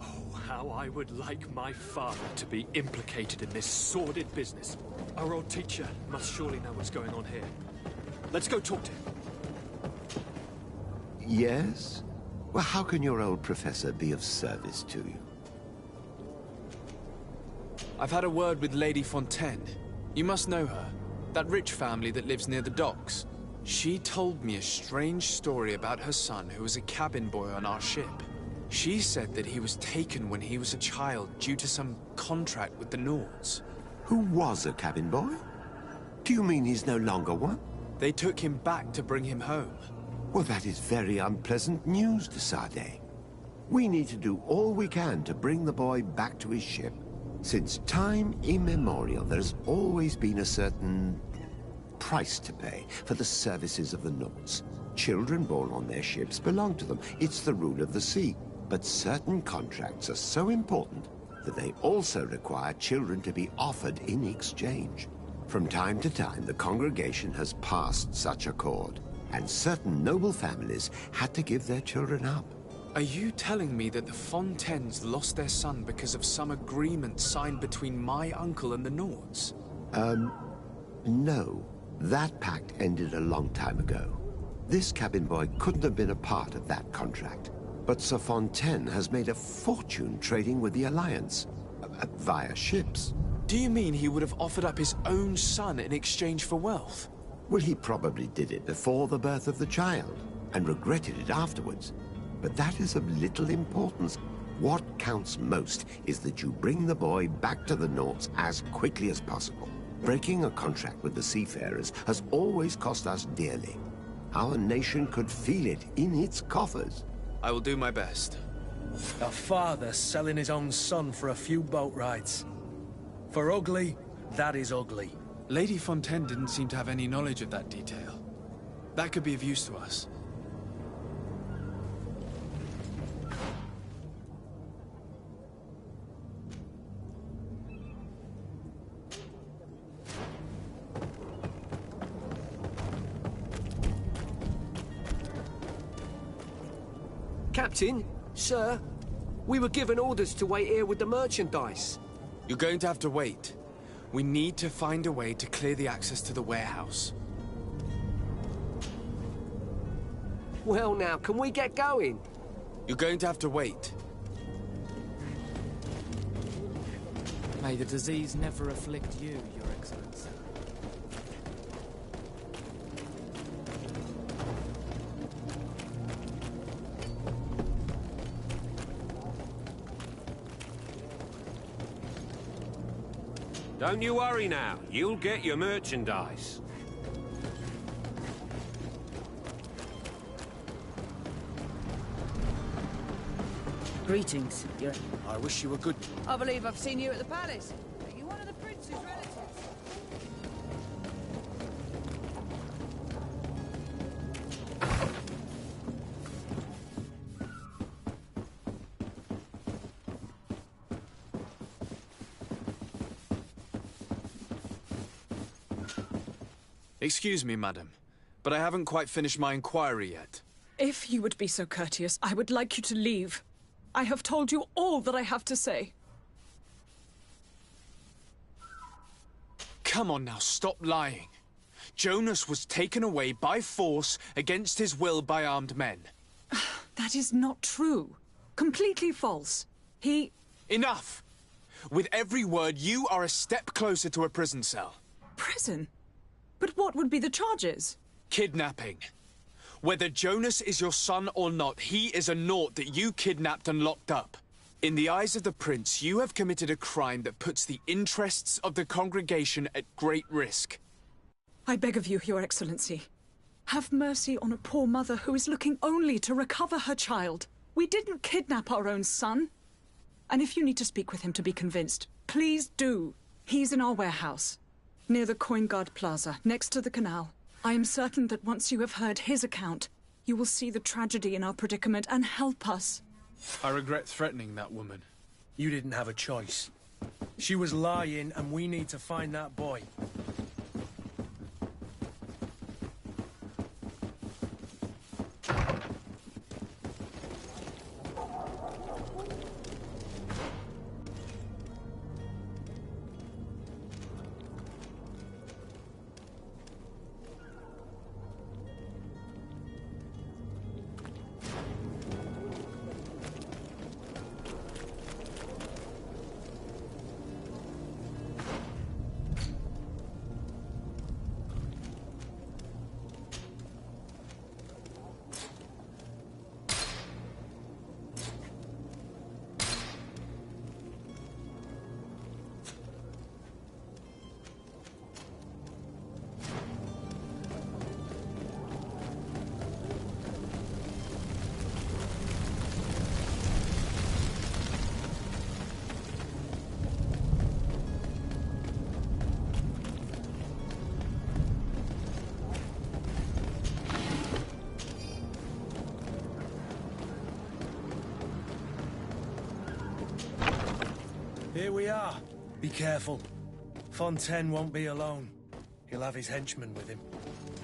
Oh, how I would like my father to be implicated in this sordid business. Our old teacher must surely know what's going on here. Let's go talk to him. Yes? Well, how can your old professor be of service to you? I've had a word with Lady Fontaine. You must know her. That rich family that lives near the docks. She told me a strange story about her son who was a cabin boy on our ship. She said that he was taken when he was a child due to some contract with the Nords. Who was a cabin boy? Do you mean he's no longer one? They took him back to bring him home. Well, that is very unpleasant news, de Sade. We need to do all we can to bring the boy back to his ship. Since time immemorial, there's always been a certain price to pay for the services of the Nords. Children born on their ships belong to them. It's the rule of the sea. But certain contracts are so important that they also require children to be offered in exchange. From time to time, the congregation has passed such accord, and certain noble families had to give their children up. Are you telling me that the Fontaines lost their son because of some agreement signed between my uncle and the Nords? No. That pact ended a long time ago. This cabin boy couldn't have been a part of that contract. But Sir Fontaine has made a fortune trading with the Alliance, via ships. Do you mean he would have offered up his own son in exchange for wealth? Well, he probably did it before the birth of the child, and regretted it afterwards. But that is of little importance. What counts most is that you bring the boy back to the Nords as quickly as possible. Breaking a contract with the seafarers has always cost us dearly. Our nation could feel it in its coffers. I will do my best. A father selling his own son for a few boat rides. For ugly, that is ugly. Lady Fontaine didn't seem to have any knowledge of that detail. That could be of use to us. Captain, sir, we were given orders to wait here with the merchandise. You're going to have to wait. We need to find a way to clear the access to the warehouse. Well now, can we get going? You're going to have to wait. May the disease never afflict you, Your Excellency. Don't you worry now. You'll get your merchandise. Greetings, Your... I wish you were good. I believe I've seen you at the palace. Are you one of the prince's relatives? Excuse me, madam, but I haven't quite finished my inquiry yet. If you would be so courteous, I would like you to leave. I have told you all that I have to say. Come on now, stop lying. Jonas was taken away by force against his will by armed men. That is not true. Completely false. He... Enough! With every word, you are a step closer to a prison cell. Prison? But what would be the charges? Kidnapping. Whether Jonas is your son or not, he is a naught that you kidnapped and locked up. In the eyes of the prince, you have committed a crime that puts the interests of the congregation at great risk. I beg of you, Your Excellency. Have mercy on a poor mother who is looking only to recover her child. We didn't kidnap our own son. And if you need to speak with him to be convinced, please do. He's in our warehouse, near the Coin Guard Plaza, next to the canal. I am certain that once you have heard his account, you will see the tragedy in our predicament and help us. I regret threatening that woman. You didn't have a choice. She was lying, and we need to find that boy. Here we are. Be careful. Fontaine won't be alone. He'll have his henchmen with him.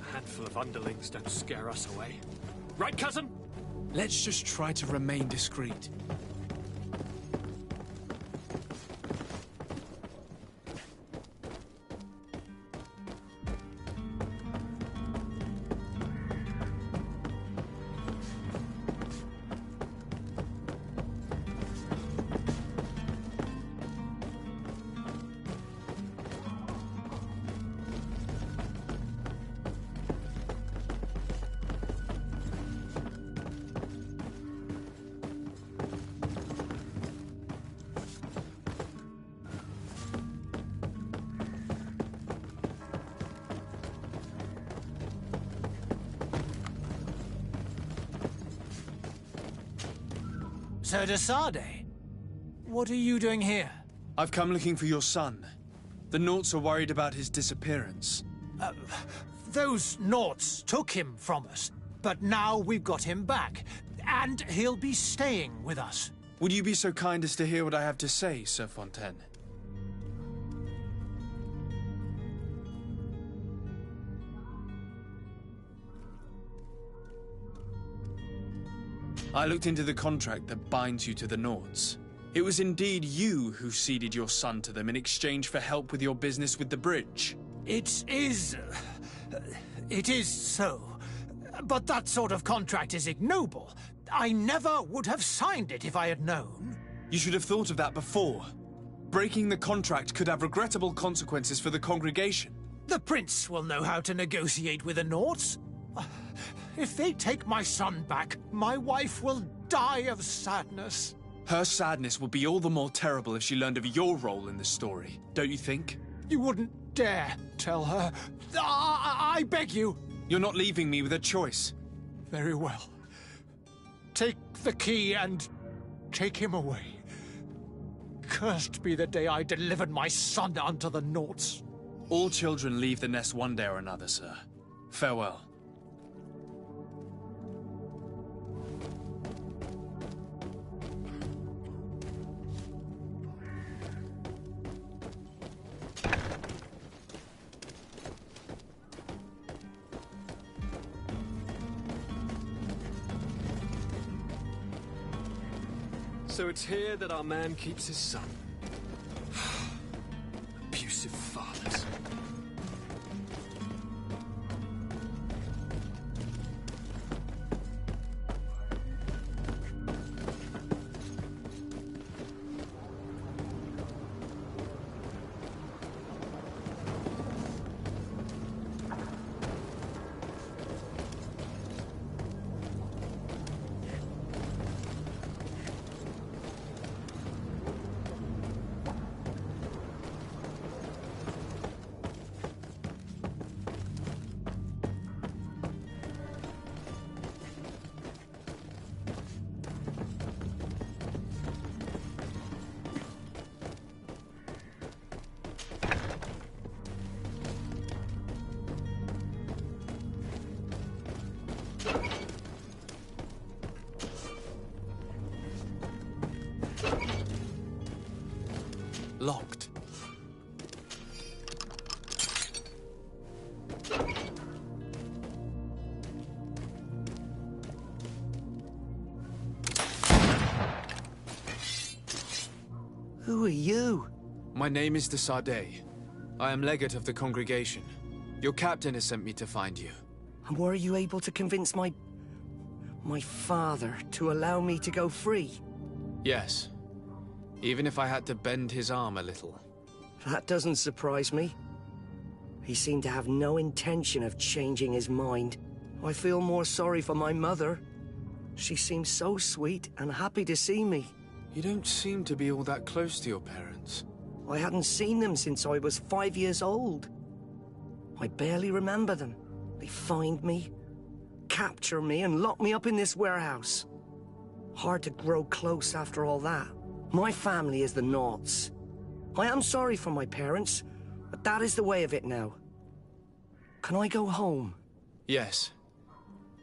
A handful of underlings don't scare us away. Right, cousin? Let's just try to remain discreet. Sir de Sardet, what are you doing here? I've come looking for your son. The Naughts are worried about his disappearance. Those Naughts took him from us, but now we've got him back, and he'll be staying with us. Would you be so kind as to hear what I have to say, Sir Fontaine? I looked into the contract that binds you to the Nords. It was indeed you who ceded your son to them in exchange for help with your business with the bridge. It is so. But that sort of contract is ignoble. I never would have signed it if I had known. You should have thought of that before. Breaking the contract could have regrettable consequences for the congregation. The prince will know how to negotiate with the Nords. If they take my son back, my wife will die of sadness. Her sadness will be all the more terrible if she learned of your role in the story, don't you think? You wouldn't dare tell her. I beg you. You're not leaving me with a choice. Very well. Take the key and take him away. Cursed be the day I delivered my son unto the Nords. All children leave the nest one day or another, sir. Farewell. So it's here that our man keeps his son. Abusive fathers. Locked. Who are you? My name is de Sardet. I am legate of the congregation. Your captain has sent me to find you. And were you able to convince my father to allow me to go free? Yes. Even if I had to bend his arm a little. That doesn't surprise me. He seemed to have no intention of changing his mind. I feel more sorry for my mother. She seemed so sweet and happy to see me. You don't seem to be all that close to your parents. I hadn't seen them since I was 5 years old. I barely remember them. They find me, capture me, and lock me up in this warehouse. Hard to grow close after all that. My family is the Nords. I am sorry for my parents, but that is the way of it now. Can I go home? Yes.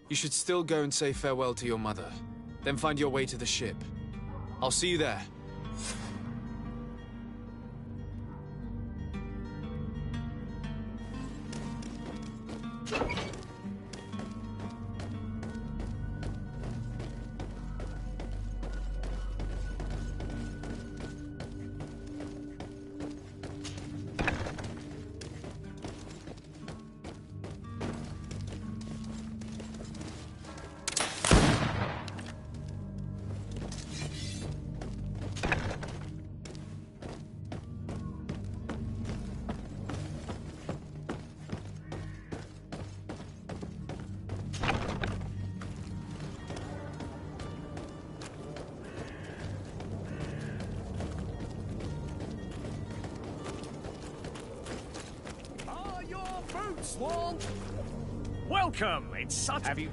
You should still go and say farewell to your mother. Then find your way to the ship. I'll see you there. Swan! Welcome! It's such... Have you...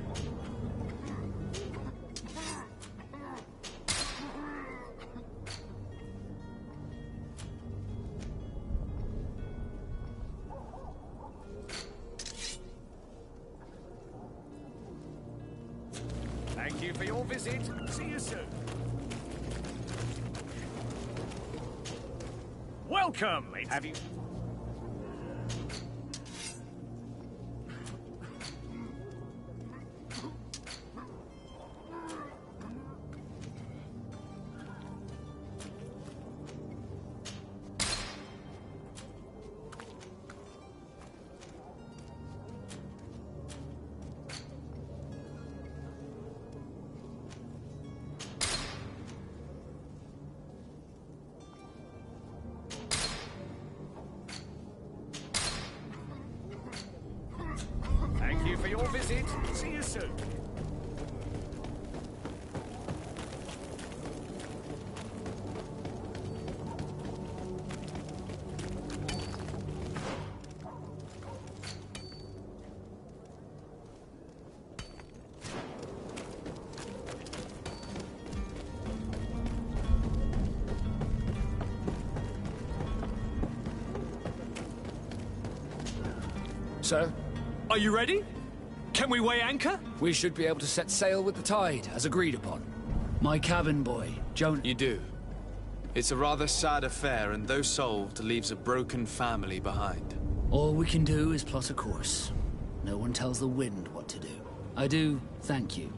Thank you for your visit. See you soon. Welcome! Have you... for your visit. See you soon. Sir? Are you ready? Can we weigh anchor? We should be able to set sail with the tide, as agreed upon. My cabin boy, Joan... You do. It's a rather sad affair, and though solved, leaves a broken family behind. All we can do is plot a course. No one tells the wind what to do. I do thank you.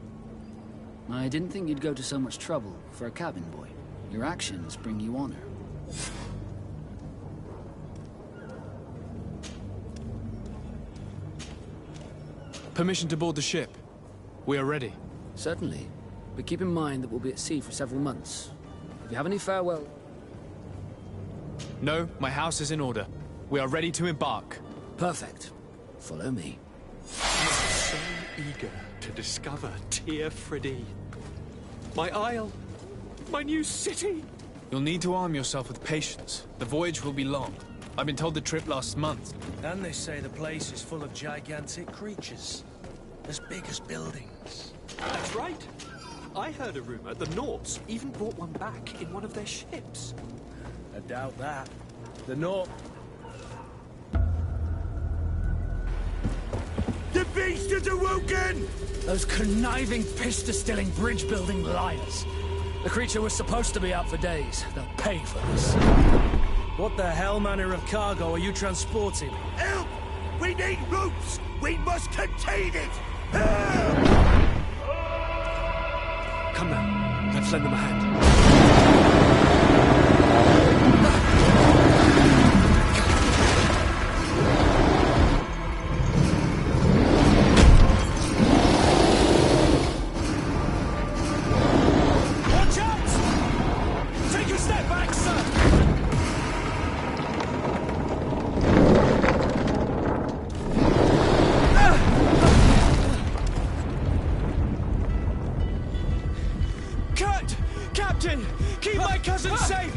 I didn't think you'd go to so much trouble for a cabin boy. Your actions bring you honor. Permission to board the ship. We are ready. Certainly. But keep in mind that we'll be at sea for several months. If you have any farewell... No, my house is in order. We are ready to embark. Perfect. Follow me. I'm so eager to discover Teer Fradee. My isle. My new city. You'll need to arm yourself with patience. The voyage will be long. I've been told the trip lasts months. And they say the place is full of gigantic creatures. As big as buildings. That's right. I heard a rumor the Nauts even brought one back in one of their ships. I doubt that. The Naut... The beast is awoken! Those conniving, pista-stilling, bridge-building liars. The creature was supposed to be out for days. They'll pay for this. What the hell manner of cargo are you transporting? Help! We need ropes! We must contain it! Come now, let's lend them a hand. Watch out! Take a step back, sir! Captain! Keep my cousin safe!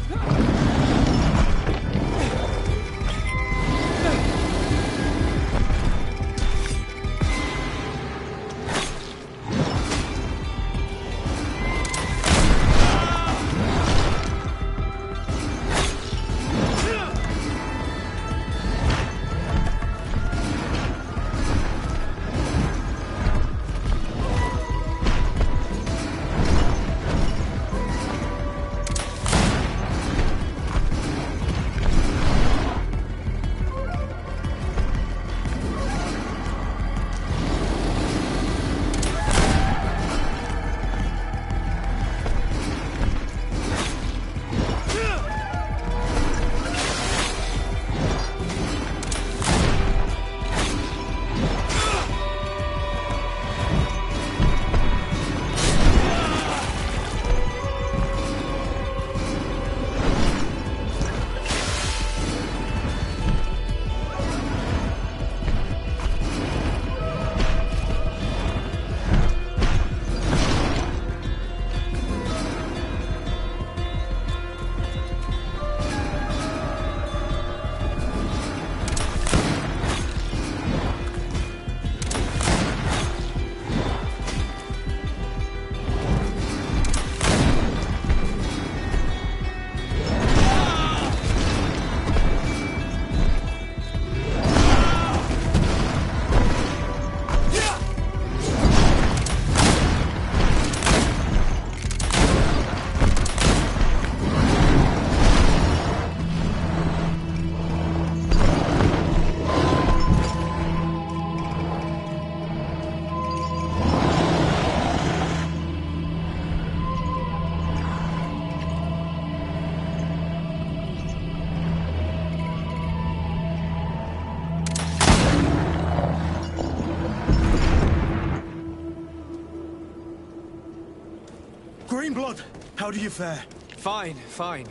Greenblood, how do you fare? Fine, fine.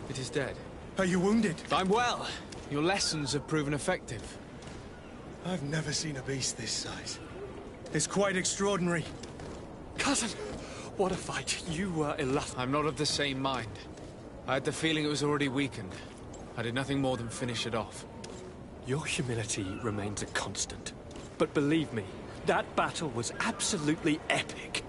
It is dead. Are you wounded? I'm well. Your lessons have proven effective. I've never seen a beast this size. It's quite extraordinary. Cousin, what a fight. You were illustrious. I'm not of the same mind. I had the feeling it was already weakened. I did nothing more than finish it off. Your humility remains a constant. But believe me, that battle was absolutely epic.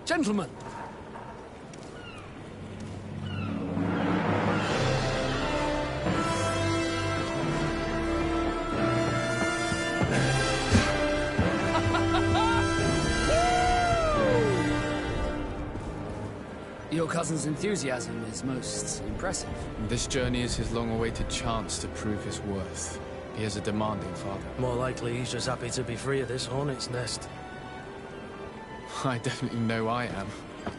Gentlemen! Your cousin's enthusiasm is most impressive. This journey is his long-awaited chance to prove his worth. He has a demanding father. More likely he's just happy to be free of this hornet's nest. I definitely know I am.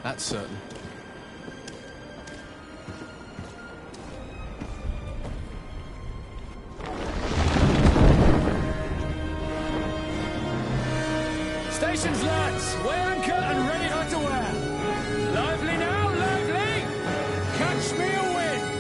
That's certain. Stations, lads! Weigh anchor and ready her to wear! Lively now, lively! Catch me a wind!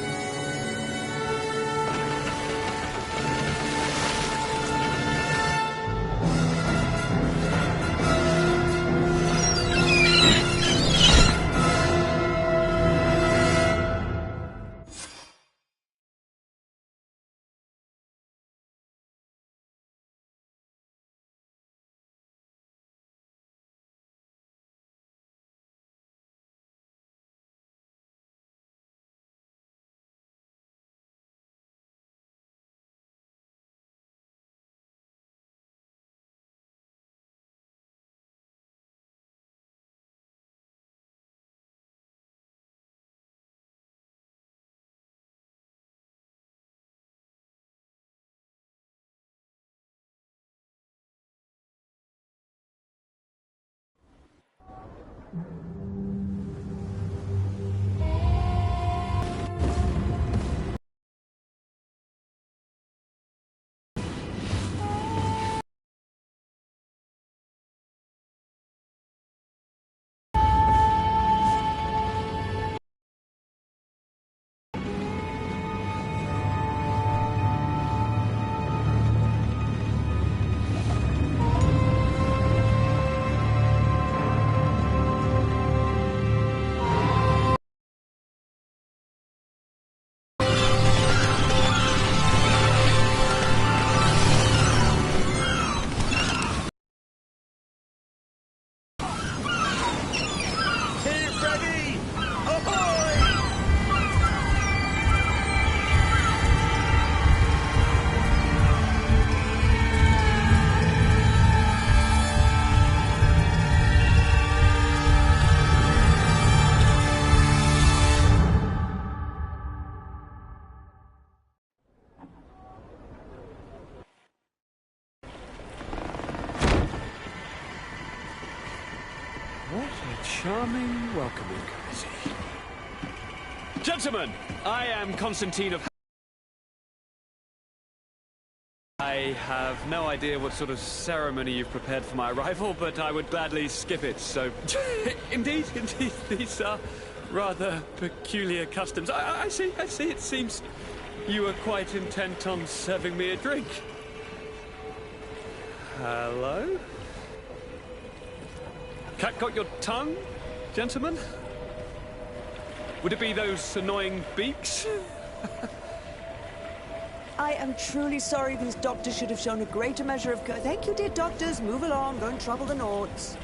What a charming welcoming committee. Gentlemen, I am Constantine of... I have no idea what sort of ceremony you've prepared for my arrival, but I would gladly skip it, so... indeed, these are rather peculiar customs. I see, it seems You were quite intent on serving me a drink. Hello? Cat got your tongue, gentlemen? Would it be those annoying beaks? I am truly sorry these doctors should have shown a greater measure of Thank you, dear doctors. Move along. Don't trouble the Nauts.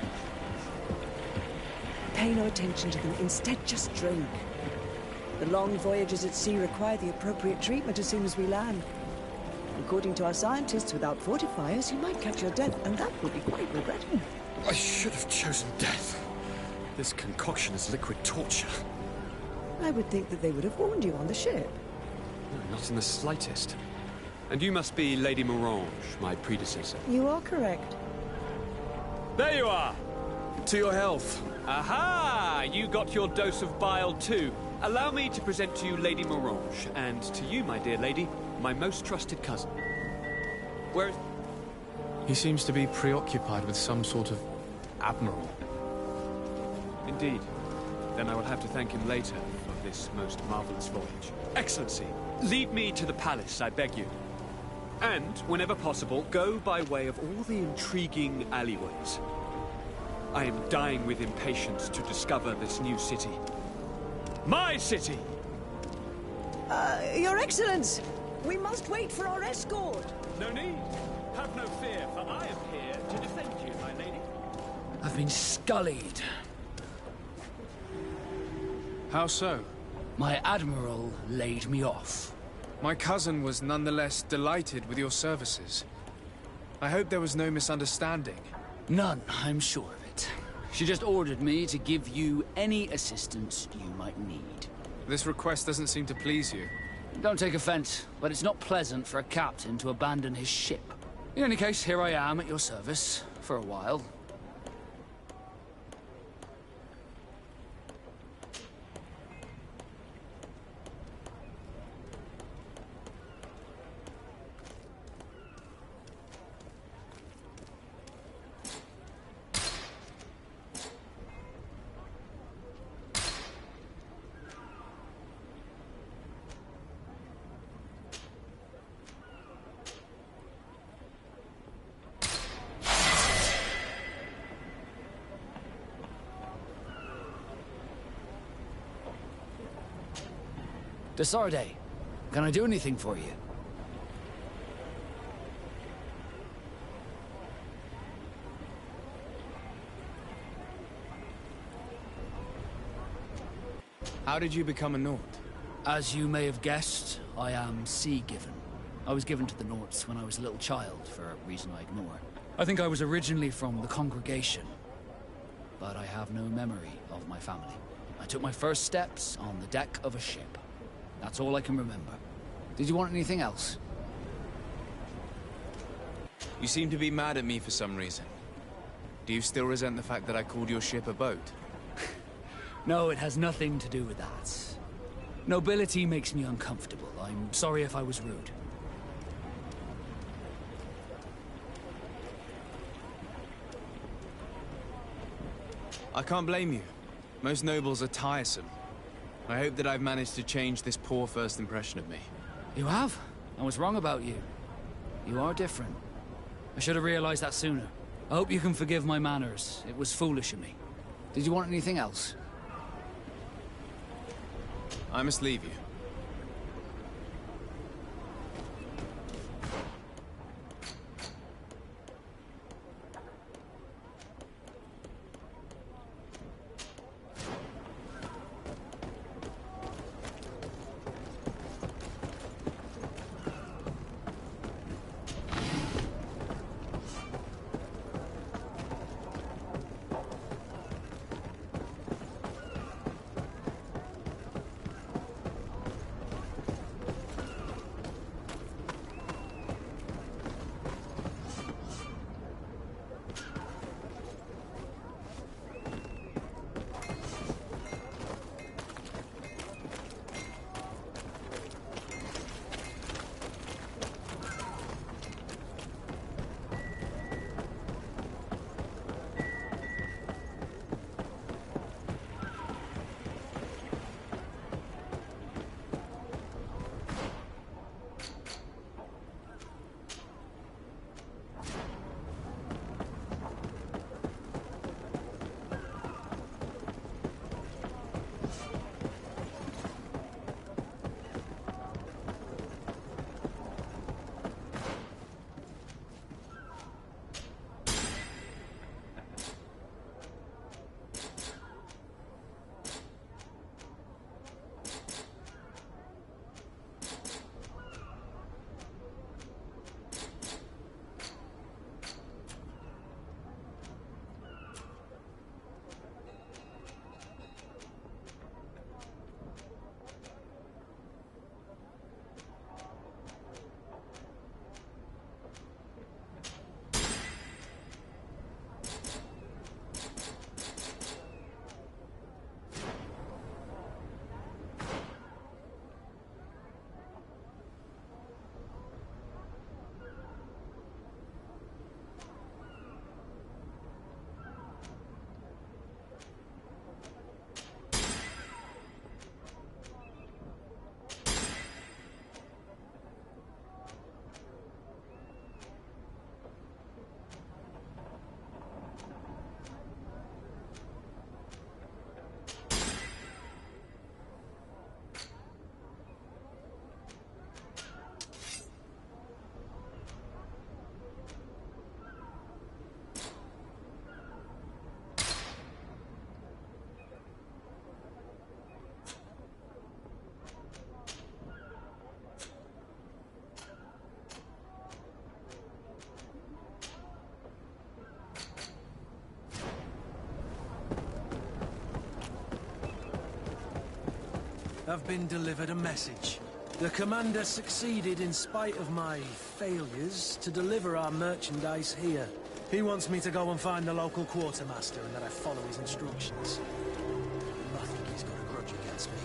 Pay no attention to them. Instead, just drink. The long voyages at sea require the appropriate treatment as soon as we land. According to our scientists, without fortifiers, you might catch your death, and that would be quite regrettable. I should have chosen death. This concoction is liquid torture. I would think that they would have warned you on the ship. No, not in the slightest. And you must be Lady Morange, my predecessor. You are correct. There you are! To your health. Aha! You got your dose of bile too. Allow me to present to you Lady Morange, and to you, my dear lady, my most trusted cousin. Where is... He seems to be preoccupied with some sort of admiral. Indeed. Then I will have to thank him later for this most marvelous voyage. Excellency, lead me to the palace, I beg you. And, whenever possible, go by way of all the intriguing alleyways. I am dying with impatience to discover this new city. My city! Your Excellence! We must wait for our escort! No need. Have no fear, for I am here to defend you, my lady. I've been scullied. How so? My admiral laid me off. My cousin was nonetheless delighted with your services. I hope there was no misunderstanding. None, I'm sure of it. She just ordered me to give you any assistance you might need. This request doesn't seem to please you. Don't take offense, but it's not pleasant for a captain to abandon his ship. In any case, here I am at your service, for a while. De Sardet, can I do anything for you? How did you become a Naut? As you may have guessed, I am sea-given. I was given to the Nauts when I was a little child, for a reason I ignore. I think I was originally from the Congregation, but I have no memory of my family. I took my first steps on the deck of a ship. That's all I can remember. Did you want anything else? You seem to be mad at me for some reason. Do you still resent the fact that I called your ship a boat? No, it has nothing to do with that. Nobility makes me uncomfortable. I'm sorry if I was rude. I can't blame you. Most nobles are tiresome. I hope that I've managed to change this poor first impression of me. You have? I was wrong about you. You are different. I should have realized that sooner. I hope you can forgive my manners. It was foolish of me. Did you want anything else? I must leave you. I've been delivered a message. The commander succeeded, in spite of my failures, to deliver our merchandise here. He wants me to go and find the local quartermaster and that I follow his instructions. I think he's got a grudge against me.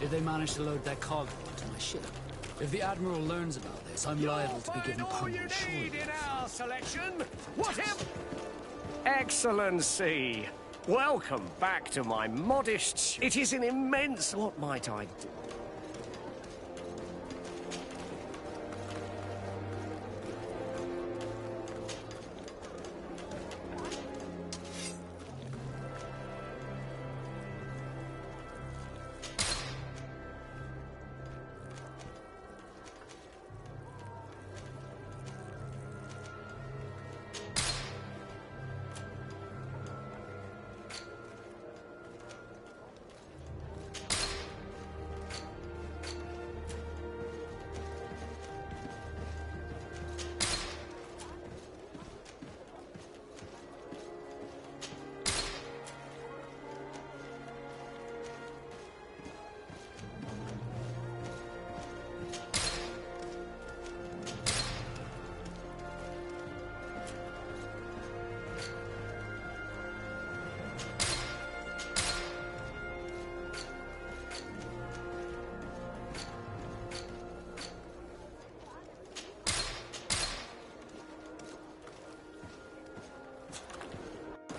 Did they manage to load their cargo onto my ship? If the Admiral learns about this, I'm liable to be given permanent shore leave. In our selection, whatever. Excellency, welcome back to my modest. It is an immense. What might I do?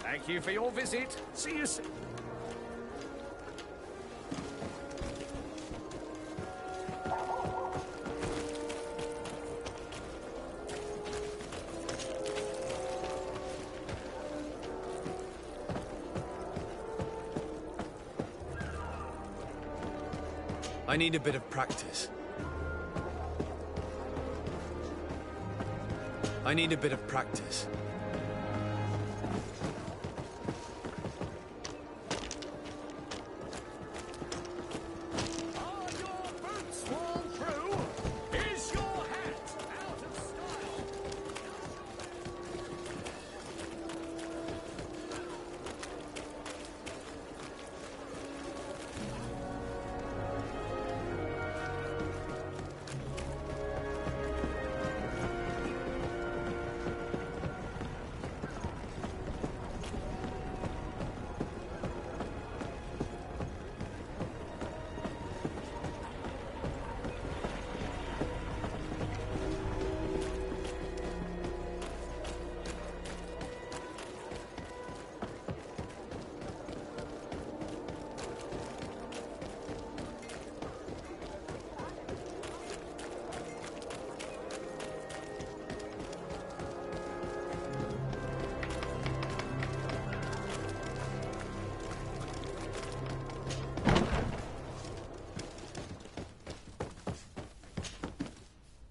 Thank you for your visit. See you soon. I need a bit of practice. I need a bit of practice.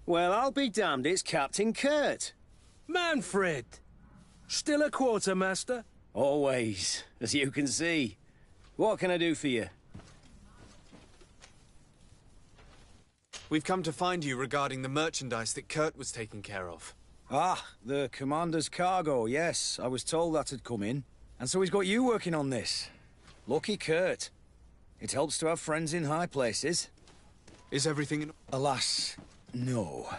Well, I'll be damned, it's Captain Kurt. Manfred! Still a quartermaster? Always, as you can see. What can I do for you? We've come to find you regarding the merchandise that Kurt was taking care of. Ah, the commander's cargo, yes. I was told that had come in. And so he's got you working on this. Lucky Kurt. It helps to have friends in high places. Is everything in... Alas, no.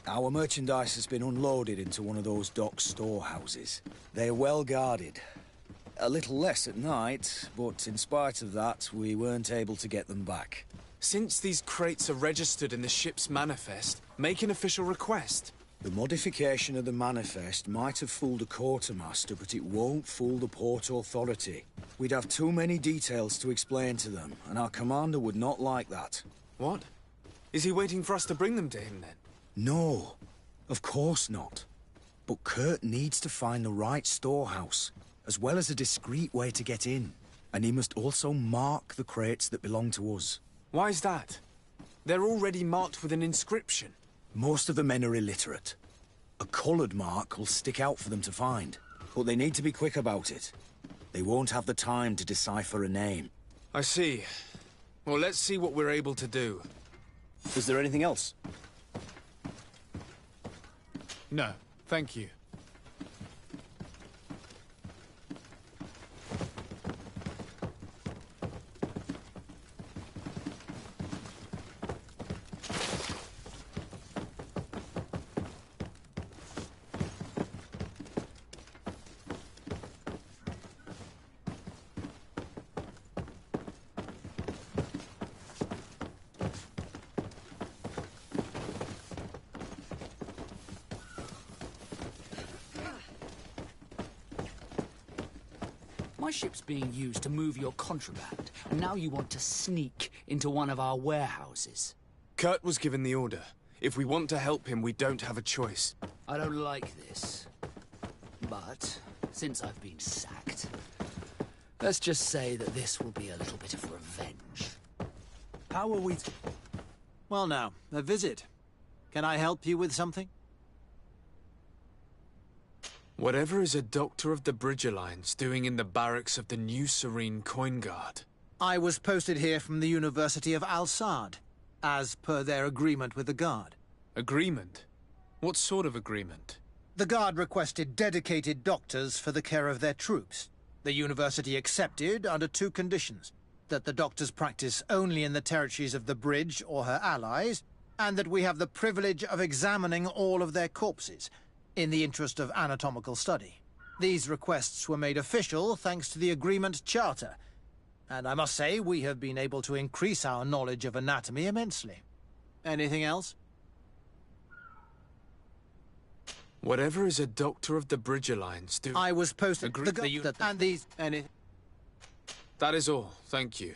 Our merchandise has been unloaded into one of those dock storehouses. They're well guarded. A little less at night, but in spite of that, we weren't able to get them back. Since these crates are registered in the ship's manifest, make an official request. The modification of the manifest might have fooled a quartermaster, but it won't fool the Port Authority. We'd have too many details to explain to them, and our commander would not like that. What? Is he waiting for us to bring them to him, then? No, of course not. But Kurt needs to find the right storehouse, as well as a discreet way to get in. And he must also mark the crates that belong to us. Why is that? They're already marked with an inscription. Most of the men are illiterate. A coloured mark will stick out for them to find, but they need to be quick about it. They won't have the time to decipher a name. I see. Well, let's see what we're able to do. Is there anything else? No, thank you. My ship's being used to move your contraband, and now you want to sneak into one of our warehouses. Kurt was given the order. If we want to help him, we don't have a choice. I don't like this. But, since I've been sacked, let's just say that this will be a little bit of revenge. How are we Well now, a visit. Can I help you with something? Whatever is a doctor of the Bridge Alliance doing in the barracks of the New Serene Coin Guard? I was posted here from the University of Al-Sad, as per their agreement with the Guard. Agreement? What sort of agreement? The Guard requested dedicated doctors for the care of their troops. The University accepted under 2 conditions: that the doctors practice only in the territories of the Bridge or her allies, and that we have the privilege of examining all of their corpses, in the interest of anatomical study. These requests were made official thanks to the Agreement Charter, and I must say we have been able to increase our knowledge of anatomy immensely. Anything else? Whatever is a doctor of the Bridge Alliance do... I was posted... That is all, thank you.